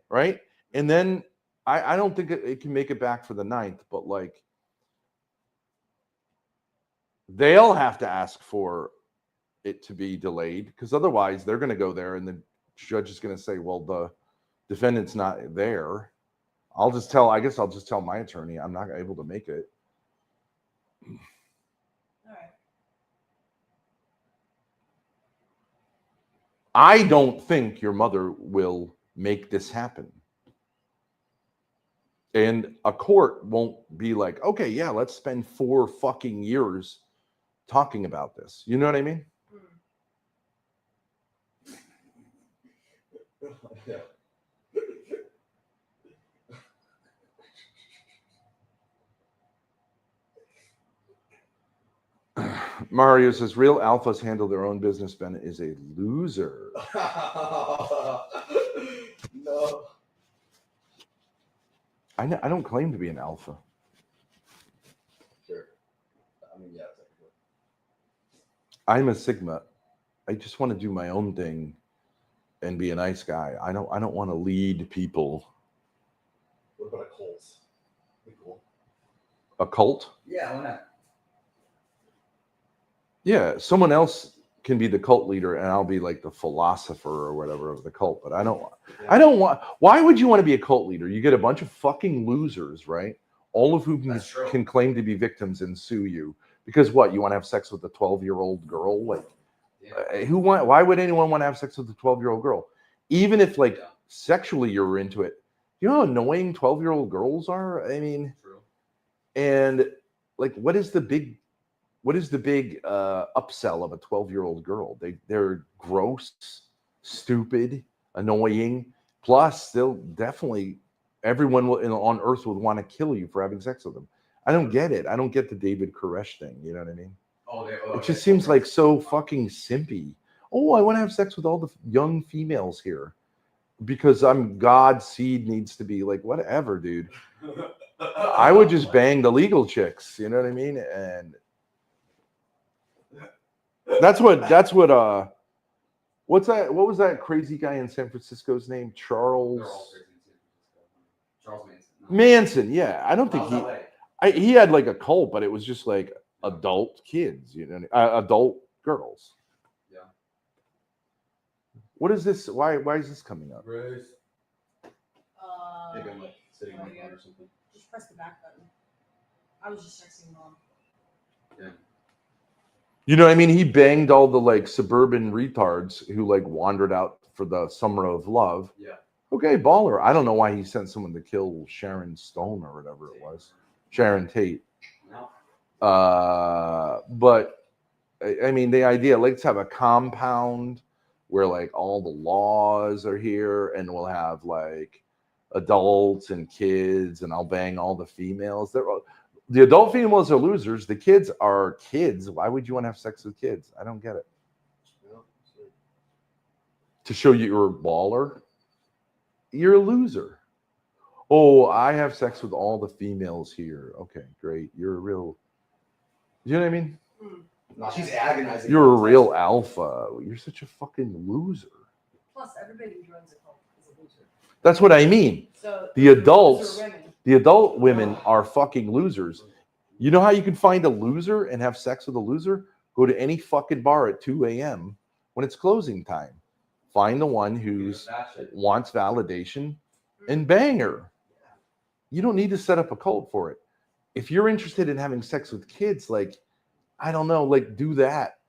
right? And then I don't think it can make it back for the 9th, but like they'll have to ask for it to be delayed because otherwise they're going to go there and the judge is going to say, well, the defendant's not there. I guess I'll just tell my attorney I'm not able to make it. All right. I don't think your mother will make this happen. And a court won't be like, okay, yeah, let's spend 4 fucking years talking about this. You know what I mean? Yeah. Mario says, real alphas handle their own business. Ben is a loser. No. I don't claim to be an alpha. Sure. I mean, yeah, technically. I'm a sigma. I just want to do my own thing and be a nice guy. I don't want to lead people. What about a cult? Be cool. A cult? Yeah, why not? Yeah, someone else can be the cult leader and I'll be like the philosopher or whatever of the cult. But I don't want. Why would you want to be a cult leader? You get a bunch of fucking losers, right? All of whom That's true. can claim to be victims and sue you because what? You want to have sex with a 12-year-old girl? Like, why would anyone want to have sex with a 12-year-old girl? Even if like sexually you're into it. You know how annoying 12-year-old girls are? I mean, True. and like, what is the big upsell of a 12-year-old girl? They're gross, stupid, annoying. Plus, they'll definitely everyone on Earth would want to kill you for having sex with them. I don't get it. I don't get the David Koresh thing. You know what I mean? It just seems like so fucking simpy. Oh, I want to have sex with all the young females here because I'm God's seed needs to be like whatever, dude. I would just bang the legal chicks. You know what I mean? And that's what what's that? What was that crazy guy in San Francisco's name? Charles Manson. Yeah, I don't think he had like a cult, but it was just like adult kids, you know, adult girls. Yeah. What is this? Why is this coming up? Maybe I'm like sitting on or something. Just press the back button. I was just texting Mom. Yeah. You know what I mean? He banged all the like suburban retards who like wandered out for the summer of love. Yeah. Okay, baller. I don't know why he sent someone to kill Sharon Stone or whatever it was. Sharon Tate. No. But I mean, the idea, let's have a compound where like all the laws are here and we'll have like adults and kids and I'll bang all the females. The adult females are losers. The kids are kids. Why would you want to have sex with kids? I don't get it. No. To show you you're a baller? You're a loser. Oh, I have sex with all the females here. Okay, great. You're a real, you know what I mean? No, she's agonizing. You're a real alpha. You're such a fucking loser. Plus, everybody who joins a cult is a loser. That's what I mean. So The adults, loser women. the adult women are fucking losers. You know how you can find a loser and have sex with a loser? Go to any fucking bar at 2 a.m. when it's closing time. Find the one who wants validation and bang her. You don't need to set up a cult for it. If you're interested in having sex with kids, like, I don't know, like do that.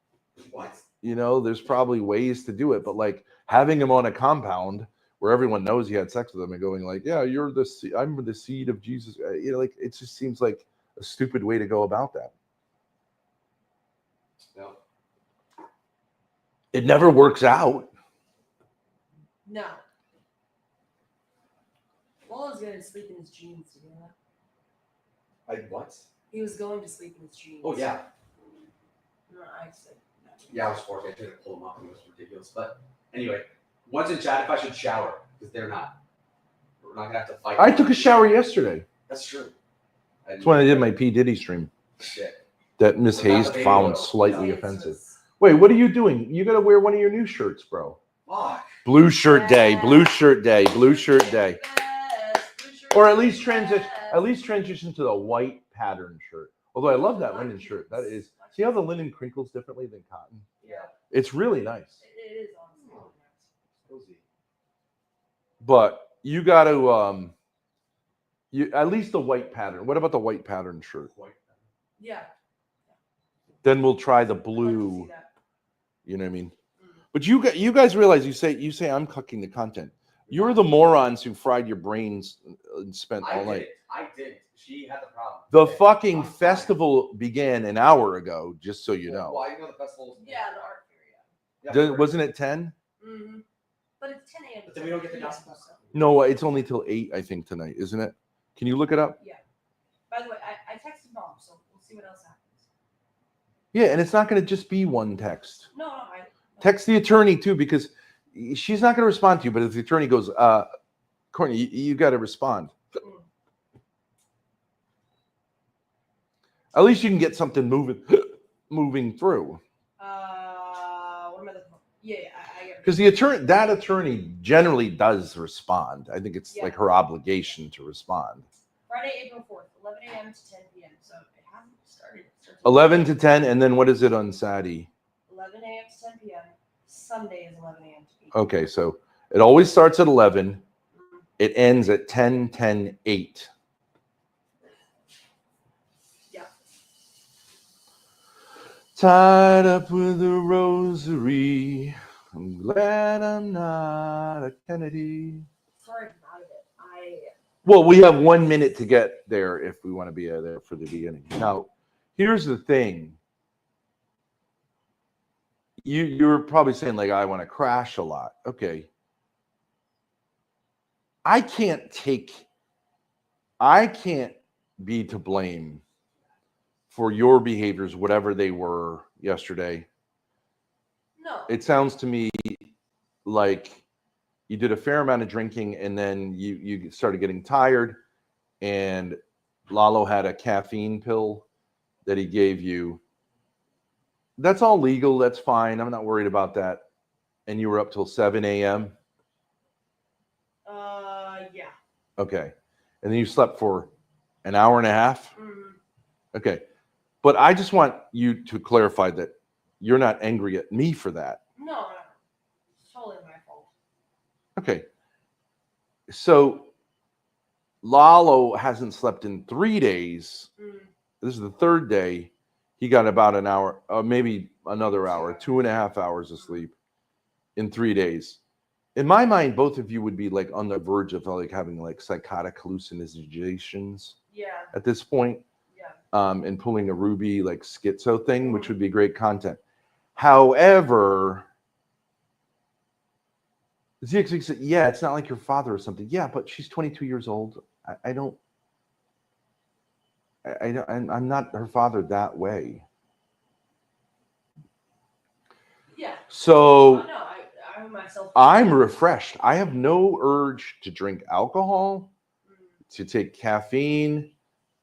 What? You know, there's probably ways to do it, but like having him on a compound where everyone knows he had sex with him and going like, yeah, I'm the seed of Jesus. You know, like it just seems like a stupid way to go about that. No. It never works out. No. Walla's going to sleep in his jeans. Do you know that? What? He was going to sleep in his jeans. Oh yeah. No, I said no. Yeah, I was forced. I tried to pull them off and it was ridiculous. But anyway, Once in chat, if I should shower, because they're not. We're not gonna have to fight. I took a shower yesterday. That's true. That's when I did my P. Diddy stream. Shit. That Miss Without the Hazed baby found oil. slightly Yeah. offensive. Wait, what are you doing? You got to wear one of your new shirts, bro. Fuck. Blue shirt day, blue shirt day, blue shirt day. Or at least transition to the white pattern shirt. Although I love that linen shirt. That is, see how the linen crinkles differently than cotton? Yeah. It's really nice. It is honestly Cozy. But you got to you at least the white pattern. What about the white pattern shirt? White. Yeah. Then we'll try the I'd like to blue. see that. You know what I mean? Mm. But you guys realize you say I'm cucking the content. You're the morons who fried your brains and spent all night. I did. She had the problem. The Yeah. fucking I'm fine. festival began an hour ago, just so you know. Well, I know the festival. Yeah, the art fair, Yeah, Wasn't it 10? yeah. Mm-hmm. But it's 10 a.m. But then we don't get the Yeah. gossip. No, it's only till 8, I think, tonight, isn't it? Can you look it up? Yeah. By the way, I texted mom, so we'll see what else happens. Yeah, and it's not going to just be one text. No, Text the attorney too, because she's not going to respond to you. But if the attorney goes, Courtney, you got to respond. At least you can get something moving through. What am I looking for? Yeah, I get it. Because that attorney generally does respond. I think it's like her obligation to respond. Friday, April 4th, 11 a.m. to 10 p.m. So it hasn't started. It starts at 11 to 10, and then what is it on Saturday? 11 a.m. to 10 p.m. Sunday is 11 a.m. to 8. Okay, so it always starts at 11. It ends at 10, 10, 8. Yeah. Tied up with a rosary. I'm glad I'm not a Kennedy. Sorry, I'm out of it. Well, we have 1 minute to get there if we want to be there for the beginning. Now, here's the thing. You're probably saying, like, I want to crash a lot. Okay. I can't be to blame for your behaviors, whatever they were yesterday. No. It sounds to me like you did a fair amount of drinking and then you started getting tired, and Lalo had a caffeine pill that he gave you. That's all legal. That's fine. I'm not worried about that. And you were up till 7 a.m.? Yeah. Okay. And then you slept for an hour and a half? Mm-hmm. Okay. But I just want you to clarify that you're not angry at me for that. No. It's totally my fault. Okay. So Lalo hasn't slept in 3 days. Mm. This is the third day. He got about an hour, maybe another hour, 2.5 hours of sleep in 3 days. In my mind, both of you would be like on the verge of like having like psychotic hallucinations at this point. Yeah. And pulling a Ruby like schizo thing, which would be great content. However, ZXX said, yeah, it's not like your father or something. Yeah, but she's 22 years old. I'm not her father that way. Yeah. So No, I myself. I'm refreshed. I have no urge to drink alcohol, to take caffeine,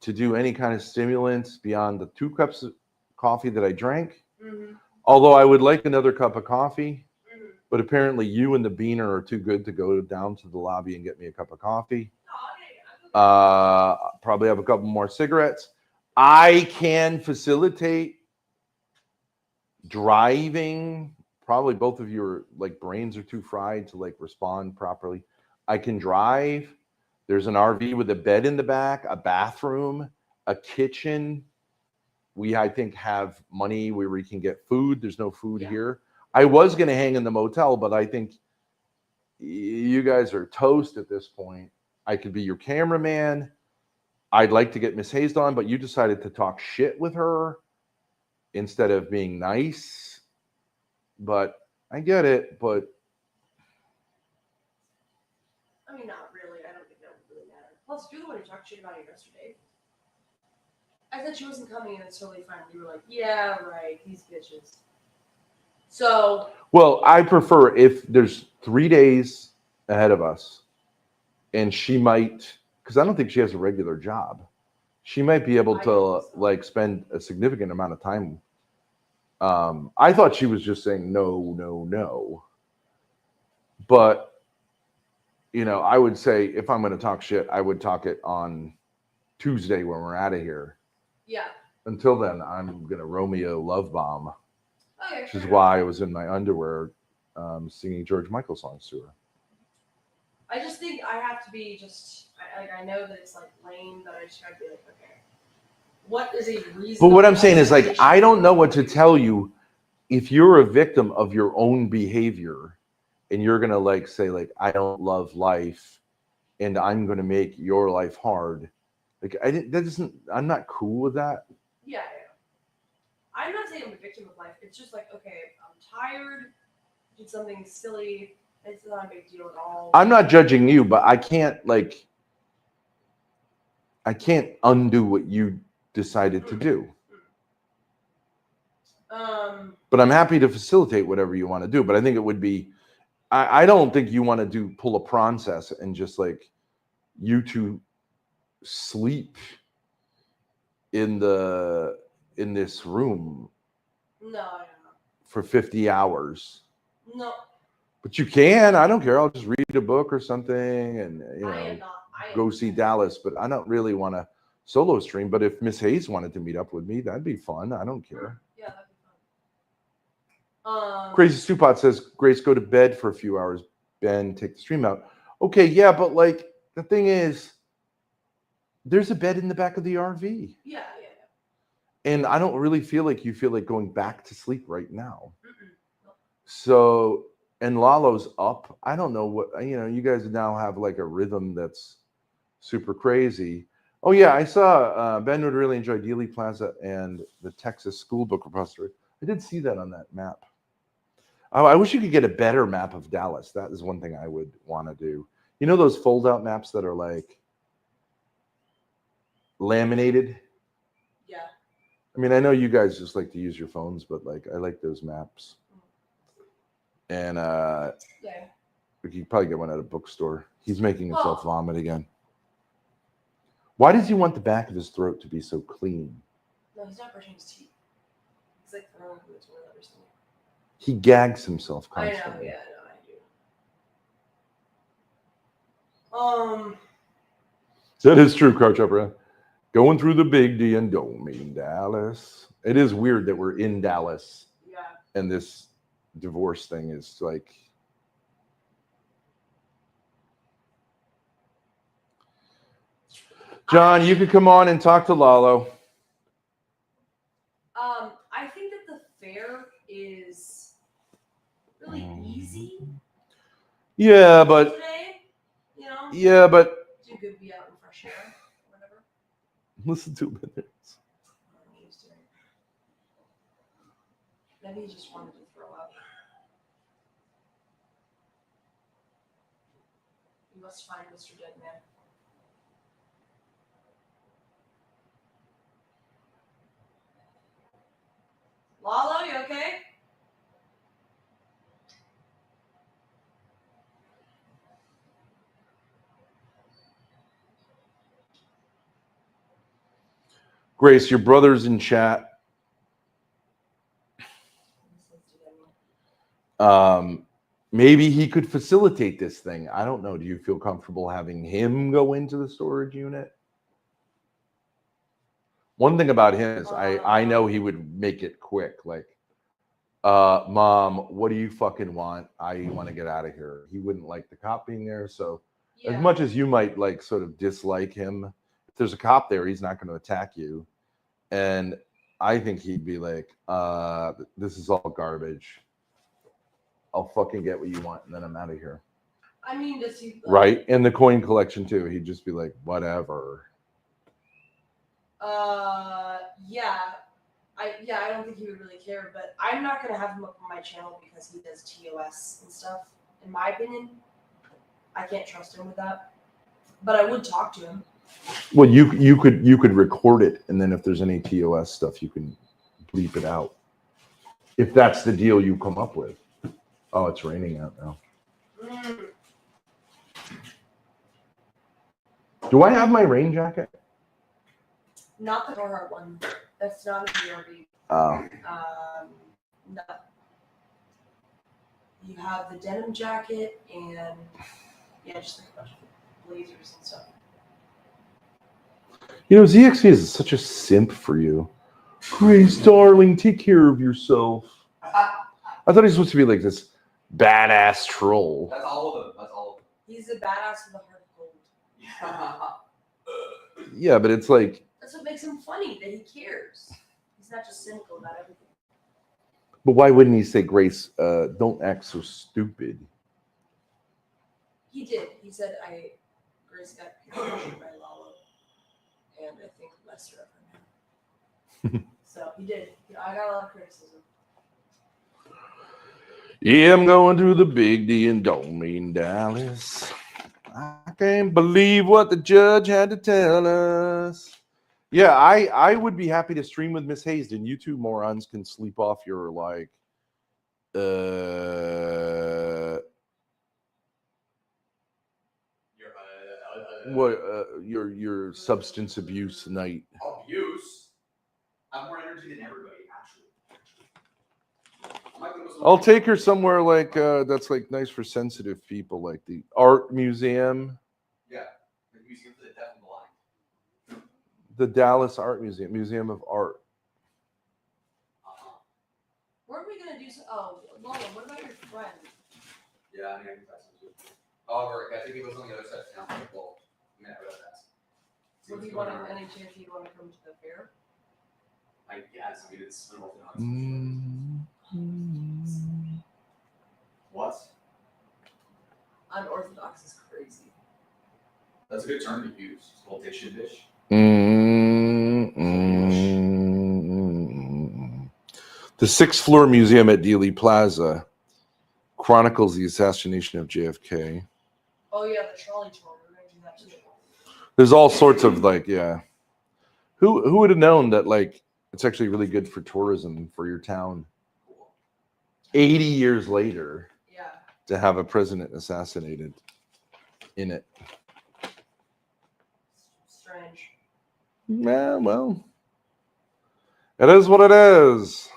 to do any kind of stimulants beyond the 2 cups of coffee that I drank. Mm-hmm. Although I would like another cup of coffee, Mm-hmm. but apparently you and the Beaner are too good to go down to the lobby and get me a cup of coffee. Probably have a couple more cigarettes. I can facilitate driving. Probably both of your like brains are too fried to like respond properly. I can drive. There's an RV with a bed in the back, a bathroom, a kitchen. We, I think, have money where we can get food. There's no food here. I was going to hang in the motel, but I think you guys are toast at this point. I could be your cameraman. I'd like to get Miss Hazed on, but you decided to talk shit with her instead of being nice. But I get it, but I mean, not really. I don't think that would really matter. Plus, you're the one who talked shit about it yesterday. I said she wasn't coming and it's totally fine. You were like, yeah, right, these bitches. So Well, I prefer if there's 3 days ahead of us, and she might, because I don't think she has a regular job. She might be able I to don't think so. like spend a significant amount of time. I thought she was just saying no, no, no. But you know, I would say if I'm going to talk shit, I would talk it on Tuesday when we're out of here. yeah. Until then, I'm going to Romeo love bomb, Okay. which is why I was in my underwear singing George Michael songs to her. I just think I have to be I know that it's like lame, but I just gotta be like, okay, what is a reasonable? But what I'm saying is like, expectation I don't for know me what to do? tell you if you're a victim of your own behavior and you're going to like say like, I don't love life and I'm going to make your life hard. Like I'm not cool with that. Yeah. I'm not saying I'm a victim of life. It's just like, okay, I'm tired, did something silly. It's not a big deal at all. I'm not judging you, but I can't undo what you decided to do. But I'm happy to facilitate whatever you want to do. But I think it would be, I don't think you want to pull a process and just like you two sleep in this room No. for 50 hours. No. But you can. I don't care. I'll just read a book or something and go see Dallas. But I don't really want to solo stream. But if Miss Hayes wanted to meet up with me, that'd be fun. I don't care. Yeah, that'd be fun. Crazy Stewpot says, Grace, go to bed for a few hours. Ben, take the stream out. Okay, yeah, but like the thing is, there's a bed in the back of the RV. Yeah. And I don't really feel like you feel like going back to sleep right now. No. So, and Lalo's up. I don't know what, you guys now have like a rhythm that's super crazy. Oh, yeah, I saw Ben would really enjoy Dealey Plaza and the Texas School Book Repository. I did see that on that map. Oh, I wish you could get a better map of Dallas. That is one thing I would want to do. You know those fold-out maps that are like laminated? Yeah. I mean, I know you guys just like to use your phones, but like I like those maps. And Yeah. we could probably get one at a bookstore. He's making himself vomit again. Why does he want the back of his throat to be so clean? No, he's not brushing his teeth. He's like throwing him in the toilet or something. He gags himself I constantly. know, yeah, I do. That is true, Crouch Up. Going through the big D and don't mean Dallas. It is weird that we're in Dallas. Yeah. And this divorce thing is like. John, you could come on and talk to Lalo. I think that the fare is really easy. Yeah, but Today, yeah, but you could be out in fresh air, whatever. Listen to him. Maybe he just wanted to throw up. You must find Mr. Deadman. Lalo, you okay? Grace, your brother's in chat. Maybe he could facilitate this thing. I don't know. Do you feel comfortable having him go into the storage unit? One thing about him is I know he would make it quick. Like, Mom, what do you fucking want? I want to get out of here. He wouldn't like the cop being there. So as much as you might like sort of dislike him, if there's a cop there, he's not going to attack you. And I think he'd be like, this is all garbage. I'll fucking get what you want, and then I'm out of here. I mean, does he? Right? And the coin collection, too. He'd just be like, whatever. Yeah. I don't think he would really care, but I'm not going to have him up on my channel because he does TOS and stuff, in my opinion. I can't trust him with that. But I would talk to him. Well, you could record it, and then if there's any TOS stuff, you can bleep it out. If that's the deal you come up with. Oh, it's raining out now. Do I have my rain jacket? Not the Carhartt one. That's not a BRB. Oh. No. You have the denim jacket and just like a bunch of blazers and stuff. You know, ZXV is such a simp for you. Grace, darling, take care of yourself. I thought he was supposed to be like this badass troll. That's all of them. That's all of them. He's a badass with a heart of gold. Yeah, but it's like. That's what makes him funny, that he cares. He's not just cynical about everything. But why wouldn't he say, Grace, don't act so stupid? He did. He said, Grace got conditioned by Lalo, and I think lesser of her now. So he did. I got a lot of criticism. Yeah, I'm going to the Big D and don't mean Dallas. I can't believe what the judge had to tell us. Yeah, I would be happy to stream with Miss Hazed, and you two morons can sleep off your like your substance abuse night. Abuse? I have more energy than everybody, actually. I'll take her somewhere like that's like nice for sensitive people, like the art museum. Yeah, the museum for the deaf and blind. The Dallas Art Museum, Museum of Art. Weren't we gonna do some? Oh, Lalo, what about your friend? Yeah, I mean, I can try some too. However, I think he was on the other side of town. Like, well, I mean, I read that. Would he want to? Any chance he'd want to come to the fair? I guess. I mean, it's unorthodox. What? Unorthodox is crazy. That's a good term to use. It's called dish and dish. The sixth floor museum at Dealey Plaza chronicles the assassination of JFK. Oh yeah, the trolley tour. We're gonna do that too. There's all sorts of like, yeah. Who would have known that like it's actually really good for tourism for your town? 80 years later, Yeah. to have a president assassinated in it. Strange. Yeah, well, it is what it is.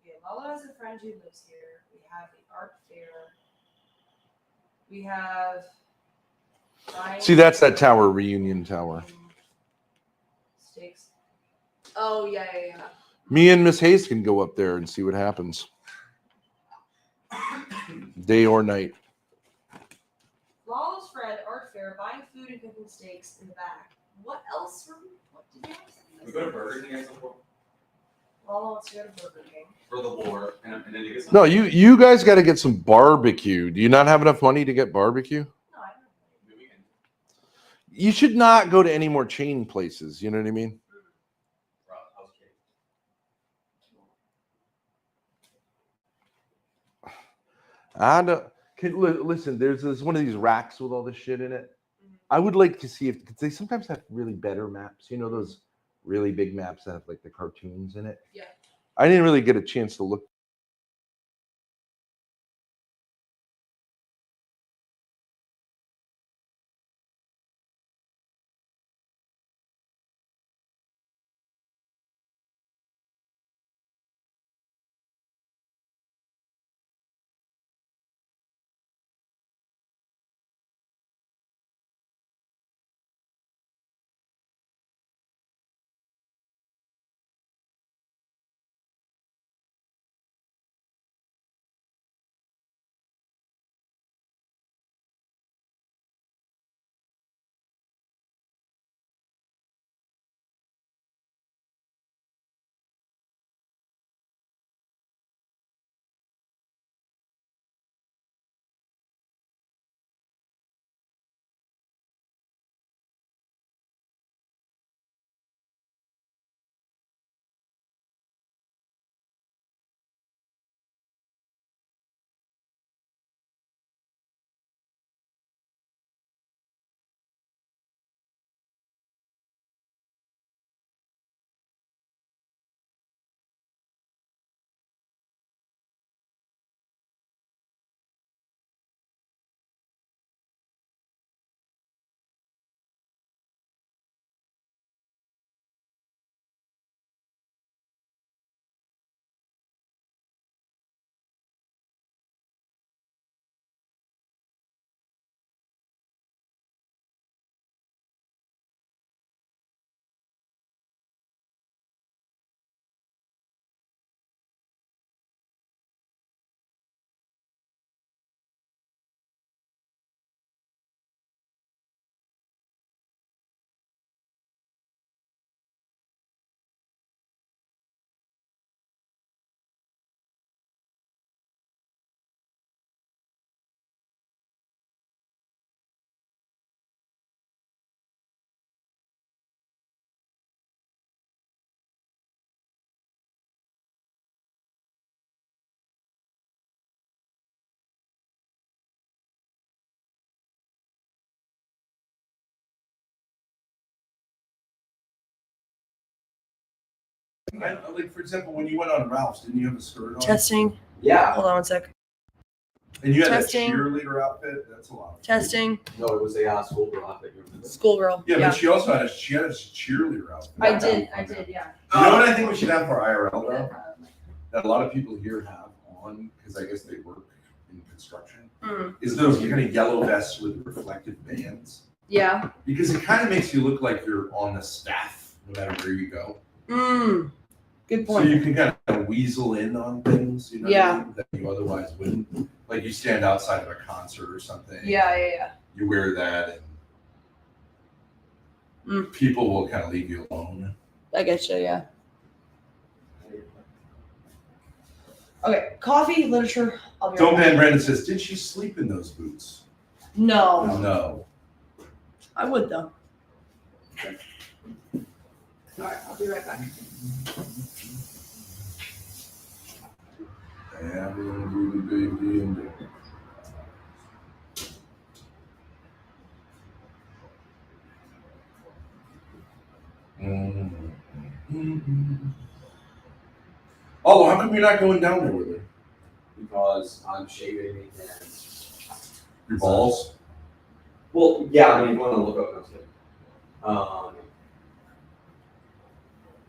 Okay, Lalo has a friend who lives here. We have the art fair. We have. See, that's that tower, Reunion Tower. Steaks. Oh yeah. Me and Miss Hayes can go up there and see what happens. Day or night. Lalo's friend, art fair, buying food and cooking steaks in the back. What else? What did you have? We go to Burger King at some point Lalo wants to go to Burger King. for the lore, and then you get some. No, you guys got to get some barbecue. Do you not have enough money to get barbecue? No, I don't know. Maybe we can. You should not go to any more chain places. You know what I mean? Bro, I was kidding. I don't. Listen, there's one of these racks with all this shit in it. I would like to see if, because they sometimes have really better maps. You know those really big maps that have like the cartoons in it? Yeah. I didn't really get a chance to look Like, for example, when you went on Ralph's, didn't you have a skirt on? Testing. Yeah. Hold on one sec. And you had Testing. a cheerleader outfit? That's a lot. Testing. No, it was a schoolgirl outfit. You remember? Schoolgirl. Yeah, but she also had a cheerleader outfit. I did, yeah. You know what I think we should have for IRL though? That a lot of people here have on, because I guess they work in construction, is those kind of yellow vests with reflective bands. Yeah. Because it kind of makes you look like you're on the staff, no matter where you go. Good So point. you can kind of weasel in on things, you know, Yeah. what I mean, that you otherwise wouldn't. Like you stand outside of a concert or something. Yeah. You wear that, and people will kind of leave you alone. I get you, yeah. Okay, coffee, literature. I'll be Don't right Man back. Brandon says, did she sleep in those boots? No, No. I would though. All right, I'll be right back. Yeah, I'm gonna do the baby and the- Oh, how come you're not going down there with her? Because I'm shaving and. Your balls? Well, yeah, I mean, you want to look up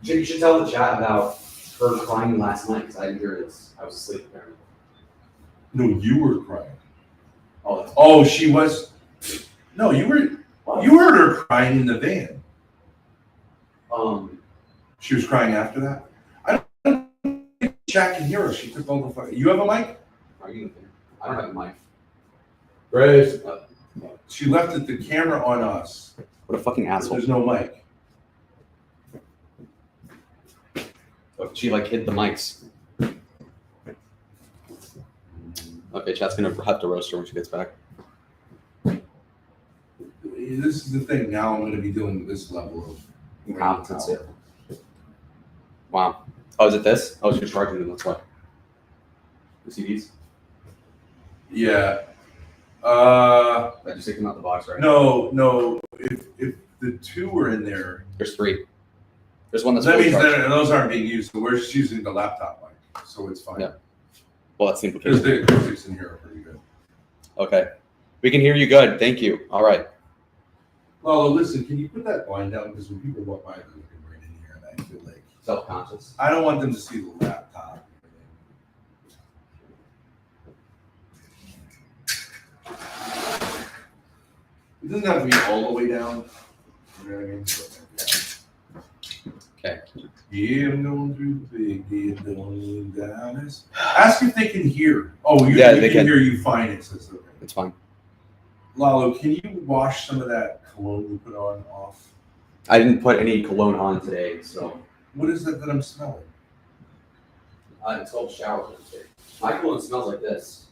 you should tell the chat about her crying last night because I didn't hear it. I was asleep apparently. No, you were crying. Oh, that's Oh, she was. No, you were. You heard her crying in the van. She was crying after that. I don't think Jack can hear her. She took all the fucking. You have a mic? I don't have a mic. Grace. She left the camera on us. What a fucking asshole. There's no mic. She like hid the mics. Okay, chat's gonna have to roast her when she gets back. This is the thing. Now I'm going to be dealing with this level of Incompetence. Wow. Oh, is it this? Oh, she's charging them. That's why. The CDs? Yeah. I just take them out the box, right? No. If the two were in there, There's 3. There's one that's that fully means charged. that those aren't being used. So we're just using the laptop mic, so it's fine. Yeah. Well, that's the Because implication. the acoustics in here are pretty good. Okay. We can hear you good. Thank you. All right. Lalo, listen, can you put that blind down? Because when people walk by, they're looking right in here, and I feel like Self-conscious. I don't want them to see the laptop. It doesn't have to be all the way down. You know what I mean? Okay. Yeah, I'm going through the big deal, going down. Ask if they can hear. Oh, Yeah, they they can can. hear you fine. It says okay. It's fine. Lalo, can you wash some of that cologne you put on off? I didn't put any cologne on today, so What is that I'm smelling? it's called shower today. My cologne smells like this.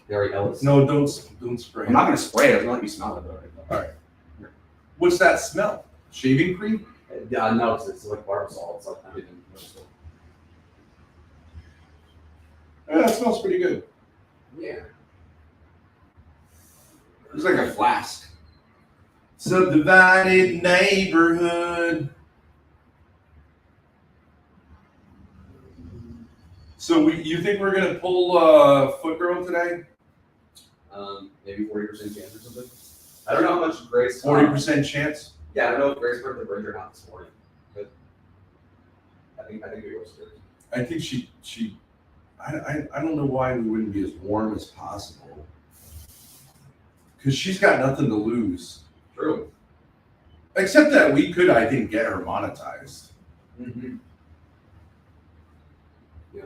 Very Ellis. No, don't spray. I'm not gonna spray it. I'm gonna let you smell it though. All right. What's that smell? Shaving cream? Yeah, no, it's like bar salt. It's like everything. Yeah, that smells pretty good. Yeah. It's like a flask. Subdivided neighborhood. So you think we're gonna pull Foot Girl today? Maybe 40% chance or something. I don't know how much Grace. 40% chance. Yeah, I don't know if Grace broke the bridge or not this morning, but I think we were scared. I think she. I don't know why we wouldn't be as warm as possible. Because she's got nothing to lose. True. Except that we could, I think, get her monetized. Mm-hmm. Yeah.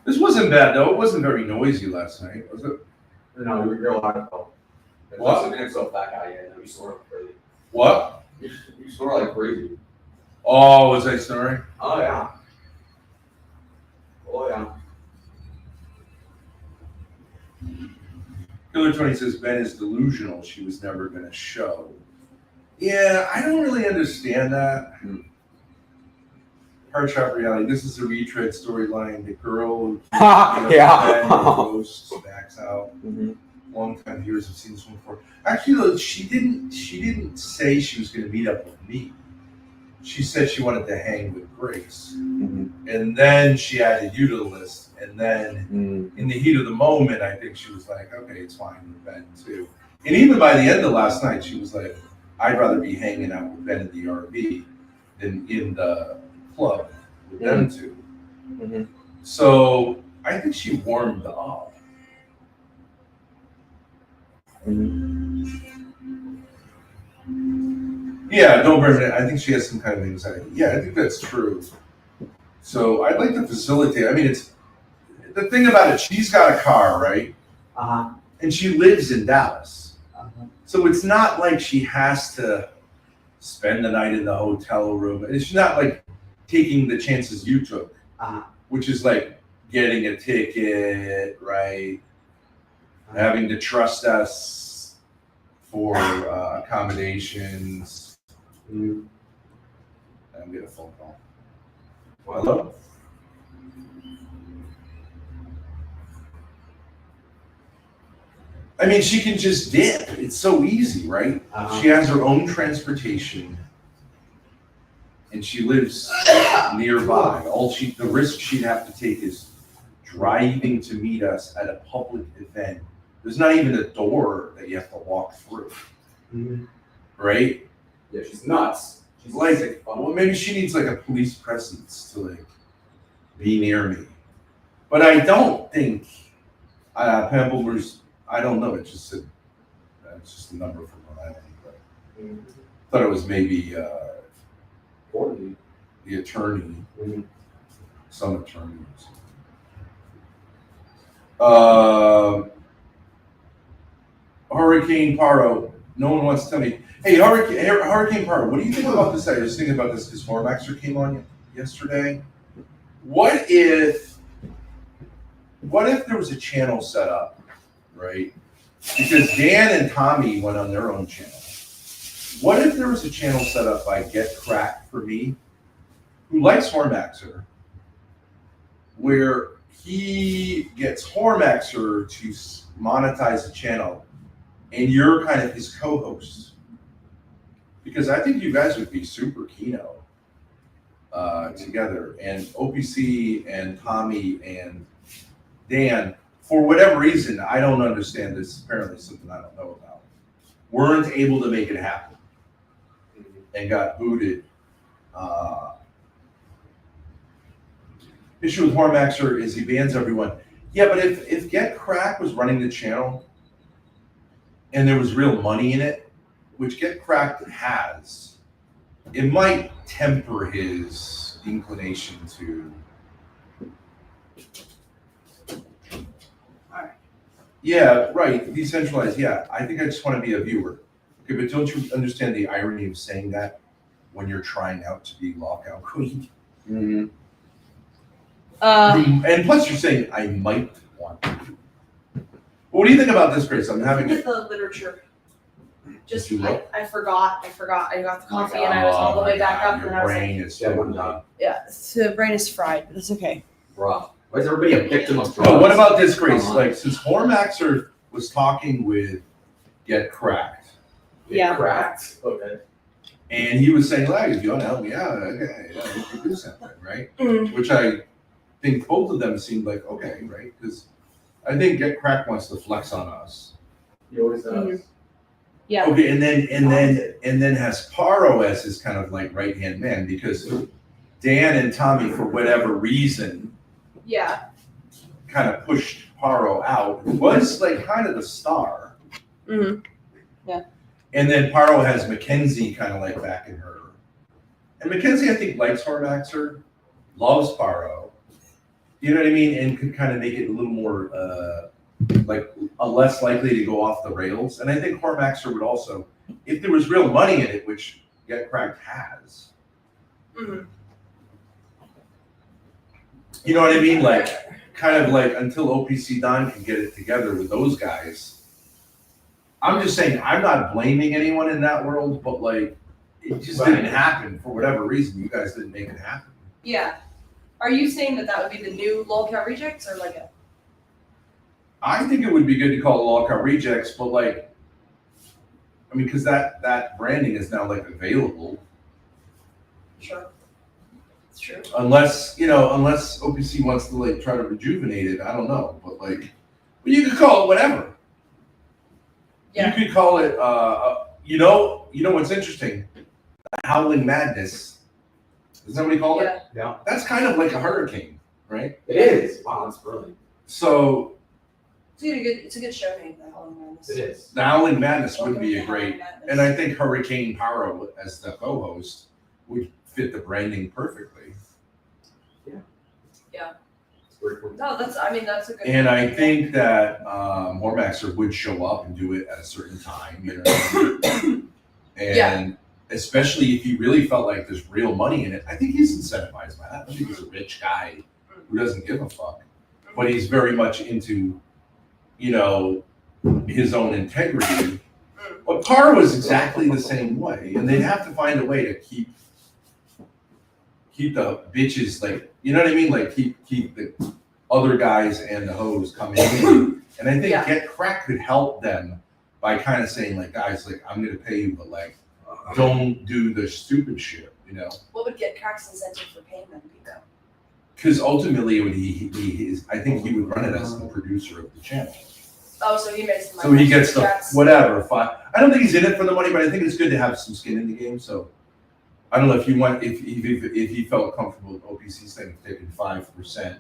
This wasn't bad though. It wasn't very noisy last night, was it? No, we were real hard though. What? It's so fat guy, yeah, no, you snore like crazy. What? You snore like crazy. Oh, was I snoring? Oh yeah. Oh yeah. Killer 20 says Ben is delusional. She was never going to show. Yeah, I don't really understand that. Hard Shop Reality. This is a retread storyline. The girl who Yeah. ghosts backs out. Mhm. Long time viewers have seen this one before. Actually, though, she didn't say she was going to meet up with me. She said she wanted to hang with Grace, and then she added you to the list. And then, in the heat of the moment, I think she was like, "Okay, it's fine with Ben too." And even by the end of last night, she was like, "I'd rather be hanging out with Ben in the RV than in the club with them two." So I think she warmed up. Yeah, don't burn it. I think she has some kind of anxiety. Yeah, I think that's true. So I'd like to facilitate. I mean, it's the thing about it. She's got a car, right? And she lives in Dallas. So it's not like she has to spend the night in the hotel room. It's not like taking the chances you took, which is like getting a ticket, right? Having to trust us for accommodations. I'm getting a phone call. Hello? I mean, she can just dip. It's so easy, right? She has her own transportation, and she lives nearby. The risk she'd have to take is driving to meet us at a public event. There's not even a door that you have to walk through, right? Yeah, she's nuts. She's Like, well, maybe she needs like a police presence to like be near me. But I don't think Pam Bulmer's. I don't know. It's just a number from Rhode Island. But thought it was maybe the attorney, some attorney. Hurricane Paro. No one wants to tell me. Hey, Hurricane Paro. What do you think about this? I was thinking about this because Formaxer came on yesterday. What if there was a channel set up, right? Because Dan and Tommy went on their own channel. What if there was a channel set up by Get Cracked for Me, who likes Hormaxer, where he gets Hormaxer to monetize the channel, and you're kind of his co-host? Because I think you guys would be super keynote together, and OPC and Tommy and Dan, for whatever reason, I don't understand this. Apparently, something I don't know about. Weren't able to make it happen, and got booted. Issue with Hormaxer is he bans everyone. Yeah, but if Get Crack was running the channel, and there was real money in it, which Get Cracked has, it might temper his inclination to. Yeah, right. Decentralized. Yeah, I think I just want to be a viewer. Okay, but don't you understand the irony of saying that when you're trying out to be lockout queen? And plus, you're saying I might want to. What do you think about this, Grace? I'm having Get the literature. Just Did you look? I forgot. I got the coffee and I was all the way back up Your and I was brain like, is so yeah, the brain is fried, but it's okay. Bruh. Why is everybody a victim of drugs? Oh, what about this, Grace? Come on. Like, since Hormaxer was talking with Get Cracked, Yeah. Cracked. Okay. and he was saying, like, if you want to help me out, okay, yeah, we can do something, right? Which I think both of them seemed like, okay, right? Because I think Get Cracked wants to flex on us. He always does. Yeah. Okay, and then has Paro as his kind of like right-hand man, because Dan and Tommy, for whatever reason, Yeah. kind of pushed Paro out, who was like kind of the star. Mm-hmm. Yeah. And then Paro has Mackenzie kind of like backing her. And Mackenzie, I think, likes Hormaxer, loves Paro. You know what I mean? And could kind of make it a little more less likely to go off the rails. And I think Hormaxer would also, if there was real money in it, which Get Cracked has. Mm-hmm. You know what I mean? Like, kind of like until OPC Don can get it together with those guys, I'm just saying, I'm not blaming anyone in that world, but like, it just Right. didn't happen for whatever reason. You guys didn't make it happen. Yeah. Are you saying that would be the new lolcow rejects or like a? I think it would be good to call it Lolcow Rejects, but like, I mean, because that branding is now like available. Sure. It's true. Unless OPC wants to like try to rejuvenate it, I don't know. But like, well, you could call it whatever. Yeah. You could call it. You know what's interesting? Howling Madness. Is that what he called it? Yeah. That's kind of like a hurricane, right? It is. Wow, that's brilliant. So It's a good show name, the Howling Madness. It is. the Howling Madness would Welcome be to a great. Howling Madness. And I think Hurricane Paro as the co-host would fit the branding perfectly. It's very cool. No, that's a good. And I think that Mormaxer would show up and do it at a certain time, you know. And Yeah. especially if he really felt like there's real money in it, I think he's incentivized by that. I think he's a rich guy who doesn't give a fuck, but he's very much into, his own integrity. But Parr was exactly the same way, and they'd have to find a way to keep the bitches, like, you know what I mean, like keep the other guys and the hoes coming in. And I think Yeah. Get Crack could help them by kind of saying, like, guys, like, I'm gonna pay you, but like, don't do the stupid shit, you know? What would get Crack's incentive for paying them be though? Because ultimately, I think he would run it as the producer of the channel. Oh, so he makes the So money. he gets the That's- whatever. I don't think he's in it for the money, but I think it's good to have some skin in the game. So I don't know if if he felt comfortable with OPC's thing of taking 5%,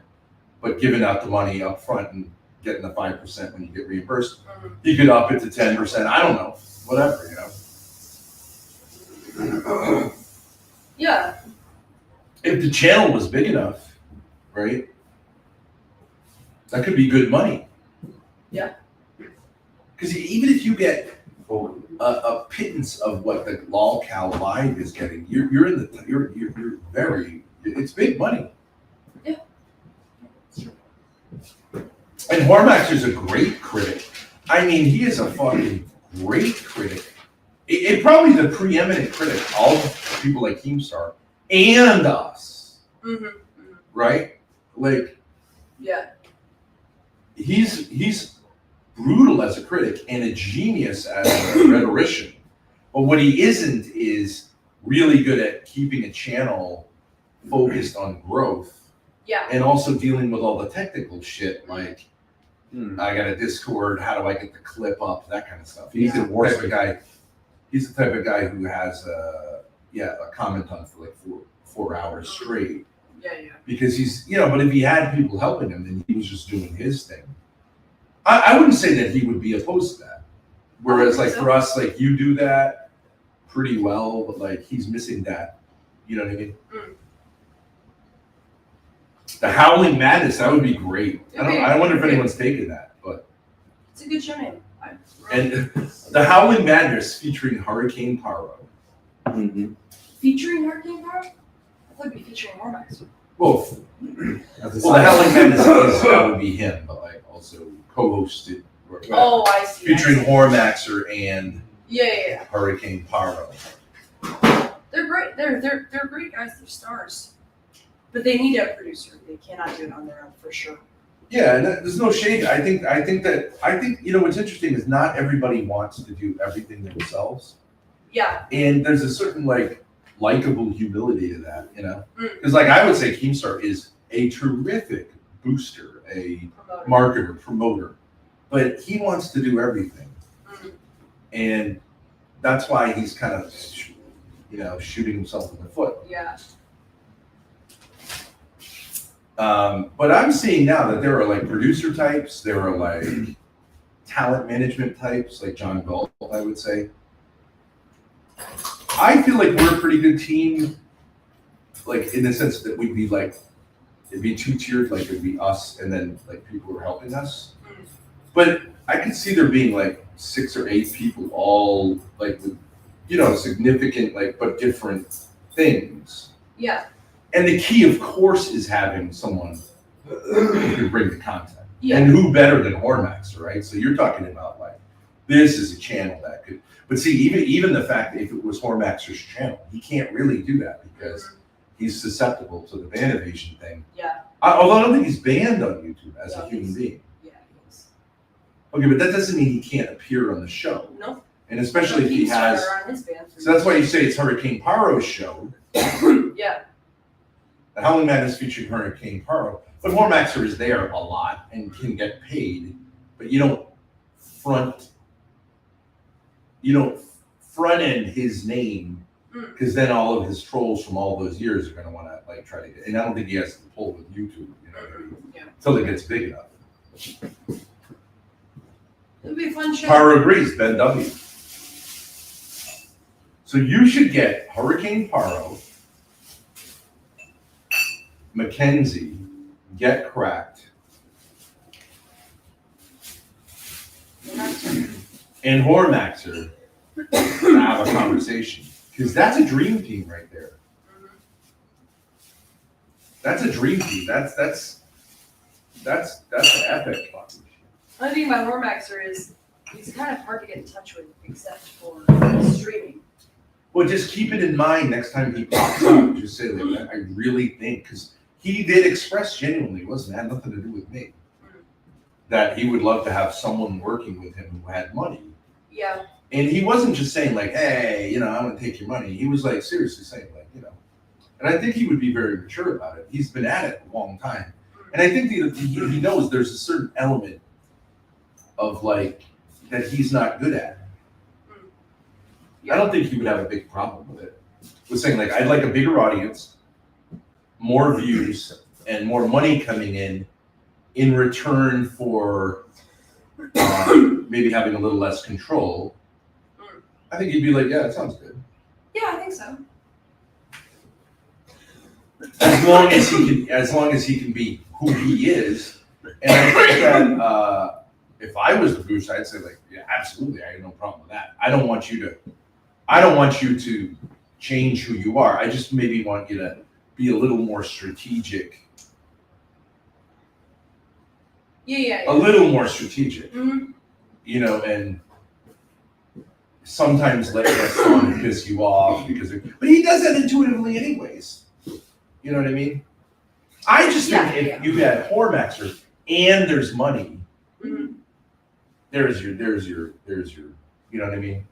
but giving out the money up front and getting the 5% when you get reimbursed. Mhm. He could up it to 10%. I don't know. Whatever, Yeah. If the channel was big enough, right? That could be good money. Yeah. Because even if you get a pittance of what the Lolcow Live is getting, you're very, it's big money. Yeah. And Hormax is a great critic. I mean, he is a fucking great critic. It probably the preeminent critic of people like Keemstar and us, Mm-hmm. right? Like, Yeah. he's brutal as a critic and a genius as a rhetorician. But what he isn't is really good at keeping a channel focused on growth Yeah. and also dealing with all the technical shit like I got a Discord, how do I get the clip up, that kind of stuff. He's the type of guy. He's the type of guy who has a comment on for like 4 hours straight. Yeah. Because he's, but if he had people helping him, then he was just doing his thing. I wouldn't say that he would be opposed to that. Whereas, like, for us, like, you do that pretty well, but, like, he's missing that. You know what I mean? Mm. The Howling Madness, that would be great. I wonder if anyone's taken that, but. It's a good show name. And the Howling Madness featuring Hurricane Paro. Featuring Hurricane Power? I thought it'd be featuring Hormax. Well, the Howling Madness that would be him, but like also co-hosted. Oh, I see. Featuring I see. Hormaxer and Yeah. Hurricane Paro. They're great. They're great guys. They're stars. But they need a producer. They cannot do it on their own for sure. Yeah, and there's no shade. I think what's interesting is not everybody wants to do everything themselves. Yeah. And there's a certain like likable humility to that, Mm. Because like I would say Keemstar is a terrific booster, a Promoter. marketer, promoter, but he wants to do everything. Mm. And that's why he's kind of, shooting himself in the foot. Yeah. But I'm seeing now that there are like producer types, there are like talent management types, like John Galt, I would say. I feel like we're a pretty good team, like in the sense that we'd be like, it'd be two-tiered, like it'd be us and then like people who are helping us. Mm. But I could see there being like 6 or 8 people all like with, significant like but different things. Yeah. And the key, of course, is having someone who can bring the content. Yeah. And who better than Hormaxer, right? So you're talking about like this is a channel that could. But see, even the fact that if it was Hormaxer's channel, he can't really do that because he's susceptible to the ban evasion thing. Yeah. Although I don't think he's banned on YouTube as a human being. Yeah, he is. Okay, but that doesn't mean he can't appear on the show. No. And especially if he has. So that's why you say it's Hurricane Paro's show. Yeah. The Howling Madness featuring Hurricane Paro. But Hormaxer is there a lot and can get paid, but you don't front end his name because then all of his trolls from all those years are going to want to like try to get. And I don't think he has the pull with YouTube, you know, until it gets big enough. It'd be a fun show. Paro agrees, Ben W. So you should get Hurricane Paro, Mackenzie, Get Cracked, and Hormaxer to have a conversation. Because that's a dream team right there. That's a dream team. That's an epic fucking. The thing about Hormaxer is he's kind of hard to get in touch with, except for streaming. Well, just keep it in mind next time he pops up. Just say, like, I really think, because he did express genuinely, it had nothing to do with me, that he would love to have someone working with him who had money. Yeah. And he wasn't just saying like, hey, I'm going to take your money. He was like seriously saying like, and I think he would be very mature about it. He's been at it a long time. And I think he knows there's a certain element of like, that he's not good at. I don't think he would have a big problem with it. With saying like, I'd like a bigger audience, more views, and more money coming in return for maybe having a little less control. I think he'd be like, yeah, that sounds good. Yeah, I think so. As long as he can be who he is. And I think that if I was the Goose, I'd say like, yeah, absolutely, I have no problem with that. I don't want you to change who you are. I just maybe want you to be a little more strategic. Yeah. A little more strategic. Mm-hmm. And sometimes let someone piss you off but he does that intuitively anyways. You know what I mean? I just think if you had Hormaxer and there's money, there's your, you know what I mean?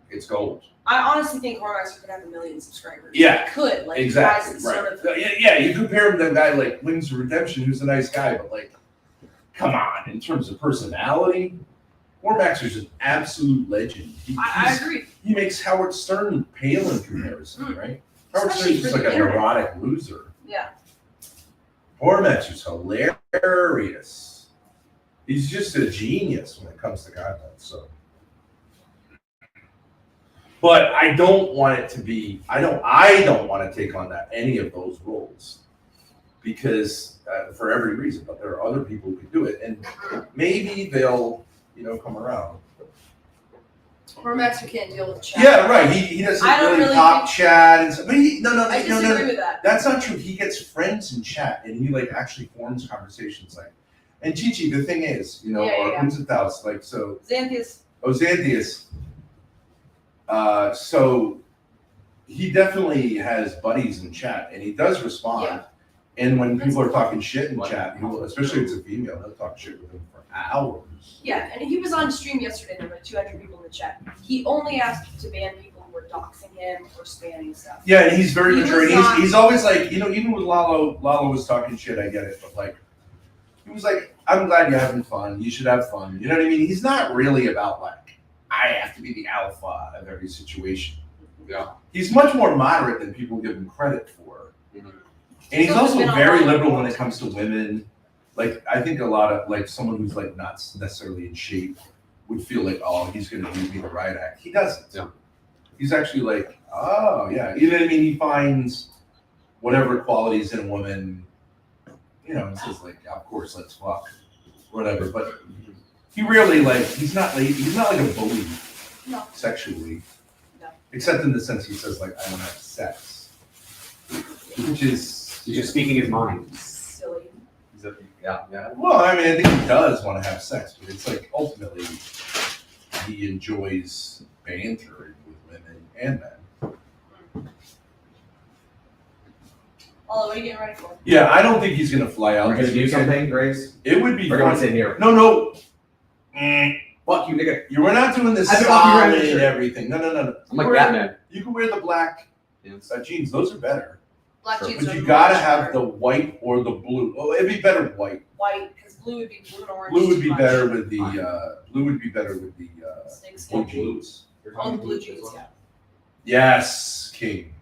It's gold. I honestly think Hormaxer could have 1 million subscribers. Yeah. He could. Like, exactly. Right. Sort of, yeah, you compare him to a guy like Wings of Redemption, who's a nice guy, but like, come on, in terms of personality, Hormaxer's an absolute legend. I agree. He makes Howard Stern pale in comparison, right? Howard Especially Stern's just for like the a internet. neurotic loser. Yeah. Hormaxer's hilarious. He's just a genius when it comes to content. So, but I don't want it to be. I don't want to take on any of those roles because for every reason. But there are other people who can do it, and maybe they'll come around. Hormaxer can't deal with chat. Yeah, right. He doesn't really talk chat and stuff. But I disagree with that. That's not true. He gets friends in chat and he like actually forms conversations like. And Chichi, the thing is, or who's it else? Like so. Xanthius. Oh, Xanthius. So he definitely has buddies in chat and he does respond. Yeah. And when people are talking shit in chat, especially if it's a female, they'll talk shit with him for hours. Yeah, and he was on stream yesterday. There were like 200 people in the chat. He only asked to ban people who were doxing him or spamming stuff. Yeah, and he's very He mature. was And not- he's always like, even with Lalo was talking shit, I get it. But like, he was like, I'm glad you're having fun. You should have fun. You know what I mean? He's not really about like, I have to be the alpha of every situation. Yeah. He's much more moderate than people give him credit for. Mhm. And he's So also been very online liberal for when a it comes to women. Like, I think a lot of, like, someone who's, like, not necessarily in shape would feel like, oh, he's going to do me the right act. He doesn't. Yeah. He's actually like, oh, yeah. You know what I mean? He finds whatever qualities in a woman, and says, like, of course, let's fuck. Whatever. But he really, like, he's not like a bully sexually. No. Except in the sense he says, like, I don't have sex. Which is... He's just speaking his mind. Silly. Yeah. Well, I mean, I think he does want to have sex, but it's like ultimately, he enjoys bantering with women and men. Oh, what are you getting ready for? Yeah, I don't think he's gonna fly out. We're gonna this do weekend. something, Grace. It would be We're gonna fun. sit here. No. Fuck you, nigga. You were not doing this I've been walking around solid this shirt. everything. No. I'm like We're- Batman. You can wear the black Yes. jeans. Those are better. Black Sure. jeans But are you gotta much have better. the white or the blue. Oh, it'd be better white. White, because blue would be blue and orange. Blue would too be much. better with the blue would be better with the Snakeskin. blue jeans. You're Oh, the talking blue as jeans, well? yeah. Yes, King.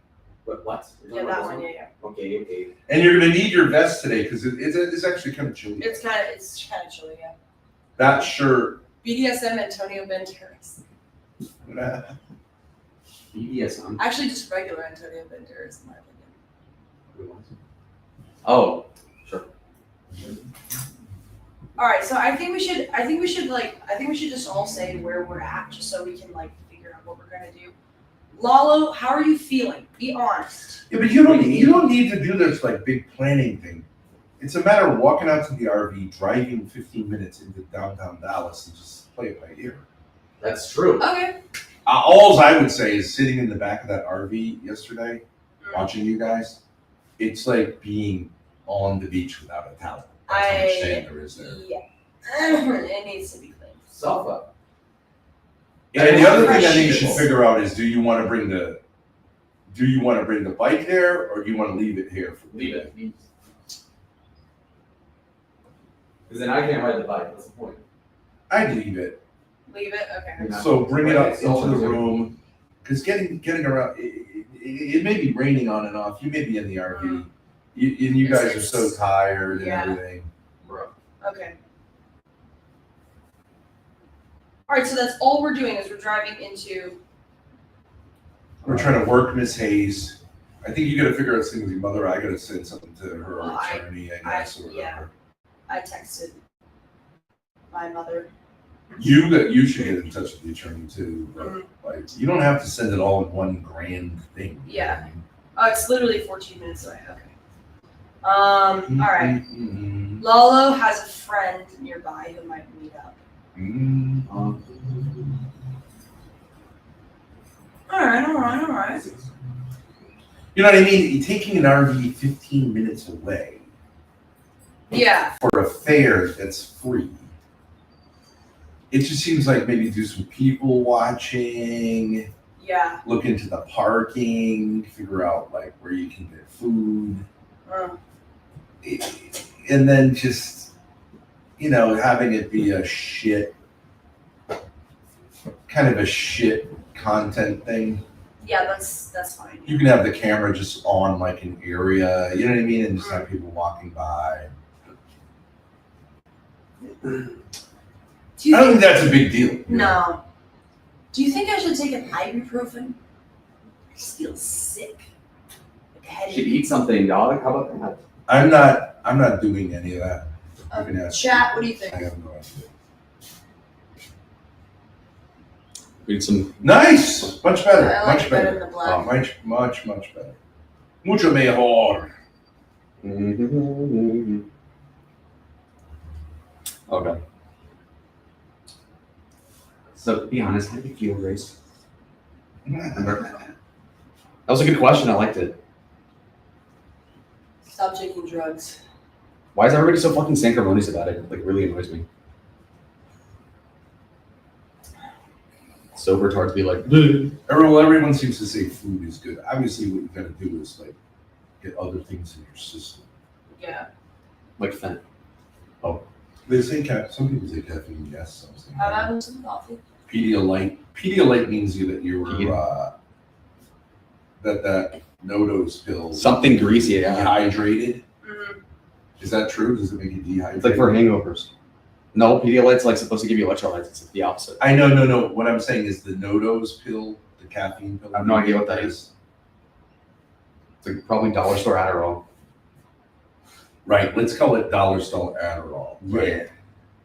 What? You're Yeah, talking that about one, this yeah. Okay. And you're gonna need your vest today because it's actually kind of chilly. It's kind of chilly, yeah. That shirt. BDSM Antonio Banderas. BDSM. Actually, just regular Antonio Banderas, in my opinion. Oh, sure. All right, so I think we should just all say where we're at, just so we can like figure out what we're gonna do. Lalo, how are you feeling? Be honest. Yeah, but you don't need to do this like big planning thing. It's a matter of walking out to the RV, driving 15 minutes into downtown Dallas, and just play it by ear. That's true. Okay. All I would say is sitting in the back of that RV yesterday, Mm. watching you guys. It's like being on the beach without a towel. That's how much sand there is there. Yeah. It needs to be clean. Self up. And the other thing I think you Fresh should sheets. figure out is do you want to bring the bike there or do you want to leave it here for Leave it. Because then I can't ride the bike. What's the point? I'd leave it. Leave it. Okay. Yeah. So bring it up Right, into the so- room. Because getting around, it may be raining on and off. You may be in the RV. And you It's- guys are so it's- tired and yeah. everything. Bro. Okay. All right, so that's all we're doing is we're driving into. We're trying to work Miss Hayes. I think you got to figure out something with your mother. I got to send something to her Well, I- attorney, I guess, or yeah. whatever. I texted my mother. You should get in touch with the attorney too. But Mhm. like, you don't have to send it all in one grand thing. you know Yeah. what I mean? Oh, it's literally 14 minutes away. Okay. All right. Mm-hmm. Lalo has a friend nearby who might meet up. Mm-hmm. All right. You know what I mean? Taking an RV 15 minutes away Yeah. for a fare that's free. It just seems like maybe do some people watching, Yeah. look into the parking, figure out like where you can get food, and then just, having it be a kind of a shit content thing. Yeah, that's fine. You can have the camera just on like an area, you know what I mean, and just have people walking by. Do you I don't think think? that's a big deal. No. Do you think I should take an ibuprofen? I just feel sick. Like a Should headache. eat something, dog. How about that? I'm not doing any of that. You can ask. Chat, what do you I think? have no idea. Eat some. Nice, much better, I like much it better better. than the black. Much better. Mucho mejor. Okay. So, to be honest, how do you feel, Grace? That was a good question. I liked it. Stop taking drugs. Why is everybody so fucking sanctimonious about it? It like really annoys me. Sober tards be like, "Bleh." Everyone seems to say food is good. Obviously, what you gotta do is like get other things in your system. Yeah. like fent. They say some people say caffeine, yes, some say I'm no. having some coffee. Pedialyte means you that you're Yeah. that no-dose pill Something greasy, yeah. dehydrated. Mm-hmm. Is that true? Does it make you dehydrated? It's like for hangovers. No, Pedialyte's like supposed to give you electrolytes. It's the opposite. I know, no. What I'm saying is the no-dose pill, the caffeine pill. I have no idea what that is. It's like probably dollar store Adderall. Right. Let's call it dollar store Adderall. Right? Yeah.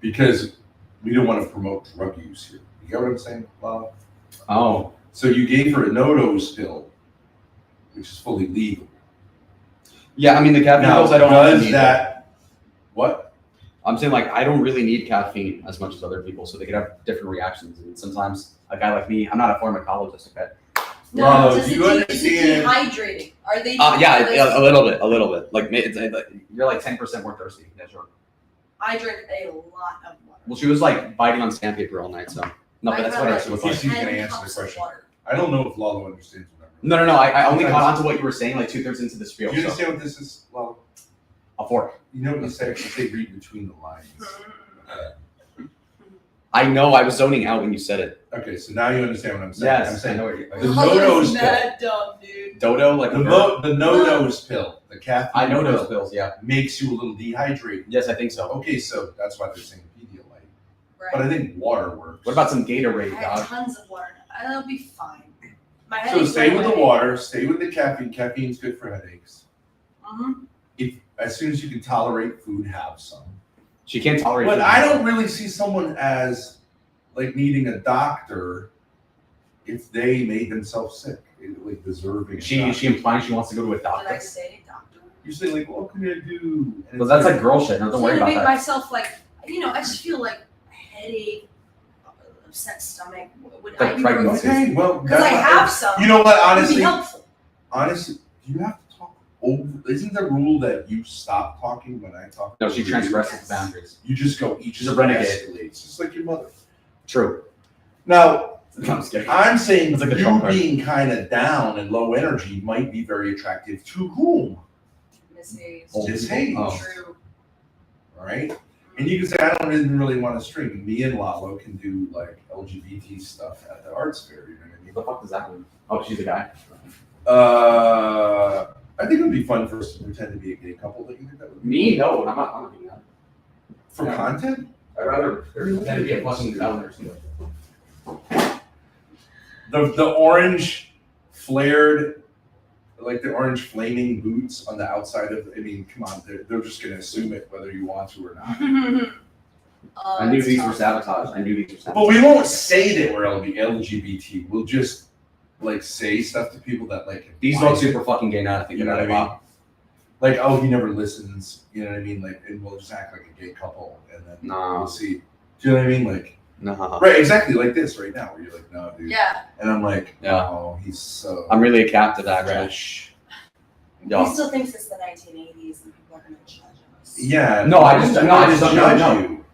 Because we don't want to promote drug use here. You get what I'm saying, Lala? Oh, So you gave her a no-dose pill, which is fully legal. yeah. I mean, the caffeine Now, pills I don't does need. that? What? I'm saying like I don't really need caffeine as much as other people, so they could have different reactions. And sometimes a guy like me, I'm not a pharmacologist, okay? No, Lalo, does do it you is it understand- dehydrating? Are they? Yeah, are they- a little bit. Like you're like 10% more thirsty. Yeah, sure. I drink a lot of water. Well, she was like biting on sandpaper all night, so no, but I that's have, what like, it was He's like. she's gonna 10 answer the cups of question. water. I don't know if Lalo understands what I'm No. I only caught on to what you were saying like 2/3 into the spiel. Do you So. understand what this is, Lalo? A fork. You know what you say? You say read between the lines. I know. I was zoning out when you said it. Okay, so now you understand what I'm saying. I'm Yes, I saying know what you're. the Oh, no-dose that's pill. mad dumb, dude. Dodo, like The, a bird. the no-dose pill, the caffeine I know those pill, pills. Yeah. makes you a little dehydrated. Yes, I think so. Okay, so that's why they're saying Pedialyte. Right. But I think water works. What about some Gatorade, I have dog? tons of water. That'll be fine. My So headaches stay go with the away. water, stay with the caffeine. Caffeine's good for headaches. Mhm. If as soon as you can tolerate food, have some. She can't tolerate. But food. I don't really see someone as like needing a doctor if they made themselves sick, like deserving. a She doctor. implying she wants to go to a Did I doctor. say doctor? You say like, what can I do? And Well, it's that's like girl shit. Don't I'm worry trying to about make that. myself like, I just feel like a headache, upset stomach. Would The I be pregnancy. okay. Well, Because I that's- have some. You know what? It would be Honestly, helpful. do you have to talk over? Isn't the rule that you stop talking when I talk? No, she over you? transgresses the boundaries. You just go. Each She's a renegade. escalates, just like your mother. True. Now, No, I'm just kidding. I'm saying It's like a you trump card. being kind of down and low energy might be very attractive to whom? Miss Hayes. Old Miss people? Hayes. Oh. True. All right. And you can say, I don't really want to stream. Me and Lalo can do like LGBT stuff at the arts fair. You know what I mean? What the fuck does that mean? Oh, she's a guy. I think it would be fun for us to pretend to be a gay couple. Don't you think that would be Me? No, I'm not doing that. for Yeah. content? I'd rather pretend to be a fucking governor. The orange flared, like the orange flaming boots on the outside of. I mean, come on, they're just gonna assume it whether you want to or not. I knew these were sabotaged. But we won't say that we're LGBT. We'll just like say stuff to people that like These imply look it. super fucking gay now. I think You know about what I it. mean? Like, oh, he never listens. You know what I mean? Like, and we'll just act like a gay couple, and then No. we'll see. Do you know what I mean? Like, No. right, exactly like this right now, where you're like, no, dude. Yeah. And I'm like, Yeah. oh, he's so I'm really a captive, actually. fresh. He Yeah. still thinks it's the 1980s and people are going to judge us. Yeah. No, I just don't judge know. you.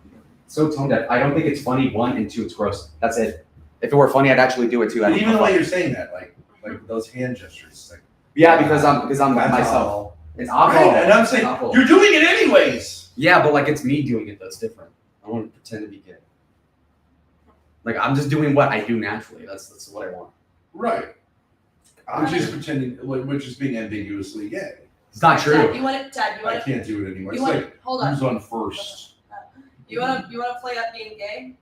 So tone deaf. I don't think it's funny. 1 and 2, it's gross. That's it. If it were funny, I'd actually do it too. I don't Even the know. way you're saying that, like those hand gestures, like Yeah, because I'm that's myself. all. It's awful. Right, and I'm saying Awful. you're doing it anyways. Yeah, but like it's me doing it. That's different. I want to pretend to be gay. Like I'm just doing what I do naturally. That's what I want. Right. Which is pretending, which is being ambiguously gay. It's not Dad, true. you want to? Dad, you I want to? can't do it anymore. You It's want? like Hold on. who's on first. You want to play up being gay?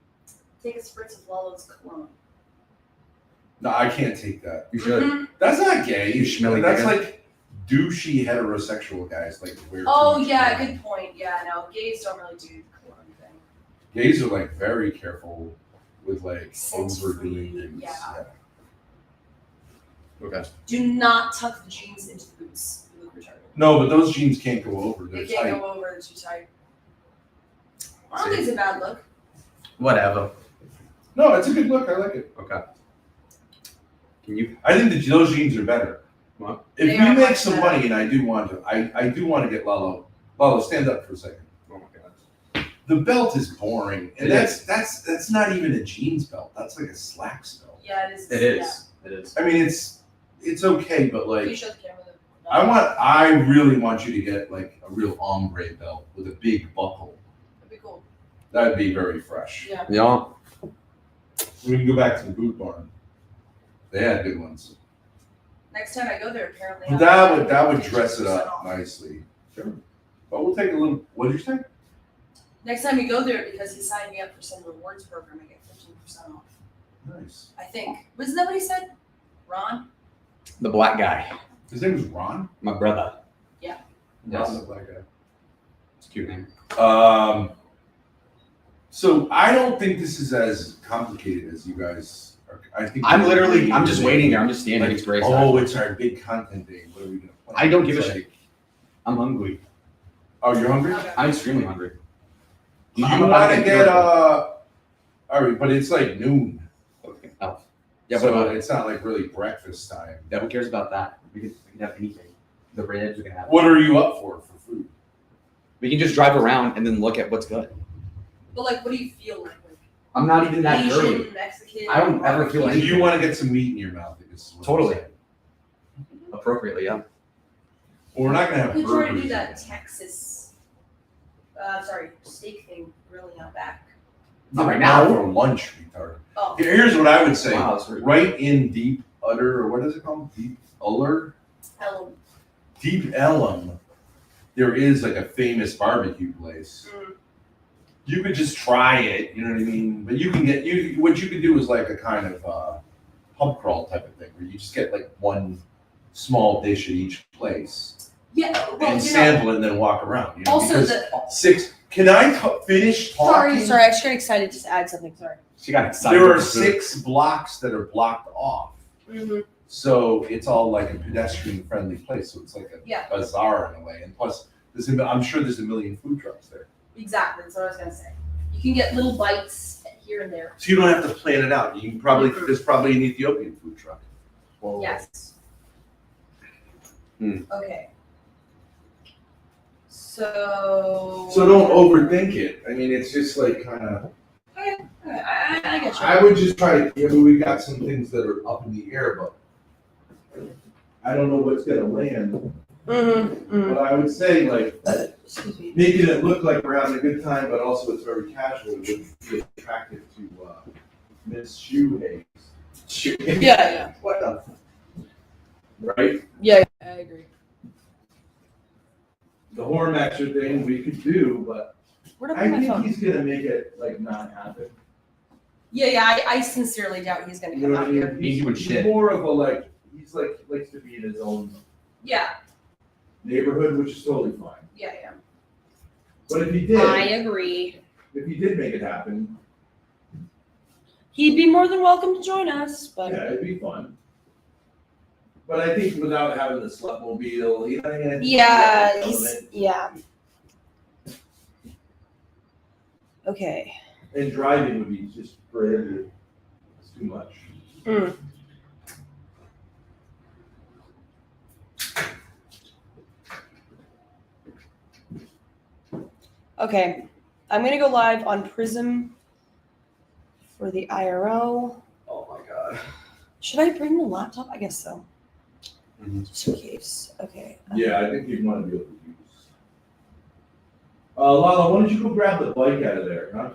Take a spritz of Lalo's cologne. No, I can't take that. You should. Mhm. That's not gay. You schmilly That's nigga. like douchey heterosexual guys like wear. Oh too much yeah, cologne. good point. Yeah, no, gays don't really do the cologne thing. Gays are like very careful with like Scent-free, overdoing things. yeah. Okay. Do not tuck the jeans into the boots. You look retarded. No, but those jeans can't go over. They're They can't tight. go over. They're too tight. I don't think it's a bad look. Whatever. No, it's a good look. I like it. Okay. Can you? I think that those jeans are better. What? If They we are make much some better. money, and I do want to, I do want to get Lalo. Lalo, stand up for a second. Oh my god. The belt is boring, and It that's not even a jeans belt. That's like a slacks belt. Yeah, it is. It is. It is. I mean, it's okay, but Yeah. You like, show the camera the. I really want you to get like a real ombre belt with a big buckle. That'd be cool. That'd be very fresh. Yeah. Yeah. We can go back to the boot barn. They had good ones. Next time I go there, apparently. But that would dress it 50% up off. nicely. Sure. But we'll take a little. What did you say? Next time you go there, because he signed me up for some rewards program, I get 15% off. Nice. I think. Wasn't that what he said? Ron? The black guy. His name was Ron. My brother. Yeah. Yes. Ron the black guy. It's a cute name. So I don't think this is as complicated as you guys are. I think I'm just waiting here. I'm just standing. Like, It's great. oh, it's our big content day. What are we gonna play? I don't give a It's shit. like, I'm hungry. Oh, you're hungry? Okay. I'm extremely hungry. You I'm about want to to get get irritable. all right, but it's like noon. Okay. Oh. Yeah, So but it's not like really breakfast time. yeah, who cares about that? We can have anything. The ribs, we can have. What are you up for food? We can just drive around and then look at what's good. But like, what do you feel like? I'm not even that Asian, girly. Mexican. I don't ever feel barbecue? Do you want to get some meat in your mouth? I guess is what I'm Totally. saying. Appropriately, yeah. Well, we're not gonna have We try to burgers. do that Texas, steak thing grilling out back. Not right Now now. for lunch, retard. Oh, Here's what I would say. Wow, that's rude. Right in Deep Udder, or what is it called? Deep Uller? Ellen. Deep Ellum, there is like a famous barbecue place. You could just try it, you know what I mean? But you can get what you could do is like a kind of pub crawl type of thing, where you just get like one small dish at each place Yeah, well, and you know, sample it and then walk around. You know? also Because the. six. Can I finish talking? Sorry, I just got excited to add something. Sorry. She got excited. There are over food. 6 blocks that are blocked off. Mm-hmm. So it's all like a pedestrian-friendly place. So it's like a Yeah. bazaar in a way. And plus, I'm sure there's a million food trucks there. Exactly. That's what I was gonna say. You can get little bites here and there. So you don't have to plan it out. You can probably there's probably an Ethiopian food truck. Whoa. Yes. Hmm. Okay. So. So don't overthink it. I mean, it's just like kind of. Okay. I get you. I would just try to. I mean, we got some things that are up in the air, but I don't know what's gonna land. But I would say like Excuse me. making it look like we're having a good time, but also it's very casual would be attractive to Miss Shoehays. Yeah. What the? Right? Yeah. I agree. The Hormaxer thing we could do, but Where'd I I put my think phone? he's gonna make it like not happen. Yeah. I sincerely doubt he's gonna You come know what out I mean? here. He's doing shit. more of a like he's like likes to be in his own Yeah. neighborhood, which is totally fine. Yeah. But if he I did, agree. if he did make it happen, He'd be more than welcome to join us, but yeah, it'd be fun. But I think without having the sleptmobile, you know what I mean? I think yeah, that's he's, relevant. yeah. Okay. And driving would be just prohibitive. It's too much. Okay. I'm gonna go live on Prism for the IRO. Oh my god. Should I bring the laptop? I guess so. Mhm. Just in case. Okay. Yeah, I think you'd want to be able to use. Lala, why don't you go grab the bike out of there, huh?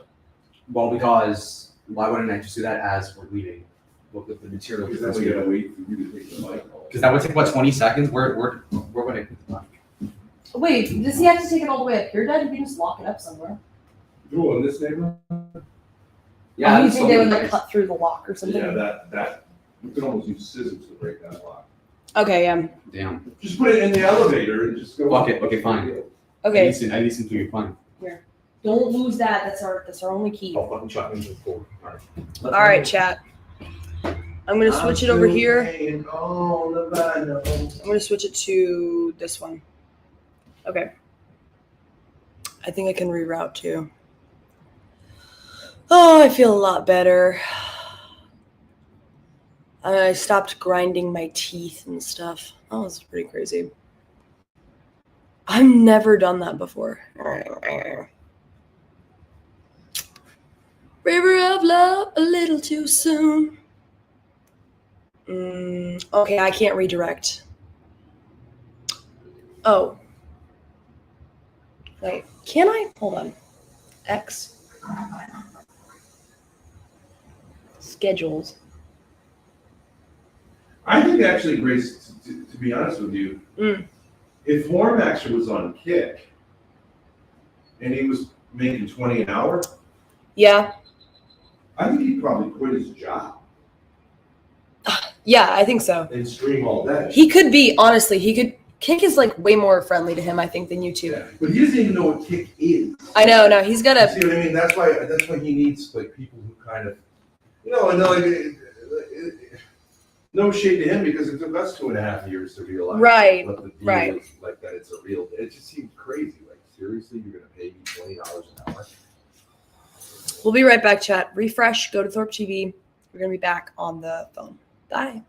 Well, because why wouldn't I just do that as we're leaving? Look at the material. Because then we gotta wait for you to take the bike home. Because that would take what 20 seconds. We're gonna. Wait, does he have to take it all the way up here, Dad? You can just lock it up somewhere. Ooh, in this neighborhood? Yeah, you that's think they would totally like cut through the lock or something? Yeah, that you can almost use scissors to break that lock. Okay. Damn. Just put it in the elevator and just go. Okay, okay, fine. Okay. I need some to be fun. Don't lose that. That's our only key. Oh, fucking shot into the floor. All right. All right, chat. I'm gonna switch it over here. I'm gonna switch it to this one. Okay. I think I can reroute too. Oh, I feel a lot better. I stopped grinding my teeth and stuff. That was pretty crazy. I've never done that before. River of love, a little too soon. Okay, I can't redirect. Oh. Wait, can I? Hold on. X. Schedules. I think actually, Grace, to be honest with you, if Hormaxer was on Kick and he was making 20 an hour, Yeah. I think he'd probably quit his job Yeah, I think so. and stream all day. He could be, honestly, Kick is like way more friendly to him, I think, than YouTube. Yeah, but he doesn't even know what Kick is. I know, no, he's got You a. see what I mean? That's why he needs like people who kind of, and like, no shade to him because it took us 2.5 years to realize Right, what the deal right. is, like that it's a real. It just seemed crazy. Like seriously, you're gonna pay me $20 an hour? We'll be right back, chat. Refresh, go to Thorpe TV. We're going to be back on the phone. Bye.